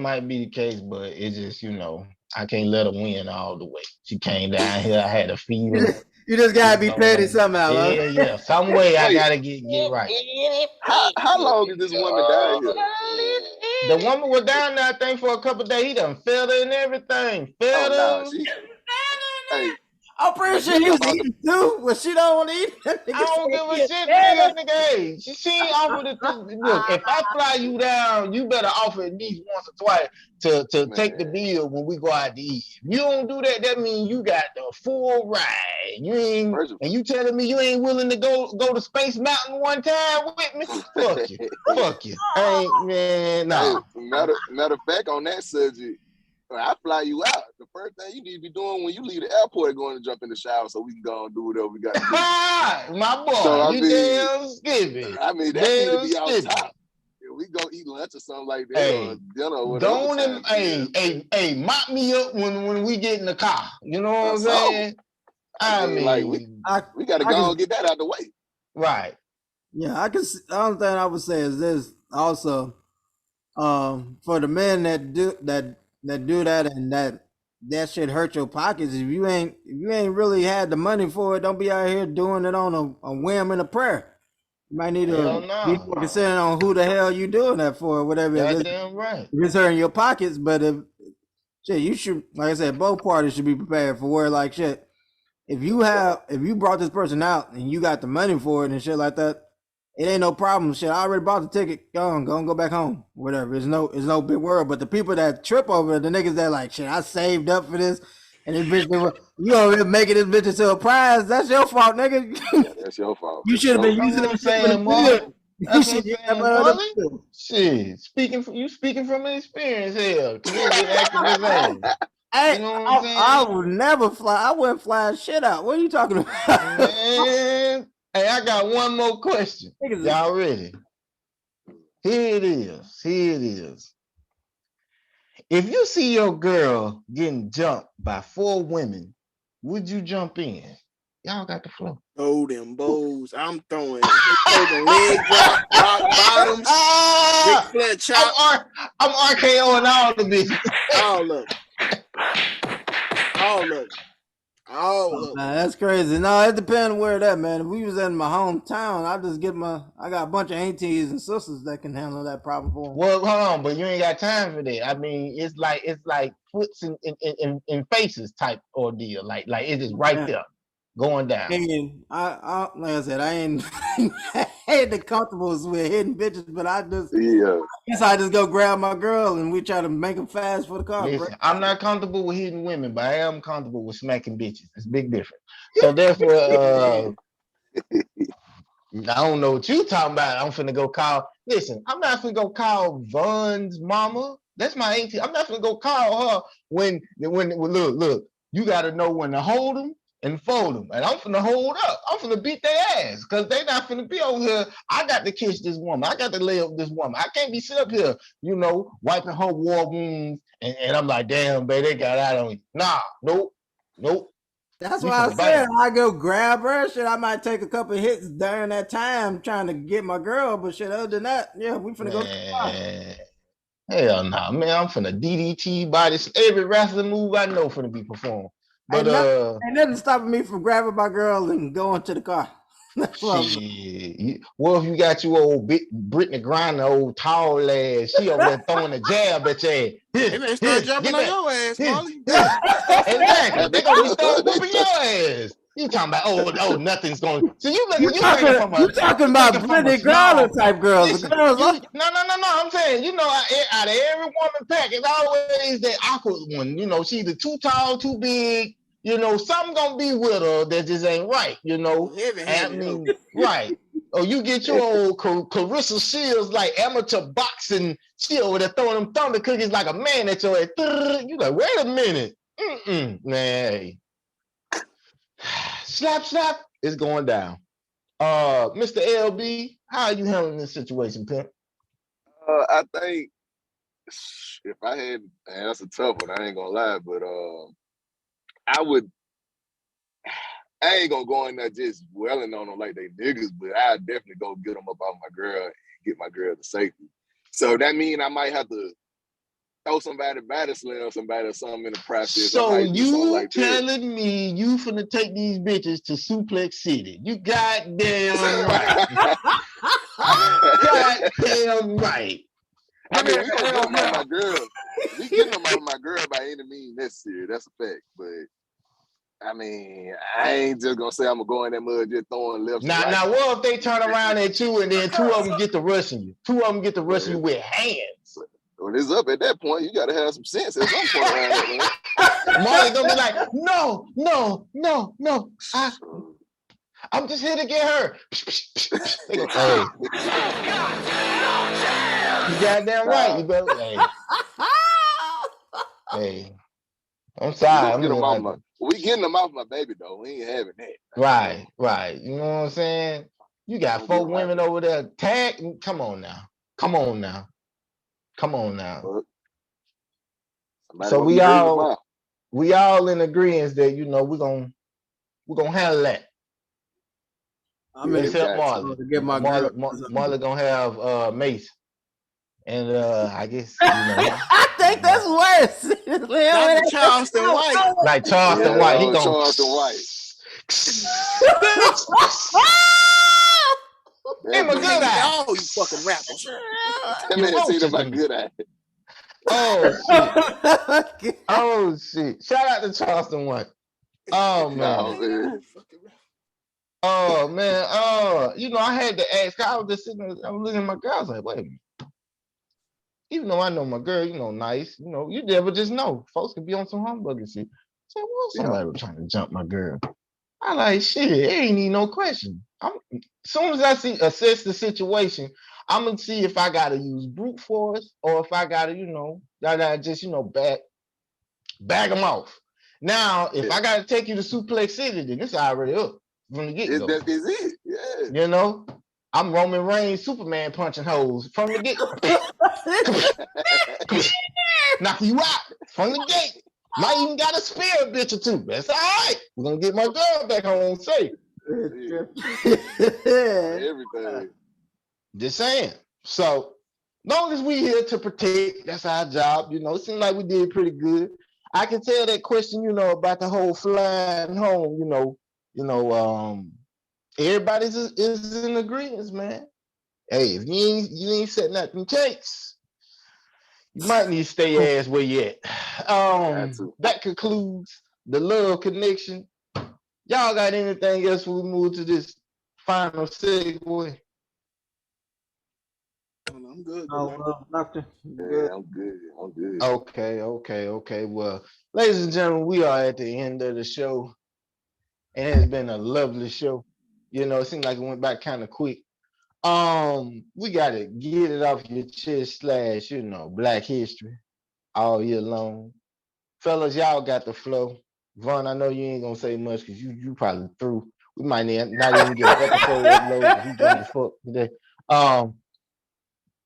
might be the case, but it's just, you know, I can't let her win all the way. She came down here, I had to feed her. you just gotta be petty somehow. Huh? Yeah. Some way I Wait. gotta get right. How long is this woman down here? The woman was down there, I think, for a couple of days. He done fed her and everything. Fed Oh, her. no. Hey, I'm pretty sure he was eating too. Well, she don't want to eat. I don't give a shit, nigga. Hey, she ain't offered it. Look, if I fly you down, you better offer at least once or twice to take the bill when we go out to eat. If you don't do that, that means you got the full ride. You ain't, and you telling me you ain't willing to go to Space Mountain one time with me? Fuck you. Hey, man, nah. Hey, matter of fact, on that subject, when I fly you out, the first thing you need to be doing when you leave the airport, going to jump in the shower so we can go and do whatever we got to do. My boy, So, you damn skippy. I mean, that need to be off top. If we go eat lunch or something like that, or dinner or whatever. Don't hey, mop me up when we get in the car. You know what I'm saying? I mean, like we got to go and get that out the way. Right. Yeah, I can. The only thing I would say is this also, for the men that do that and that shit hurt your pockets. If you ain't really had the money for it, don't be out here doing it on a whim and a prayer. You might need Hell to be no. more considerate on who the hell you doing that for, or whatever. Goddamn right. If it's hurting your pockets, but if shit, you should, like I said, both parties should be prepared for where, like, shit. If you brought this person out and you got the money for it and shit like that, it ain't no problem. Shit, I already bought the ticket. Go back home. Whatever. It's no big world. But the people that trip over it, the niggas that like, shit, I saved up for this, and this bitch, you over here making this bitch into a prize. That's your fault, nigga. Yeah, that's your fault. You should have been That's using what I'm that shit for saying, the Marley. field. That's what I'm saying, Marley. Field. Shit, speaking from experience, hell, you been acting his ass. Hey, You know what I'm saying? I would never fly. I wouldn't fly shit out. What are you talking about? Man, hey, I got one more question. Niggas- Y'all ready? Here it is. If you see your girl getting jumped by 4 women, would you jump in? Y'all got the flow. Oh, them bows. I'm throwing leg drop, rock bottoms, Ric Flair chop, I'm RKOing all the bitches. all of them. All of them. Nah, that's crazy. No, it depends where that, man. If we was in my hometown, I got a bunch of aunties and sisters that can handle that problem for me. Well, hold on, but you ain't got time for that. I mean, it's like foots in faces type ordeal. Like it is right there, going down. And I like I said, I ain't the comfortables with hitting bitches, but I just go grab my girl and we try to make them fast for the car. Listen, I'm not comfortable with hitting women, but I am comfortable with smacking bitches. It's a big difference. So therefore, I don't know what you talking about. I'm finna go call. Listen, I'm not finna go call Von's mama. That's my auntie. I'm not finna go call her when look. You got to know when to hold them and fold them. And I'm finna hold up. I'm finna beat their ass because they not finna be over here. I got to kiss this woman. I got to lay up this woman. I can't be sit up here, wiping her war wounds. And I'm like, damn, baby, they got out on you. Nah, nope. That's why I said I go grab her. Shit, I might take a couple hits during that time trying to get my girl, but shit, other than that, yeah, we finna go to the car. Hell nah, man. I'm finna DDT body. Every wrestling move I know finna be performed. But ain't nothing stopping me from grabbing my girl and going to the car. shit. Well, if you got you old Brittany Griner, old tall ass, she over there throwing a jab at your ass. They may start jumping on your ass, Molly. Exactly. They gonna start whooping your ass. You talking about oh nothing's going. So you talking about Brittany Griner type girls. Listen, no. I'm saying out of every woman pack, it's always that awkward one. She's either too tall, too big. Something gonna be with her that just ain't right. Right. Oh, you get your old Clarissa Shields like amateur boxing. She over there throwing them thunder cookies like a man at your head. You like, wait a minute. Man. Slap, it's going down. Mr. LB, how are you handling this situation, pimp? I think if I had, and that's a tough one, I ain't gonna lie, but I ain't gonna go in there just welling on them like they niggas, but I'd definitely go get them up off my girl and get my girl to safety. So that mean I might have to throw somebody body slam somebody or something in the process. So you telling me you finna take these bitches to Suplex City? You goddamn right. Goddamn right. I mean, we gonna get them off my girl. We getting them off my girl by any means necessary. That's a fact. But I mean, I ain't just gonna say I'm gonna go in that mud just throwing left. Now, what if they turn around at you and then 2 of them get to rushing you? 2 of them get to rushing you with hands. When it's up at that point, you gotta have some sense at some point around that, man. Molly gonna be like, no. I'm just here to get her. They go, hey. You goddamn right. You better. Hey. I'm sorry. We getting them off my baby though. We ain't having that. Right. You know what I'm saying? You got 4 women over there. Come on now. So we all in agreement that we're gonna handle that. I'm gonna except Marley. to get my Marley gonna have Mace. And I guess I think that's worse. Like Charleston White. Like Charleston White. He gonna Charleston White. In my good eye. All you fucking rappers. That Your man said roaches in my to me. good eye. Oh shit. Oh shit. Shout out to Charleston one. Oh No, man. man. Oh man. I had to ask. I was just sitting there, I was looking at my girl. I was like, wait a minute. Even though I know my girl, nice, you never just know. Folks could be on some humbucker shit. Say, well, somebody was trying to jump my girl. I like, shit, it ain't need no question. As soon as I assess the situation, I'm gonna see if I gotta use brute force or if I gotta, just, bag them off. Now, if I gotta take you to Suplex City, then it's already up from the get-go. That is it. Yeah. I'm Roman Reigns, Superman punching holes from the get. Knock you out from the gate. Might even got a spare bitch or two. That's all right. We're gonna get my girl back home safe. Everything. Just saying. So long as we here to protect, that's our job. It seems like we did pretty good. I can tell that question, about the whole flying home, everybody is in agreement, man. Hey, if you ain't setting out them cakes, you might need to stay your ass where you at. That concludes the love connection. Y'all got anything else before we move to this final segue? I'm good. Doctor. Yeah, I'm good. Okay. Well, ladies and gentlemen, we are at the end of the show. And it's been a lovely show. It seemed like it went back kind of quick. We gotta get it off your chest / Black History all year long. Fellas, y'all got the flow. Vaughn, I know you ain't gonna say much because you probably through. We might not even get an episode uploaded. You drunk as fuck today.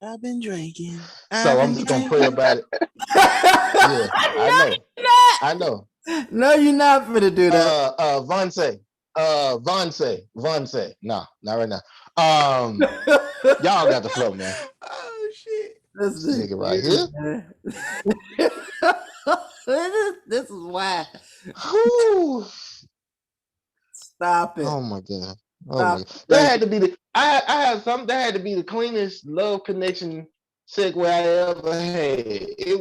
I've been drinking. So I'm just gonna pray about it. Yeah, I know. No, you're not finna do that. Von say. No, not right now. Y'all got the flow, man. Oh shit. This nigga right here. This is why. Whew. Stop it. Oh my god. That had to be the that had to be the cleanest love connection segue I ever had. It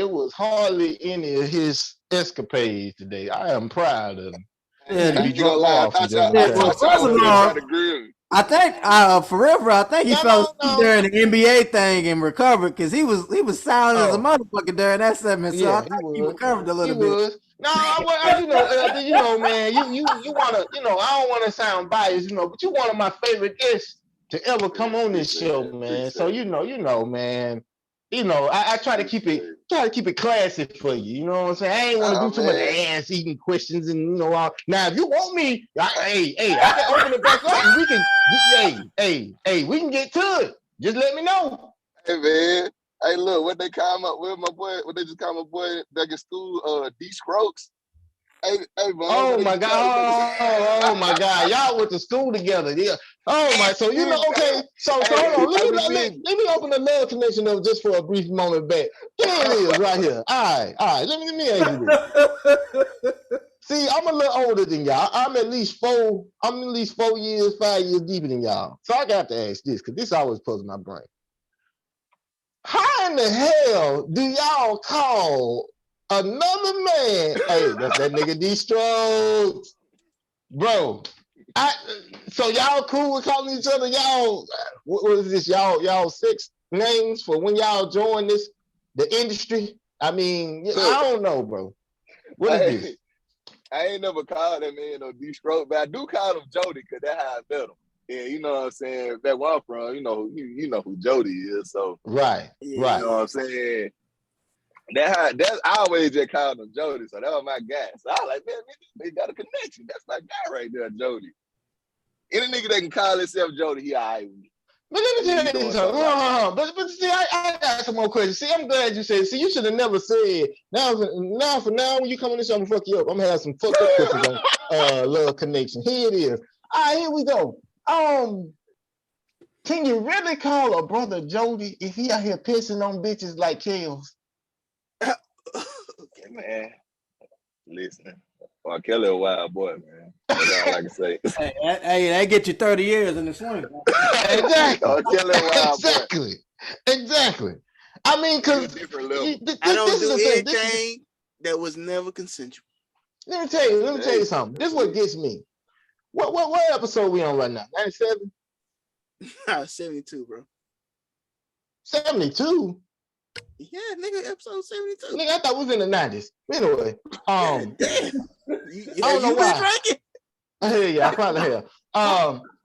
was hardly any of his escapades today. I am proud of him. Yeah, You gonna lie? I thought y'all I think forever. I think he fell asleep during the NBA thing and recovered because he was sound as a motherfucker during that segment. So I think he recovered a little bit. No, man, you wanna, I don't want to sound biased, but you're one of my favorite guests to ever come on this show, man. So man, I try to keep it classy for you. You know what I'm saying? I ain't want to do too much ass eating questions and all. Now, if you want me, I can open it back up and we can get to it. Just let me know. Hey man. Hey, look, what they call my boy? What they just call my boy back in school? D Scrokes. Hey, bro. Oh my God! Y'all went to school together. Yeah. Oh my. So okay. So hold on. Let me open the love connection up just for a brief moment back. Here it is, right here. All right. Let me ask you this. See, I'm a little older than y'all. I'm at least 5 years deeper than y'all. So I got to ask this because this always puzzles my brain. How in the hell do y'all call another man? Hey, that's that nigga D Strokes. Bro. So y'all cool with calling each other y'all, what is this? Y'all 6 names for when y'all join the industry? I mean, I don't know, bro. What is this? I ain't never called that man no D Stroke, but I do call him Jody because that's how I met him. Yeah, you know what I'm saying? Back where I'm from, you know who Jody is. So right. You know what I'm saying? I always just called him Jody. So that was my guy. So I was like, man, they got a connection. That's my guy right there, Jody. Any nigga that can call himself Jody, he all right with me. But let me tell you something. But see, I got some more questions. See, I'm glad you said. See, you should have never said. Now, when you come on this show, I'm gonna fuck you up. I'm gonna have some fucked up questions on love connection. Here it is. All right, here we go. Can you really call a brother Jody if he out here pissing on bitches like Kels? Okay, man. Listen. R. Kelly a wild boy, man. That's all I can say. Hey, that get you 30 years in the swing. Exactly. R. Kelly a wild boy. Exactly. I mean, He a because different level. I don't this do is the thing. anything that was never consensual. Let me tell you something. This is what gets me. What episode we on right now? 97? 72, bro. 72? Yeah, nigga, episode 72. Nigga, I thought we was in the 90s. Anyway, Damn. I don't know why. Been drinking? Yeah, I probably have.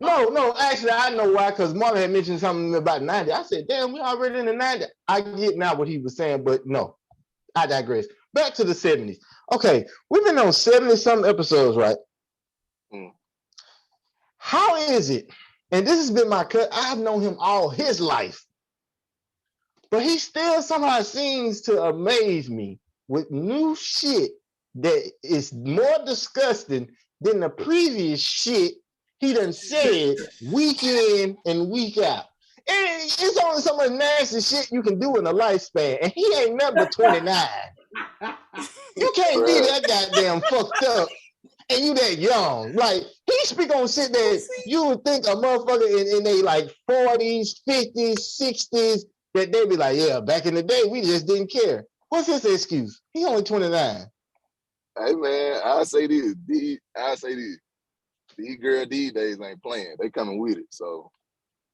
No, actually, I know why, because Marlon had mentioned something about 90. I said, damn, we already in the 90. I get now what he was saying, but no, I digress. Back to the 70s. Okay, we've been on 70-something episodes, right? How is it? And this has been my cut. I've known him all his life. But he still somehow seems to amaze me with new shit that is more disgusting than the previous shit he done said week in and week out. And it's only so much nasty shit you can do in a lifespan. And he ain't number 29. You can't be that goddamn fucked up and you that young. Like, he speak on shit that you would think a motherfucker in they like 40s, 50s, 60s, that they be like, yeah, back in the day, we just didn't care. What's his excuse? He only 29. Hey, man, I say this. These girl these days ain't playing. They coming with it. So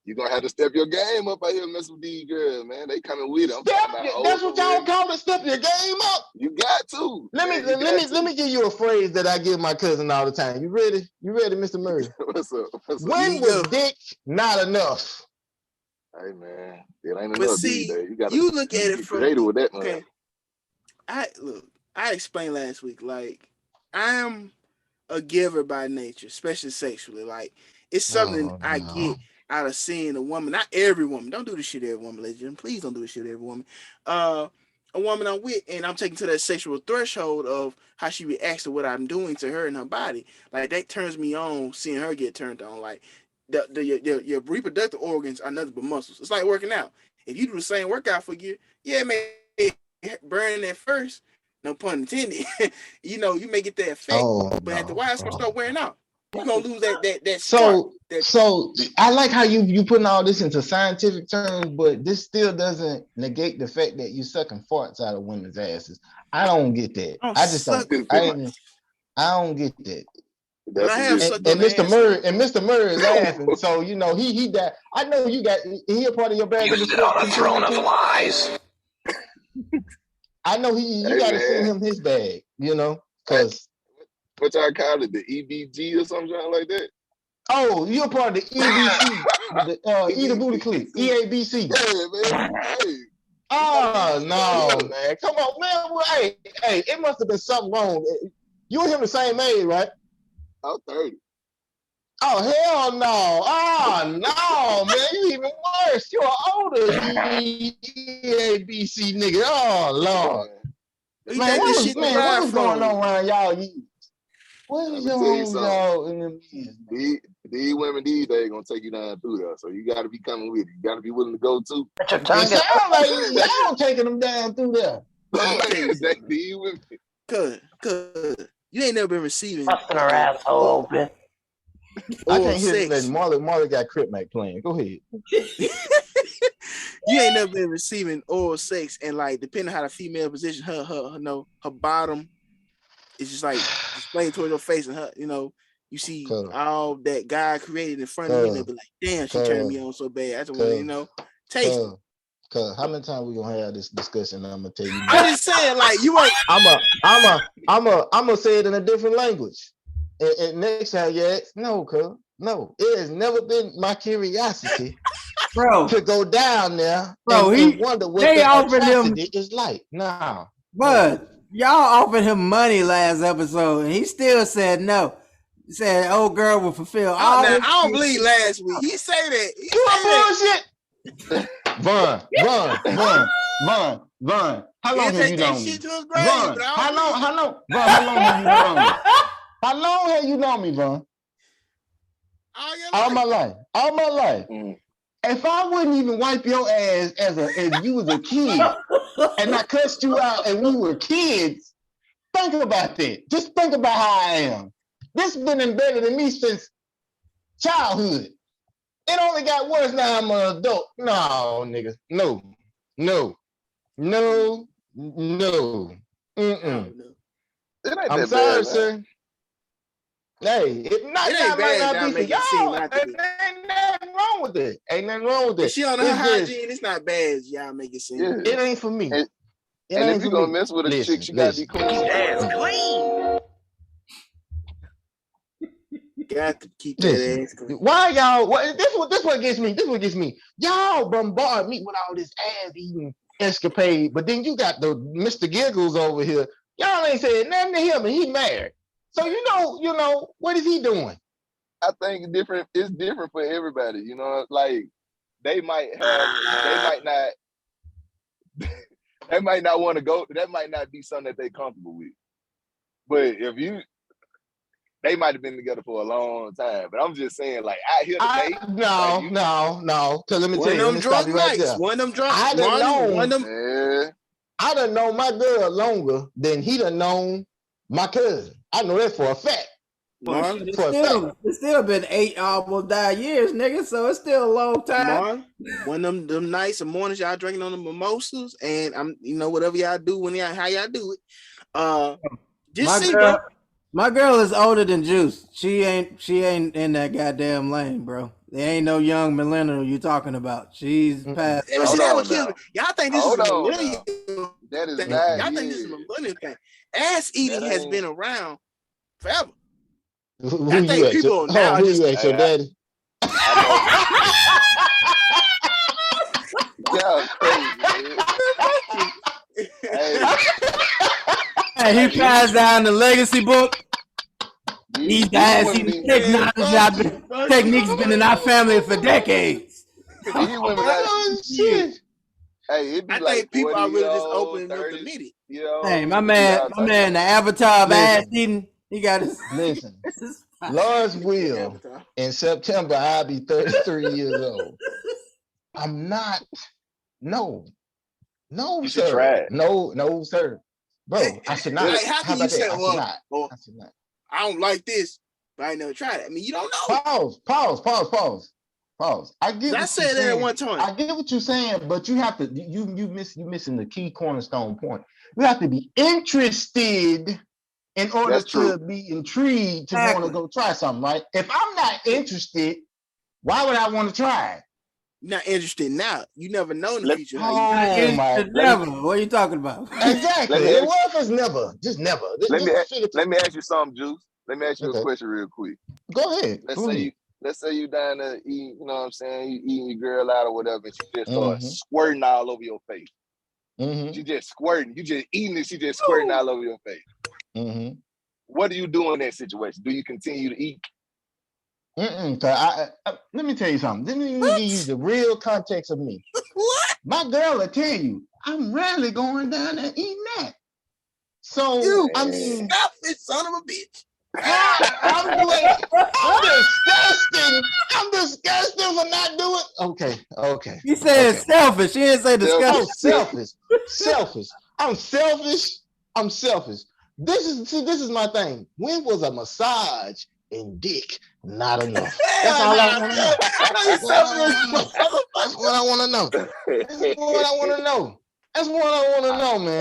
you're going to have to step your game up out here messing with these girls, man. They coming with it. That's what y'all call it, step your game up? You got to. Let me give you a phrase that I give my cousin all the time. You ready? You ready, Mr. Murray? What's up? When was dick not enough? Hey, man, it ain't enough these days. You look at it from creative with that, man. Okay. I explained last week, like, I'm a giver by nature, especially sexually. Like, it's something I get out of seeing a woman, not every woman. Don't do this shit to every woman, ladies and gentlemen. Please don't do this shit to every woman. A woman I'm with, and I'm taking to that sexual threshold of how she reacts to what I'm doing to her and her body. Like, that turns me on, seeing her get turned on. Like, your reproductive organs are nothing but muscles. It's like working out. If you do the same workout for you, yeah, man, burn at first, no pun intended. You may get that effect, but at the while it's gonna start wearing out. You're gonna lose that so I like how you putting all this into scientific terms, but this still doesn't negate the fact that you sucking farts out of women's asses. I don't get that. I just don't. I don't get that. But I have and Mr. Murray is laughing. So he died. I know he a part of your bag of the on a throne of lies. I know you gotta send him his bag, because what y'all call it, the EBG or something like that? Oh, you're a part of the EBC, the Booty Clique, EABC. Yeah, man. Hey. Oh no, man! Come on, man. Well, hey, it must have been something wrong. You and him the same age, right? I'm 30. Oh, hell no. Oh, no, man. You even worse. You're an older EABC nigga. Oh, Lord. Man, what was going on around y'all? What is y'all in the media? These women these days gonna take you down through there. So you gotta be coming with it. You gotta be willing to go too. It sounds like y'all taking them down through there. These women. Cause you ain't never been receiving. Busting her asshole open. I can't hear that. Marley got Crip Mac playing. Go ahead. You ain't never been receiving oral sex, and like depending on how the female position her bottom is just like displayed toward your face, and her, you see all that God created in front of you, and they'll be like, damn, she turned me on so bad. I just want to, taste it. Cause how many times we gonna have this discussion? I'm gonna tell you. I'm just saying, like, you ain't. I'm gonna say it in a different language. And next time, no, it has never been my curiosity, bro, to go down there, bro. And wonder what the atrocity is like. Nah, but y'all offered him money last episode, and he still said no. He said, "Old girl will fulfill all." I don't believe last week he say that. You bullshit. Vaughn. How long have you known me? Vaughn, how long have you known me? How long have you known me, Vaughn? All my life. Mm. If I wouldn't even wipe your ass as you was a kid, and I cussed you out, and we were kids, Think about that. Just think about how I am. This has been embedded in me since childhood. It only got worse now I'm an adult. No, nigga. No. Mm-mm. It ain't I'm that sorry, bad, sir. Hey, it might ain't bad, not y'all be for make it seem y'all. like it. Ain't nothing wrong with it. Ain't nothing wrong with If it. she on her hygiene, it's not bad as y'all make it seem. Yeah. It ain't for me. And It if ain't you for gonna me. mess with a Listen, chick, she gotta be clean. That's clean. Got to keep Listen, that ass clean. why y'all? This what gets me. This what gets me. Y'all bombard me with all this ass eating escapade, but then you got the Mr. Giggles over here. Y'all ain't saying nothing to him, and he married. So you know what is he doing? I think it's different for everybody. You know, like they might not want to go. That might not be something that they comfortable with. But they might have been together for a long time. But I'm just saying, like out here today, No. Cause let me tell One you, of let them me stop drunk you right nights. there. One of them drunk. I done known. man, I done known my girl longer than he done known my cousin. I know that for a fact. Marlon, It's still been 8 almost 9 years, nigga. So it's still a long time. one of them nights and mornings y'all drinking on the mimosas, and I'm whatever y'all do how y'all do it. My girl is older than Juice. She ain't in that goddamn lane, bro. There ain't no young millennial you talking about. She's past. Y'all think this is a millennial? That is thing. not. Y'all think this is a millennial thing? Ass eating has been around forever. Who you at? Your daddy? Y'all crazy, man. Hey, he passed down the legacy book. These guys, techniques been in our family for decades. These women got shit. Hey, it be I like think people are really just 40-year-old, opening up 30, to meet it. Hey, my man, the avatar of ass eating, he got his. Listen, Lord's will. In September, I'll be 33 years old. I'm not. No, you sir. Should try it. No, sir. Bro, I should not. Like, how can you say, I should not. I should not. I don't like this, but I ain't never tried it. I mean, you don't know. Pause. I get what I said that at one time. I get what you're saying, but you have to. You missing the key cornerstone point. You have to be interested in order to be intrigued to want to go try something, right? If I'm not interested, why would I want to try it? Not interested now. You never know in the future. Never. What are you talking about? Exactly. It was never. Just never. Let me ask you something, Juice. Let me ask you a question real quick. Go ahead. Let's say you down there eating, you know what I'm saying? You eating your girl out or whatever, and she just starts squirting all over your face. She just squirting. You just eating it, she just squirting all over your face. What do you do in that situation? Do you continue to eat? Let me tell you something. Let me give you the real context of me. What? My girl will tell you, I'm rarely going down there eating that. So, selfish son of a bitch. I'm disgusting for not doing. Okay. You said selfish. She didn't say disgusting. Selfish. I'm selfish. This is my thing. When was a massage and dick not enough? That's all I want to know. That's what I want to know. That's what I want to know, man.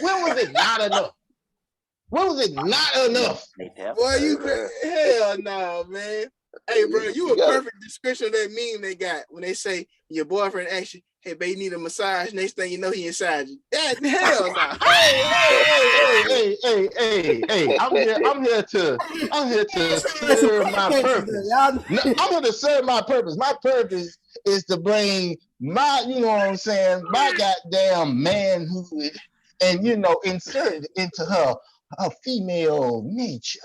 When was it not enough? When was it not enough? Boy, hell no, man. Hey, bro, you a perfect description of that meme they got when they say your boyfriend asks you, hey, babe, you need a massage. Next thing you know, he inside you. That hell no. Hey. I'm here to serve my purpose. I'm here to serve my purpose. My purpose is to bring my, you know what I'm saying, my goddamn manhood and, insert it into her female nature.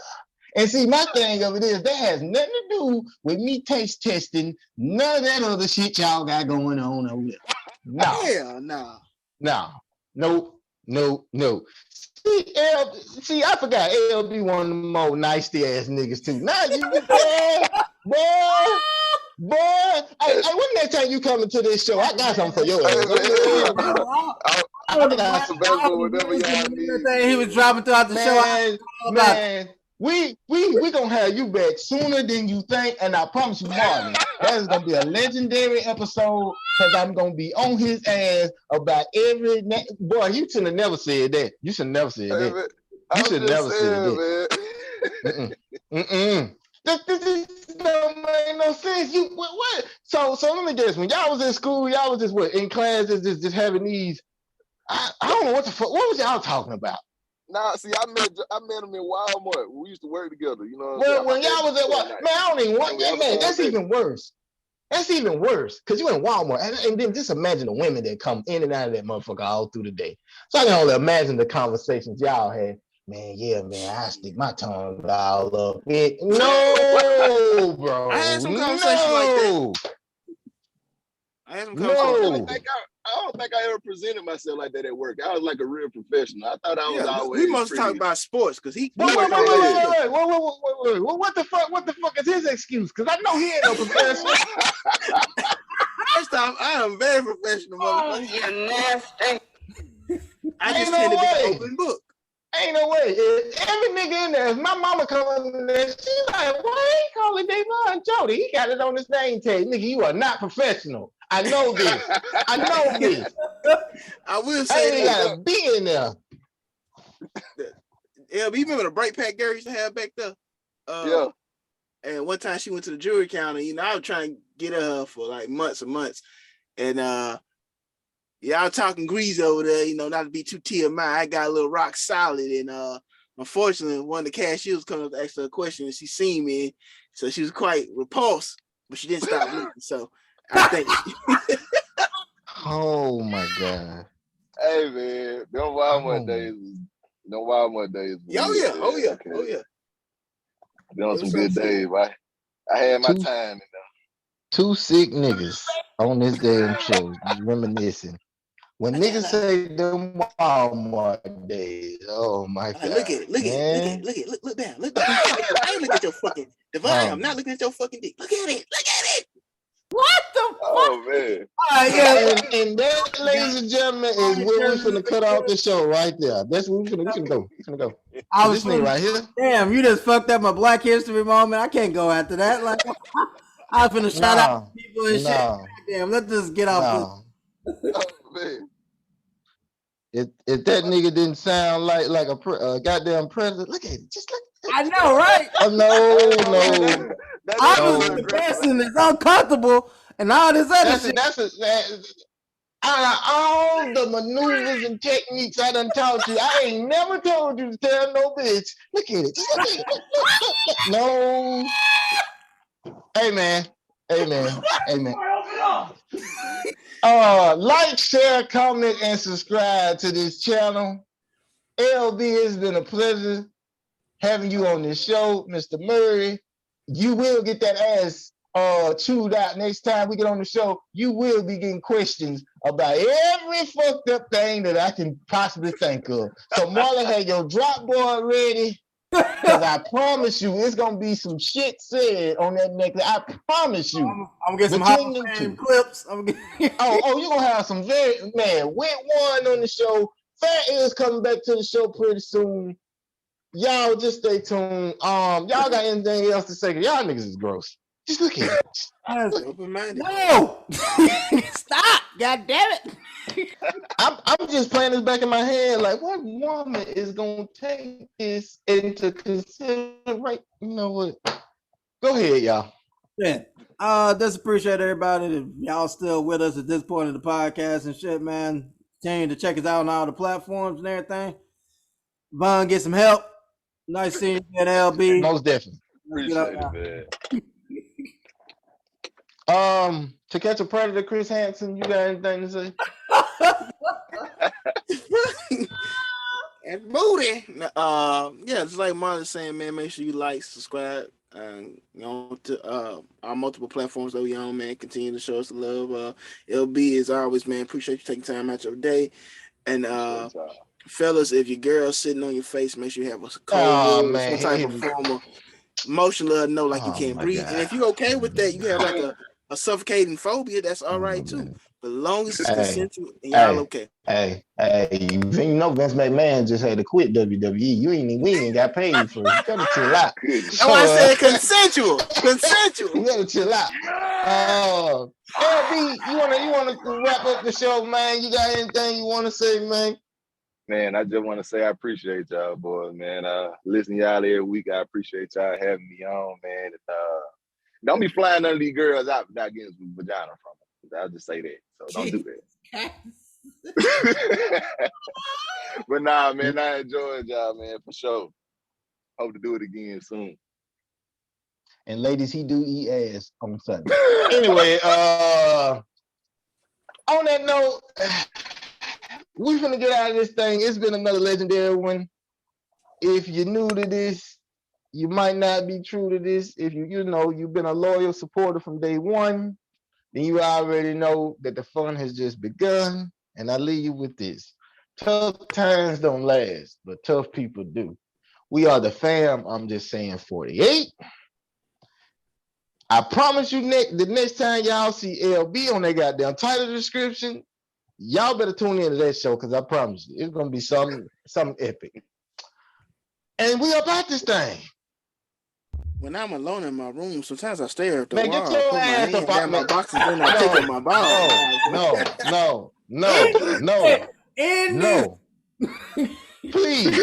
And see, my thing of it is that has nothing to do with me taste testing none of that other shit y'all got going on over there. No. Hell no. No. See, I forgot LB one of the more nasty ass niggas too. Now boy. Hey, when next time you coming to this show, I got something for your ass. got some back for whatever y'all need. He was dropping throughout the show. Man, we gonna have you back sooner than you think, and I promise you, Martin, that is gonna be a legendary episode because I'm gonna be on his ass about every boy. You should have never said that. You should never said that. You should never said that. This don't make no sense. You what? So let me guess. When y'all was in school, y'all was just what in class, just having these. I don't know what the fuck. What was y'all talking about? Nah, see, I met him in Walmart. We used to work together. You know. Well, when y'all was at Walmart, man, I don't even want that. Man, that's even worse. That's even worse because you in Walmart, and then just imagine the women that come in and out of that motherfucker all through the day. So I can only imagine the conversations y'all had. Man, yeah, man, I stick my tongue all up. No, bro. I had some conversations like that. I don't think I ever presented myself like that at work. I was like a real professional. I thought I was always. We must talk about sports because he. Wait. What the fuck? What the fuck is his excuse? Because I know he ain't no professional. First off, I am very professional, motherfucker. You nasty. I just tend to be an open book. Ain't no way. If every nigga in there, if my mama comes in there, she's like, why he calling Davon Jody? He got it on his name tag. Nigga, you are not professional. I know this. I know this. I will say he gotta be in there. Yeah, you remember the break pack Gary used to have back there? Yeah. And one time she went to the jewelry counter, I was trying to get her for like months and months. And y'all talking grease over there, not to be too TMI. I got a little rock solid. And unfortunately, one of the cashiers coming up to ask her a question and she seen me. So she was quite repulsed, but she didn't stop looking. So I think. Oh my God. Hey man, them Walmart days. Oh yeah. Them was some good days, right? I had my time in there. Two sick niggas on this damn show reminiscing. When niggas say them Walmart days, oh my God. Look at it. Look down. I ain't looking at your fucking divine. I'm not looking at your fucking dick. Look at it. What the fuck? Oh man. All right, yeah. And that, ladies and gentlemen, is where we finna cut off the show right there. That's where we finna go. I was this nigga right here. Damn, you just fucked up my Black History moment. I can't go after that. Like I was finna shout out people and shit. Damn, let's just get off this. Oh man. If that nigga didn't sound like a goddamn president, look at it. Just look. I know, right? Oh, no. I was depressing. It's uncomfortable and all this other shit. Out of all the maneuvers and techniques I done taught you, I ain't never told you to tell no bitch. Look at it. Just look at it. No. Amen. Like, share, comment, and subscribe to this channel. LB, it's been a pleasure having you on this show, Mr. Murray. You will get that ass chewed out next time we get on the show. You will be getting questions about every fucked up thing that I can possibly think of. So Marlon, had your drop board ready. Because I promise you, it's gonna be some shit said on that necklace. I promise you. I'm gonna get some hot clips. You're gonna have some went one on the show. Fat is coming back to the show pretty soon. Y'all just stay tuned. Y'all got anything else to say? Y'all niggas is gross. Just look at it. No! Stop! God damn it! I'm just playing this back in my head. Like, what woman is gonna take this into consideration? You know what? Go ahead, y'all. Yeah. Just appreciate everybody that y'all still with us at this point of the podcast and shit, man. Continue to check us out on all the platforms and everything. Von, get some help. Nice seeing you at LB. Most definitely. Appreciate it, man. To Catch a Predator, Chris Hansen, you got anything to say? And booty. Just like Marlon's saying, man, make sure you like, subscribe, to our multiple platforms that we on, man. Continue to show us the love. LB, as always, man, appreciate you taking time out your day. And fellas, if your girl's sitting on your face, make sure you have a cold some type of form of motion, let her know like you can't breathe. God. And if you're okay with that, you have like a suffocating phobia, that's all right too. man. But long as it's Hey, consensual and y'all okay. Hey, you know Vince McMahon just had to quit WWE. We ain't got paid for it. You gotta chill out. That's why I said consensual. Consensual. You gotta chill out. LB, you wanna wrap up the show, man? You got anything you wanna say, man? Man, I just want to say I appreciate y'all, boys, man. Listen to y'all every week. I appreciate y'all having me on, man. And, don't be flying none of these girls out without getting some vagina from them. I'll just say that. So don't do that. But nah, man, I enjoyed y'all, man, for sure. Hope to do it again soon. And ladies, he do eat ass on Sunday. Anyway, on that note, we're gonna get out of this thing. It's been another legendary one. If you're new to this, you might not be true to this. If you've been a loyal supporter from day one, then you already know that the fun has just begun. And I leave you with this. Tough times don't last, but tough people do. We are the fam. I'm just saying 48. I promise you, Nick, the next time y'all see LB on that goddamn title description, y'all better tune into that show, because I promise you, it's gonna be something epic. And we about this thing. When I'm alone in my room, sometimes I stare at the Man, wall, get your put my ass hand up down out, my man. boxes, then I pick up my ball. No. Please.